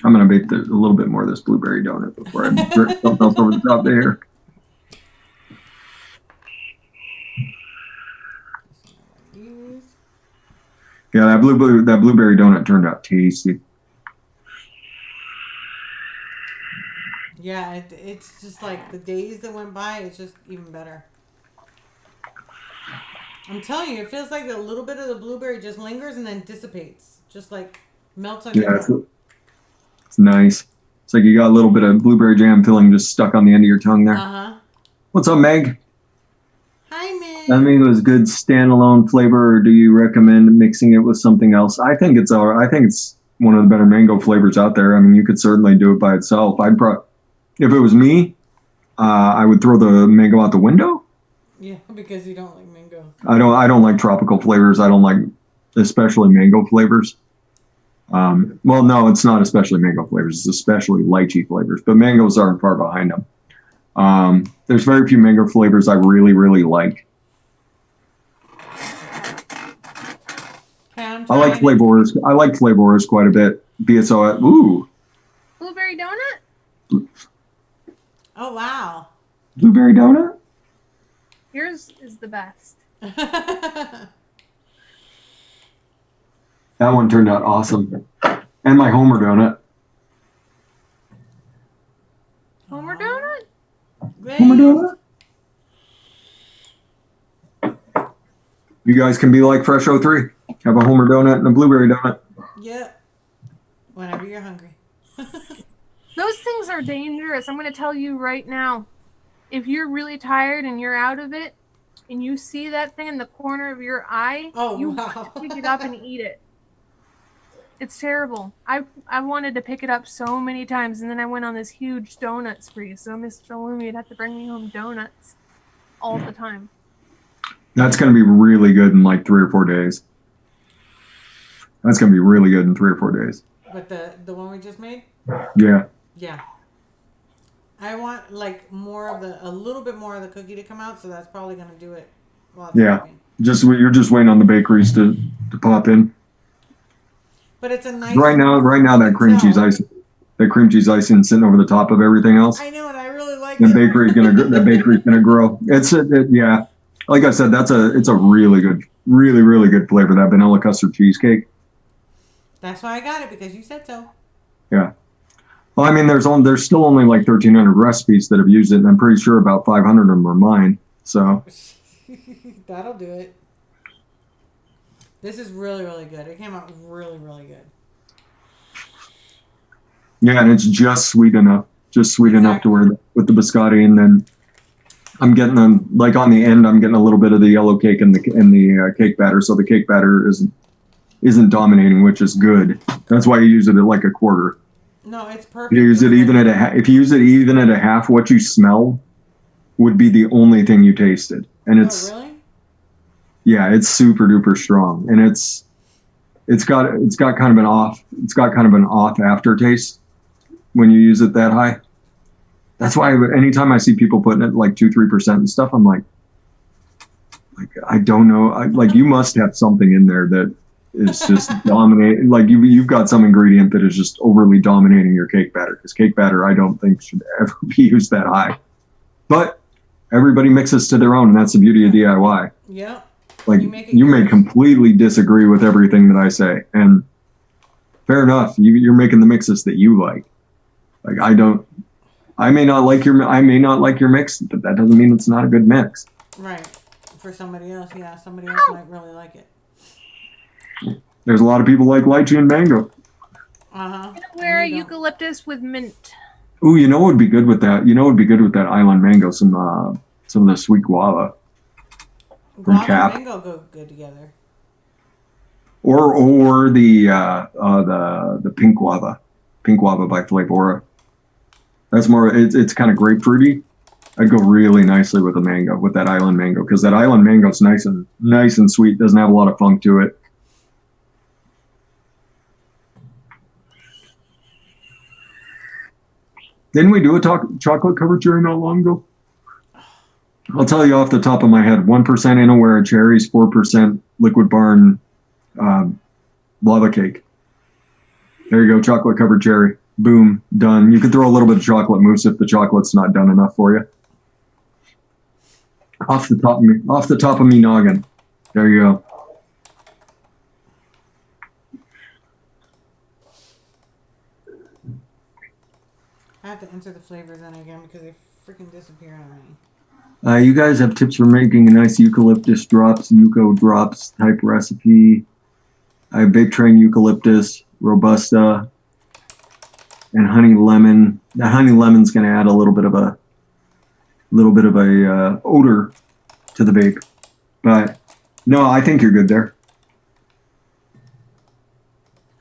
I'm going to bake a little bit more of this blueberry donut before I put something else over the top there. Yeah, that blueberry donut turned out tasty. Yeah, it's just like the days that went by, it's just even better. I'm telling you, it feels like a little bit of the blueberry just lingers and then dissipates. Just like melts on your tongue. It's nice. It's like you got a little bit of blueberry jam filling just stuck on the end of your tongue there. Uh-huh. What's up, Meg? Hi, Meg. That mango is good standalone flavor, or do you recommend mixing it with something else? I think it's one of the better mango flavors out there. I mean, you could certainly do it by itself. If it was me, I would throw the mango out the window. Yeah, because you don't like mango. I don't like tropical flavors. I don't like especially mango flavors. Well, no, it's not especially mango flavors. It's especially lychee flavors, but mangoes aren't far behind them. There's very few mango flavors I really, really like. I like flavors. I like flavors quite a bit. BSO. Ooh. Blueberry donut? Oh, wow. Blueberry donut? Yours is the best. That one turned out awesome. And my Homer donut. Homer donut? Great. Homer donut? You guys can be like Fresh 03. Have a Homer donut and a blueberry donut. Yep. Whenever you're hungry. Those things are dangerous. I'm going to tell you right now. If you're really tired and you're out of it, and you see that thing in the corner of your eye, you wow. pick it up and eat it. It's terrible. I wanted to pick it up so many times, and then I went on this huge donut spree. So Mr. Loomy would have to bring me home donuts all the time. That's going to be really good in like 3 or 4 days. That's going to be really good in 3 or 4 days. But the one we just made? Yeah. Yeah. I want like a little bit more of the cookie to come out, so that's probably going to do it while it's cooking. You're just waiting on the bakeries to pop in. But it's a nice. Right now that cream cheese icing sitting over the top of everything else. I know, and I really like it. The bakery's gonna grow. Yeah. Like I said, it's a really good, really, really good flavor, that vanilla custard cheesecake. That's why I got it, because you said so. Yeah. Well, I mean, there's still only like 1,300 recipes that have used it, and I'm pretty sure about 500 of them are mine. So. That'll do it. This is really, really good. It came out really, really good. Yeah, and it's just sweet enough. Enough to where with the biscotti, and then I'm getting them like on the end. I'm getting a little bit of the yellow cake in the cake batter, so the cake batter isn't dominating, which is good. That's why you use it at like a quarter. No, it's perfect. If you use it even at a half, what you smell would be the only thing you tasted, and it's. Oh, really? Yeah, it's super duper strong, and it's got kind of an off aftertaste when you use it that high. That's why anytime I see people putting it like 2-3% and stuff, I'm like I don't know. Like you must have something in there that is just dominating. Like you've got some ingredient that is just overly dominating your cake batter. Because cake batter, I don't think should ever be used that high. But everybody mixes to their own, and that's the beauty of DIY. Yeah. Like you may completely disagree with everything that I say, and fair enough. You're making the mixes that you like. Like I may not like your mix, but that doesn't mean it's not a good mix. Right. For somebody else, yeah. Somebody else might really like it. There's a lot of people like lychee and mango. Uh-huh. Wear eucalyptus with mint. Ooh, you know what would be good with that? You know what would be good with that island mango? Some of the sweet guava. Guava Cap. and mango go good together. Or the pink guava by Flavora. That's more. It's kind of grapefruity. I'd go really nicely with the mango, with that island mango, because that island mango is nice and sweet. Doesn't have a lot of funk to it. Didn't we do a chocolate covered cherry not long ago? I'll tell you off the top of my head: 1% Inawera cherries, 4% Liquid Barn lava cake. There you go, chocolate covered cherry. Boom, done. You could throw a little bit of chocolate mousse if the chocolate's not done enough for you. Off the top of me noggin. There you go. I have to enter the flavors in again because they freaking disappear on me. You guys have tips for making a nice eucalyptus Yuco drops type recipe. I have Vape Train eucalyptus, Robusta, and honey lemon. The honey lemon's going to add a little bit of a odor to the vape. But no, I think you're good there.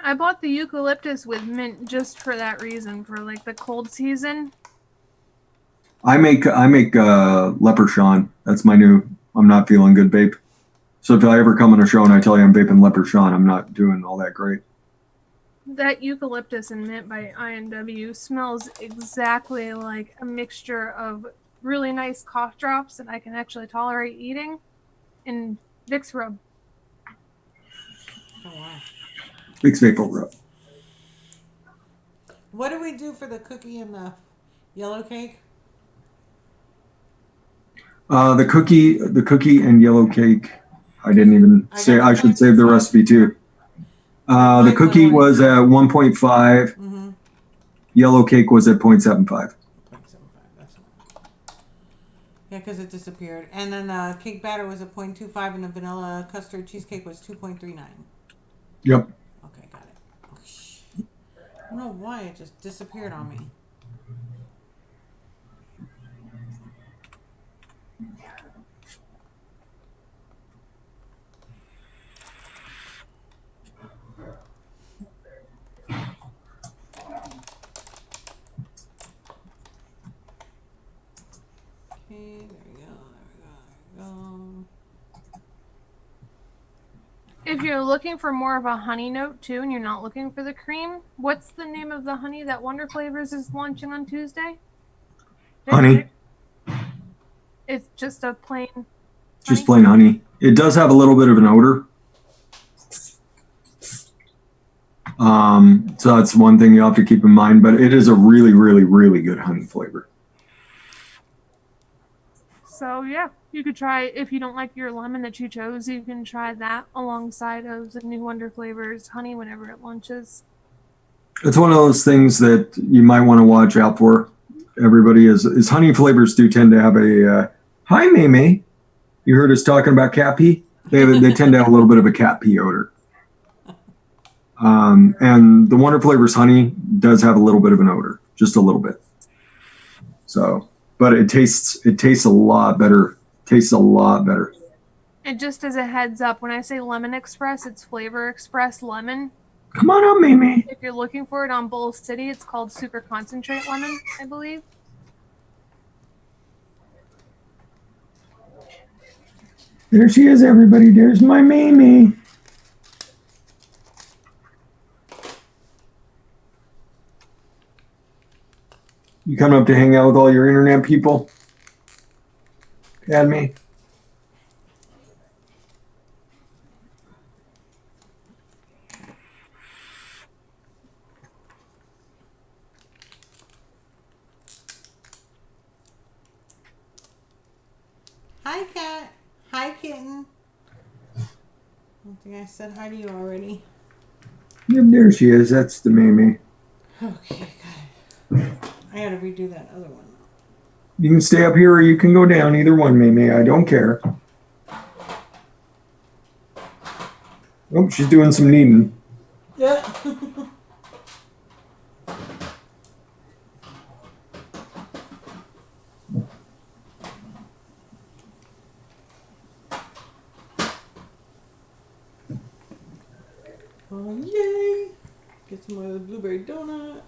I bought the eucalyptus with mint just for that reason, for like the cold season. I make Leprechaun. That's my new I'm not feeling good vape. So if I ever come on a show and I tell you I'm vaping Leprechaun, I'm not doing all that great. That eucalyptus and mint by INW smells exactly like a mixture of really nice cough drops that I can actually tolerate eating and Vicks Rub. Oh, wow. Vicks Vapor Rub. What do we do for the cookie and the yellow cake? The cookie and yellow cake. I didn't even say. I should save the recipe too. The cookie was at 1.5. Mm-hmm. Yellow cake was at 0.75. 0.75. That's fine. Yeah, because it disappeared. And then the cake batter was at 0.25, and the vanilla custard cheesecake was 2.39. Yep. Okay, got it. I don't know why it just disappeared on me. Okay, there we go. If you're looking for more of a honey note too, and you're not looking for the cream, what's the name of the honey that Wonder Flavors is launching on Tuesday? Honey. It's just a plain. Just plain honey. It does have a little bit of an odor. So that's one thing you have to keep in mind, but it is a really, really, really good honey flavor. So yeah, you could try, if you don't like your lemon that you chose, you can try that alongside of the new Wonder Flavors honey whenever it launches. It's one of those things that you might want to watch out for. Everybody is honey flavors do tend to have a hi Mimi. You heard us talking about cat pee? They tend to have a little bit of a cat pee odor. And the Wonder Flavors honey does have a little bit of an odor, just a little bit. So, but it tastes a lot better. Tastes a lot better. And just as a heads up, when I say Lemon Express, it's Flavor Express Lemon. Come on up, Mimi. If you're looking for it on Bowl City, it's called Super Concentrate Lemon, I believe. There she is, everybody. There's my Mimi. You coming up to hang out with all your internet people? Academy? Hi, cat. Hi, kitten. I don't think I said hi to you already. Yep, there she is. That's the Mimi. Okay, good. I gotta redo that other one. You can stay up here or you can go down. Either one, Mimi. I don't care. Oh, she's doing some kneading. Yeah. Oh, yay. Get some of the blueberry donut.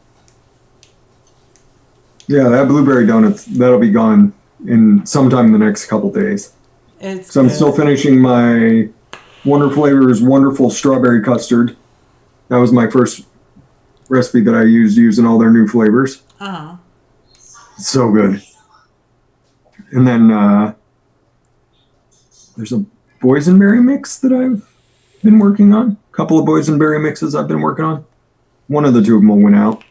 Yeah, that blueberry donuts, that'll be gone in sometime in the next couple days. It's So I'm good. still finishing my Wonder Flavors Wonderful Strawberry Custard. That was my first recipe that I used using all their new flavors. Uh-huh. So good. And then there's a boysenberry mix that I've been working on. A couple of boysenberry mixes I've been working on. One of the two of them will win out.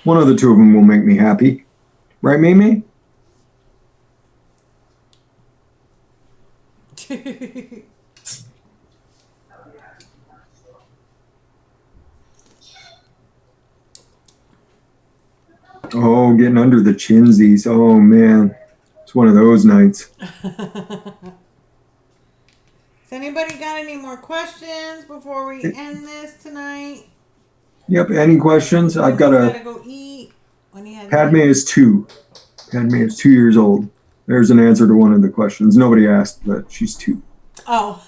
One of the two of them will make me happy. Right, Mimi? Oh, getting under the chinsies. Oh, man. It's one of those nights. Has anybody got any more questions before we end this tonight? Yep, any questions? I've got Gotta a... go eat. When he has Padme is 2. Padme is 2 years old. There's an answer to one of the questions. Nobody asked, but she's 2. Oh.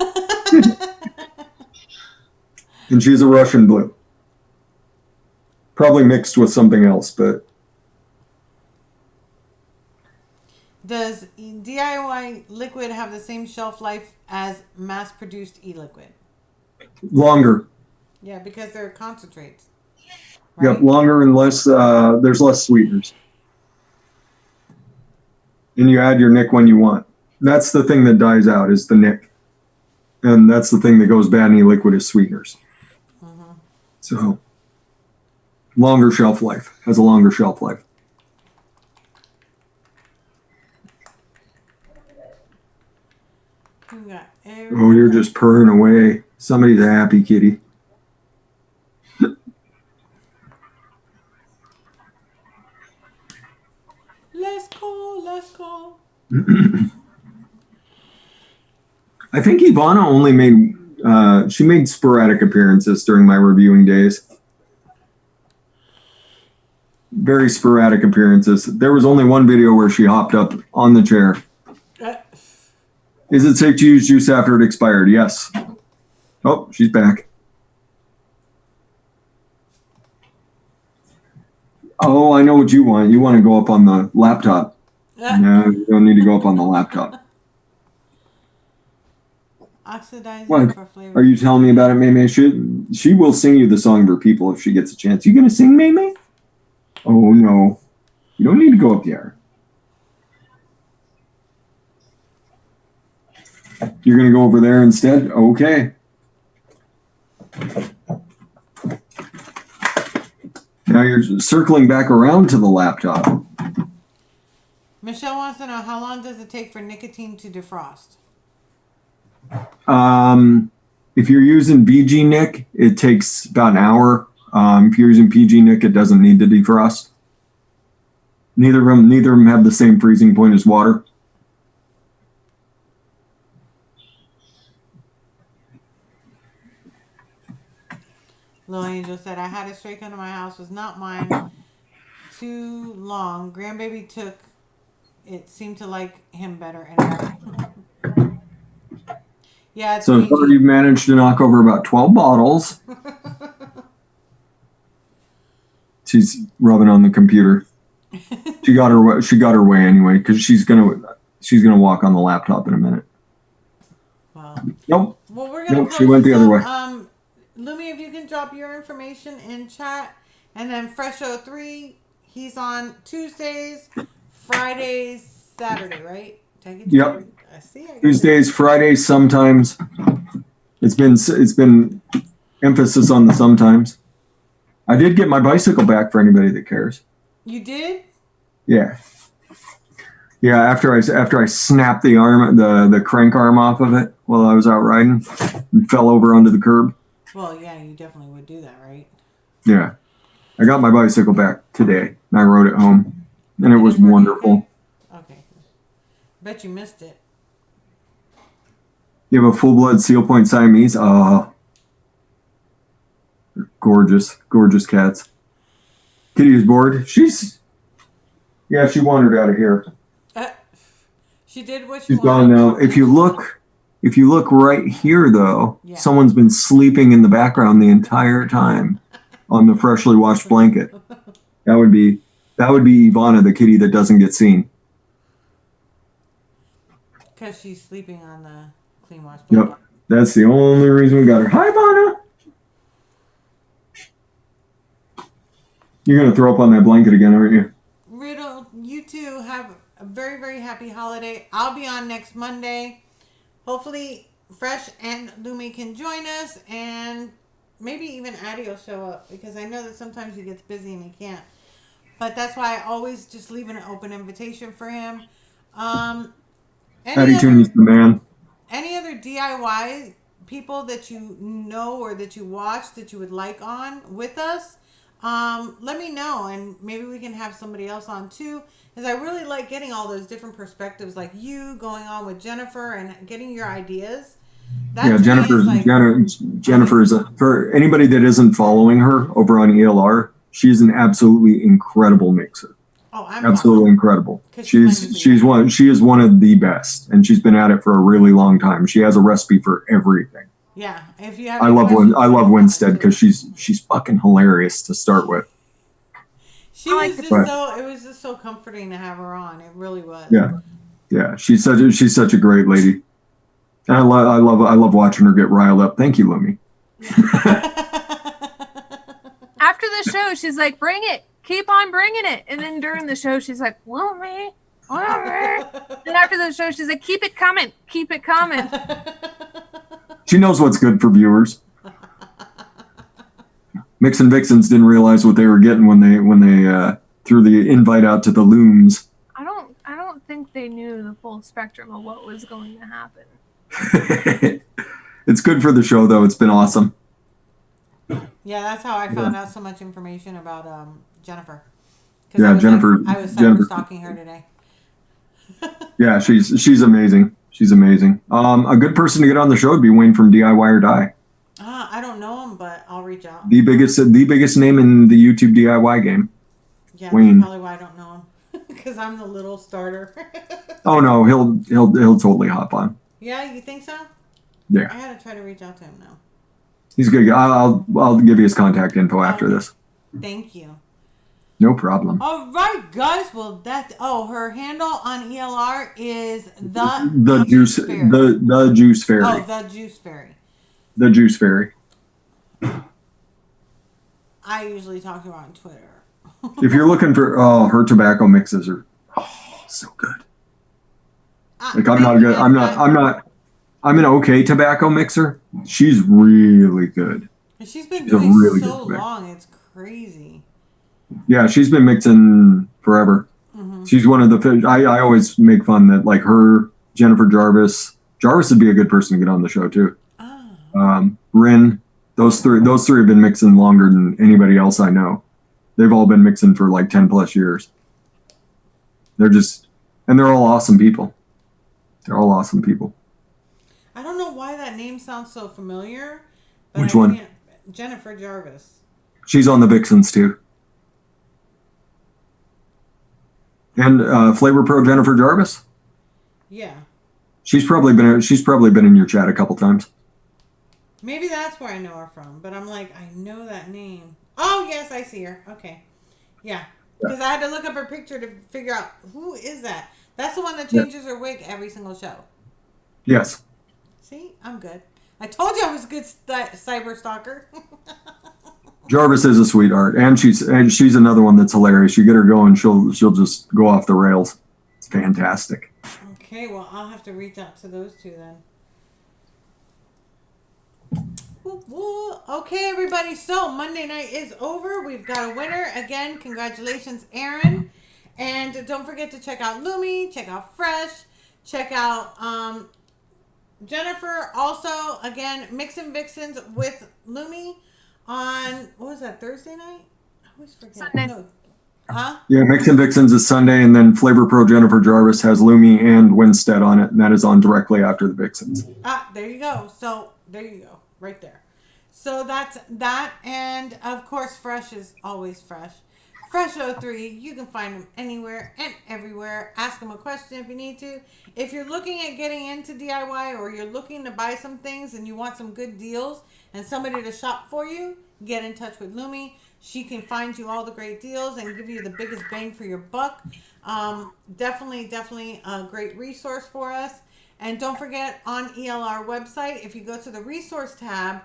And she's a Russian blue. Probably mixed with something else, but... Does DIY liquid have the same shelf life as mass-produced e-liquid? Longer. Yeah, because they're concentrates. Right? Yep, longer and less, there's less sweeteners. And you add your nick when you want. That's the thing that dies out, is the nick. And that's the thing that goes bad in e-liquid is sweeteners. Mm-hmm. So, longer shelf life, has a longer shelf life. We got Oh, you're just purring away. Somebody's a happy kitty. Let's go, let's go. I think Ivana only made, she made sporadic appearances during my reviewing days. Very sporadic appearances. There was only one video where she hopped up on the chair. Is it safe to use juice after it expired? Yes. Oh, she's back. Oh, I know what you want. You want to go up on the laptop. No, you don't need to go up on the laptop. Oxidizing What? for flavor. Are you telling me about it, Maymay? She will sing you the song for people if she gets a chance. You going to sing, Maymay? Oh, no. You don't need to go up there. You're going to go over there instead? Okay. Now you're circling back around to the laptop. Michelle wants to know, how long does it take for nicotine to defrost? If you're using VG Nick, it takes about an hour. If you're using PG Nick, it doesn't need to defrost. Neither of them have the same freezing point as water. Little Angel said, I had a stray come to my house, was not mine. Too long. Grandbaby took it, seemed to like him better anyway. Yeah, it's So far you've managed to knock over about 12 bottles. She's rubbing on the computer. She got her way anyway, because she's gonna walk on the laptop in a minute. Well, Nope. well, we're gonna. Nope. She went the other way. Lumi, if you can drop your information in chat, and then Fresho3, he's on Tuesdays, Fridays, Saturday, right? Yep. I see. Tuesdays, Fridays, sometimes. It's been emphasis on the sometimes. I did get my bicycle back for anybody that cares. You did? Yeah. Yeah, after I snapped the arm, the crank arm off of it while I was out riding and fell over onto the curb. Well, yeah, you definitely would do that, right? Yeah. I got my bicycle back today, and I rode it home, and it was working wonderful. Okay. Bet you missed it. You have a full-blood Seal Point Siamese? Gorgeous, gorgeous cats. Kitty is bored. She wandered out of here. She did what she She's wanted. gone now. If you look right here, though, Yeah. someone's been sleeping in the background the entire time on the freshly washed blanket. That would be Ivana, the kitty that doesn't get seen. Because she's sleeping on the clean wash Yep, blanket. that's the only reason we got her. Hi, Ivana. You're gonna throw up on that blanket again, aren't you? Riddle, you two have a very, very happy holiday. I'll be on next Monday. Hopefully, Fresh and Lumi can join us, and maybe even Addie will show up, because I know that sometimes he gets busy and he can't. But that's why I always just leave an open invitation for him. Patty Tooney's the man. Any other DIY people that you know or that you watch that you would like on with us? Let me know, and maybe we can have somebody else on too, because I really like getting all those different perspectives, like you going on with Jennifer and getting your ideas. That to me is Jennifer is for anybody that isn't following her over on ELR. She's an absolutely incredible mixer. Oh, I'm absolutely incredible. 'Cause She is one of the best, and she's been at it for a really long time. She has a recipe for everything. Yeah, if you have, I love Winstead because she's fucking hilarious to start with. She was just it was just so comforting to have her on. It really was. Yeah. She's such a great lady, and I love watching her get riled up. Thank you, Lumi. After the show, she's like, "Bring it, keep on bringing it." And then during the show, she's like, "Lumi." And after the show, she's like, "Keep it coming, keep it coming." She knows what's good for viewers. Mix and Vixens didn't realize what they were getting when they threw the invite out to the looms. I don't think they knew the full spectrum of what was going to happen. It's good for the show, though. It's been awesome. Yeah, that's how I found out so much information about Jennifer. Yeah, Jennifer. I was cyber stalking her today. Yeah, she's amazing. She's amazing. A good person to get on the show would be Wayne from DIY or Die. I don't know him, but I'll reach out. The biggest name in the YouTube DIY game. Yeah, Wayne. That's probably why I don't know him, because I'm the little starter. Oh no, he'll totally hop on. Yeah, you think so? Yeah. I had to try to reach out to him now. He's good. I'll give you his contact info after this. Thank you. No problem. All right, guys. Well, her handle on ELR is the juice fairy. The juice fairy. Oh, the juice fairy. The juice fairy. I usually talk to her on Twitter. If you're looking for her tobacco mixes are so good. Like I'm an okay tobacco mixer. She's really good. And she's been doing really so long. It's crazy. Yeah, she's been mixing forever. Mm-hmm. She's one of the. I always make fun that like her, Jennifer Jarvis. Jarvis would be a good person to get on the show too. Rin, those three have been mixing longer than anybody else I know. They've all been mixing for like 10+ years. They're all awesome people. They're all awesome people. I don't know why that name sounds so familiar. But Which one? Jennifer Jarvis. She's on the Vixens too. And Flavor Pro Jennifer Jarvis. Yeah. She's probably been in your chat a couple times. Maybe that's where I know her from. But I'm like, I know that name. Oh yes, I see her. Okay. Yeah. Because I had to look up her picture to figure out who is that. That's the one that changes her wig every single show. Yes. See, I'm good. I told you I was a good cyber stalker. Jarvis is a sweetheart, and she's another one that's hilarious. You get her going, she'll just go off the rails. It's fantastic. Okay, well I'll have to reach out to those two then. Okay, everybody. So Monday night is over. We've got a winner again. Congratulations, Aaron. And don't forget to check out Lumi, check out Fresh, check out Jennifer. Also, again, Mix and Vixens with Lumi on, what was that, Thursday night? always forget. Sunday. No. Huh? Yeah, Mix and Vixens is Sunday, and then Flavor Pro Jennifer Jarvis has Lumi and Winstead on it, and that is on directly after the Vixens. There you go. So there you go, right there. So that's that, and of course, Fresh is always fresh. Fresh 03, you can find them anywhere and everywhere. Ask them a question if you need to. If you're looking at getting into DIY or you're looking to buy some things and you want some good deals and somebody to shop for you, get in touch with Lumi. She can find you all the great deals and give you the biggest bang for your buck. Definitely a great resource for us. And don't forget, on ELR website, if you go to the resource tab,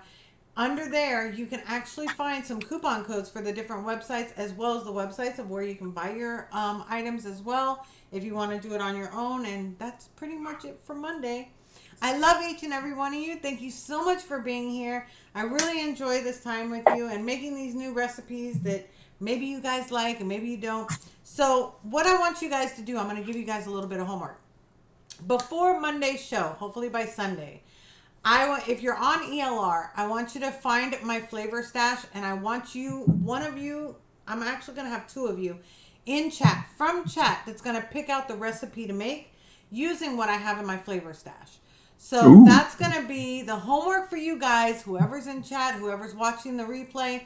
under there, you can actually find some coupon codes for the different websites, as well as the websites of where you can buy your items as well, if you want to do it on your own. And that's pretty much it for Monday. I love each and every one of you. Thank you so much for being here. I really enjoy this time with you and making these new recipes that maybe you guys like and maybe you don't. So what I want you guys to do, I'm going to give you guys a little bit of homework. Before Monday's show, hopefully by Sunday, if you're on ELR, I want you to find my flavor stash, and I want you, one of you, I'm actually going to have two of you in chat, from chat, that's going to pick out the recipe to make using what I have in my flavor stash. So Ooh. That's going to be the homework for you guys, whoever's in chat, whoever's watching the replay.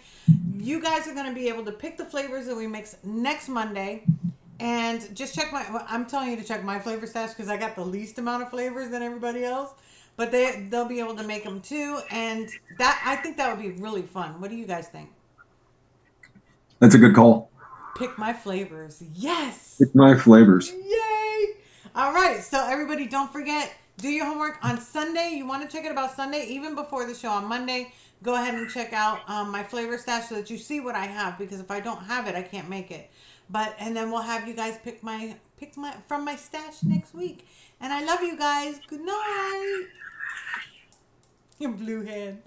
You guys are going to be able to pick the flavors that we mix next Monday. And just check I'm telling you to check my flavor stash because I got the least amount of flavors than everybody else. But they'll be able to make them too. And I think that would be really fun. What do you guys think? That's a good call. Pick my flavors. Yes. Pick my flavors. Yay. All right. So everybody, don't forget, do your homework on Sunday. You want to check it about Sunday, even before the show on Monday. Go ahead and check out my flavor stash so that you see what I have, because if I don't have it, I can't make it. And then we'll have you guys pick from my stash next week. And I love you guys. Good night. Your blue head.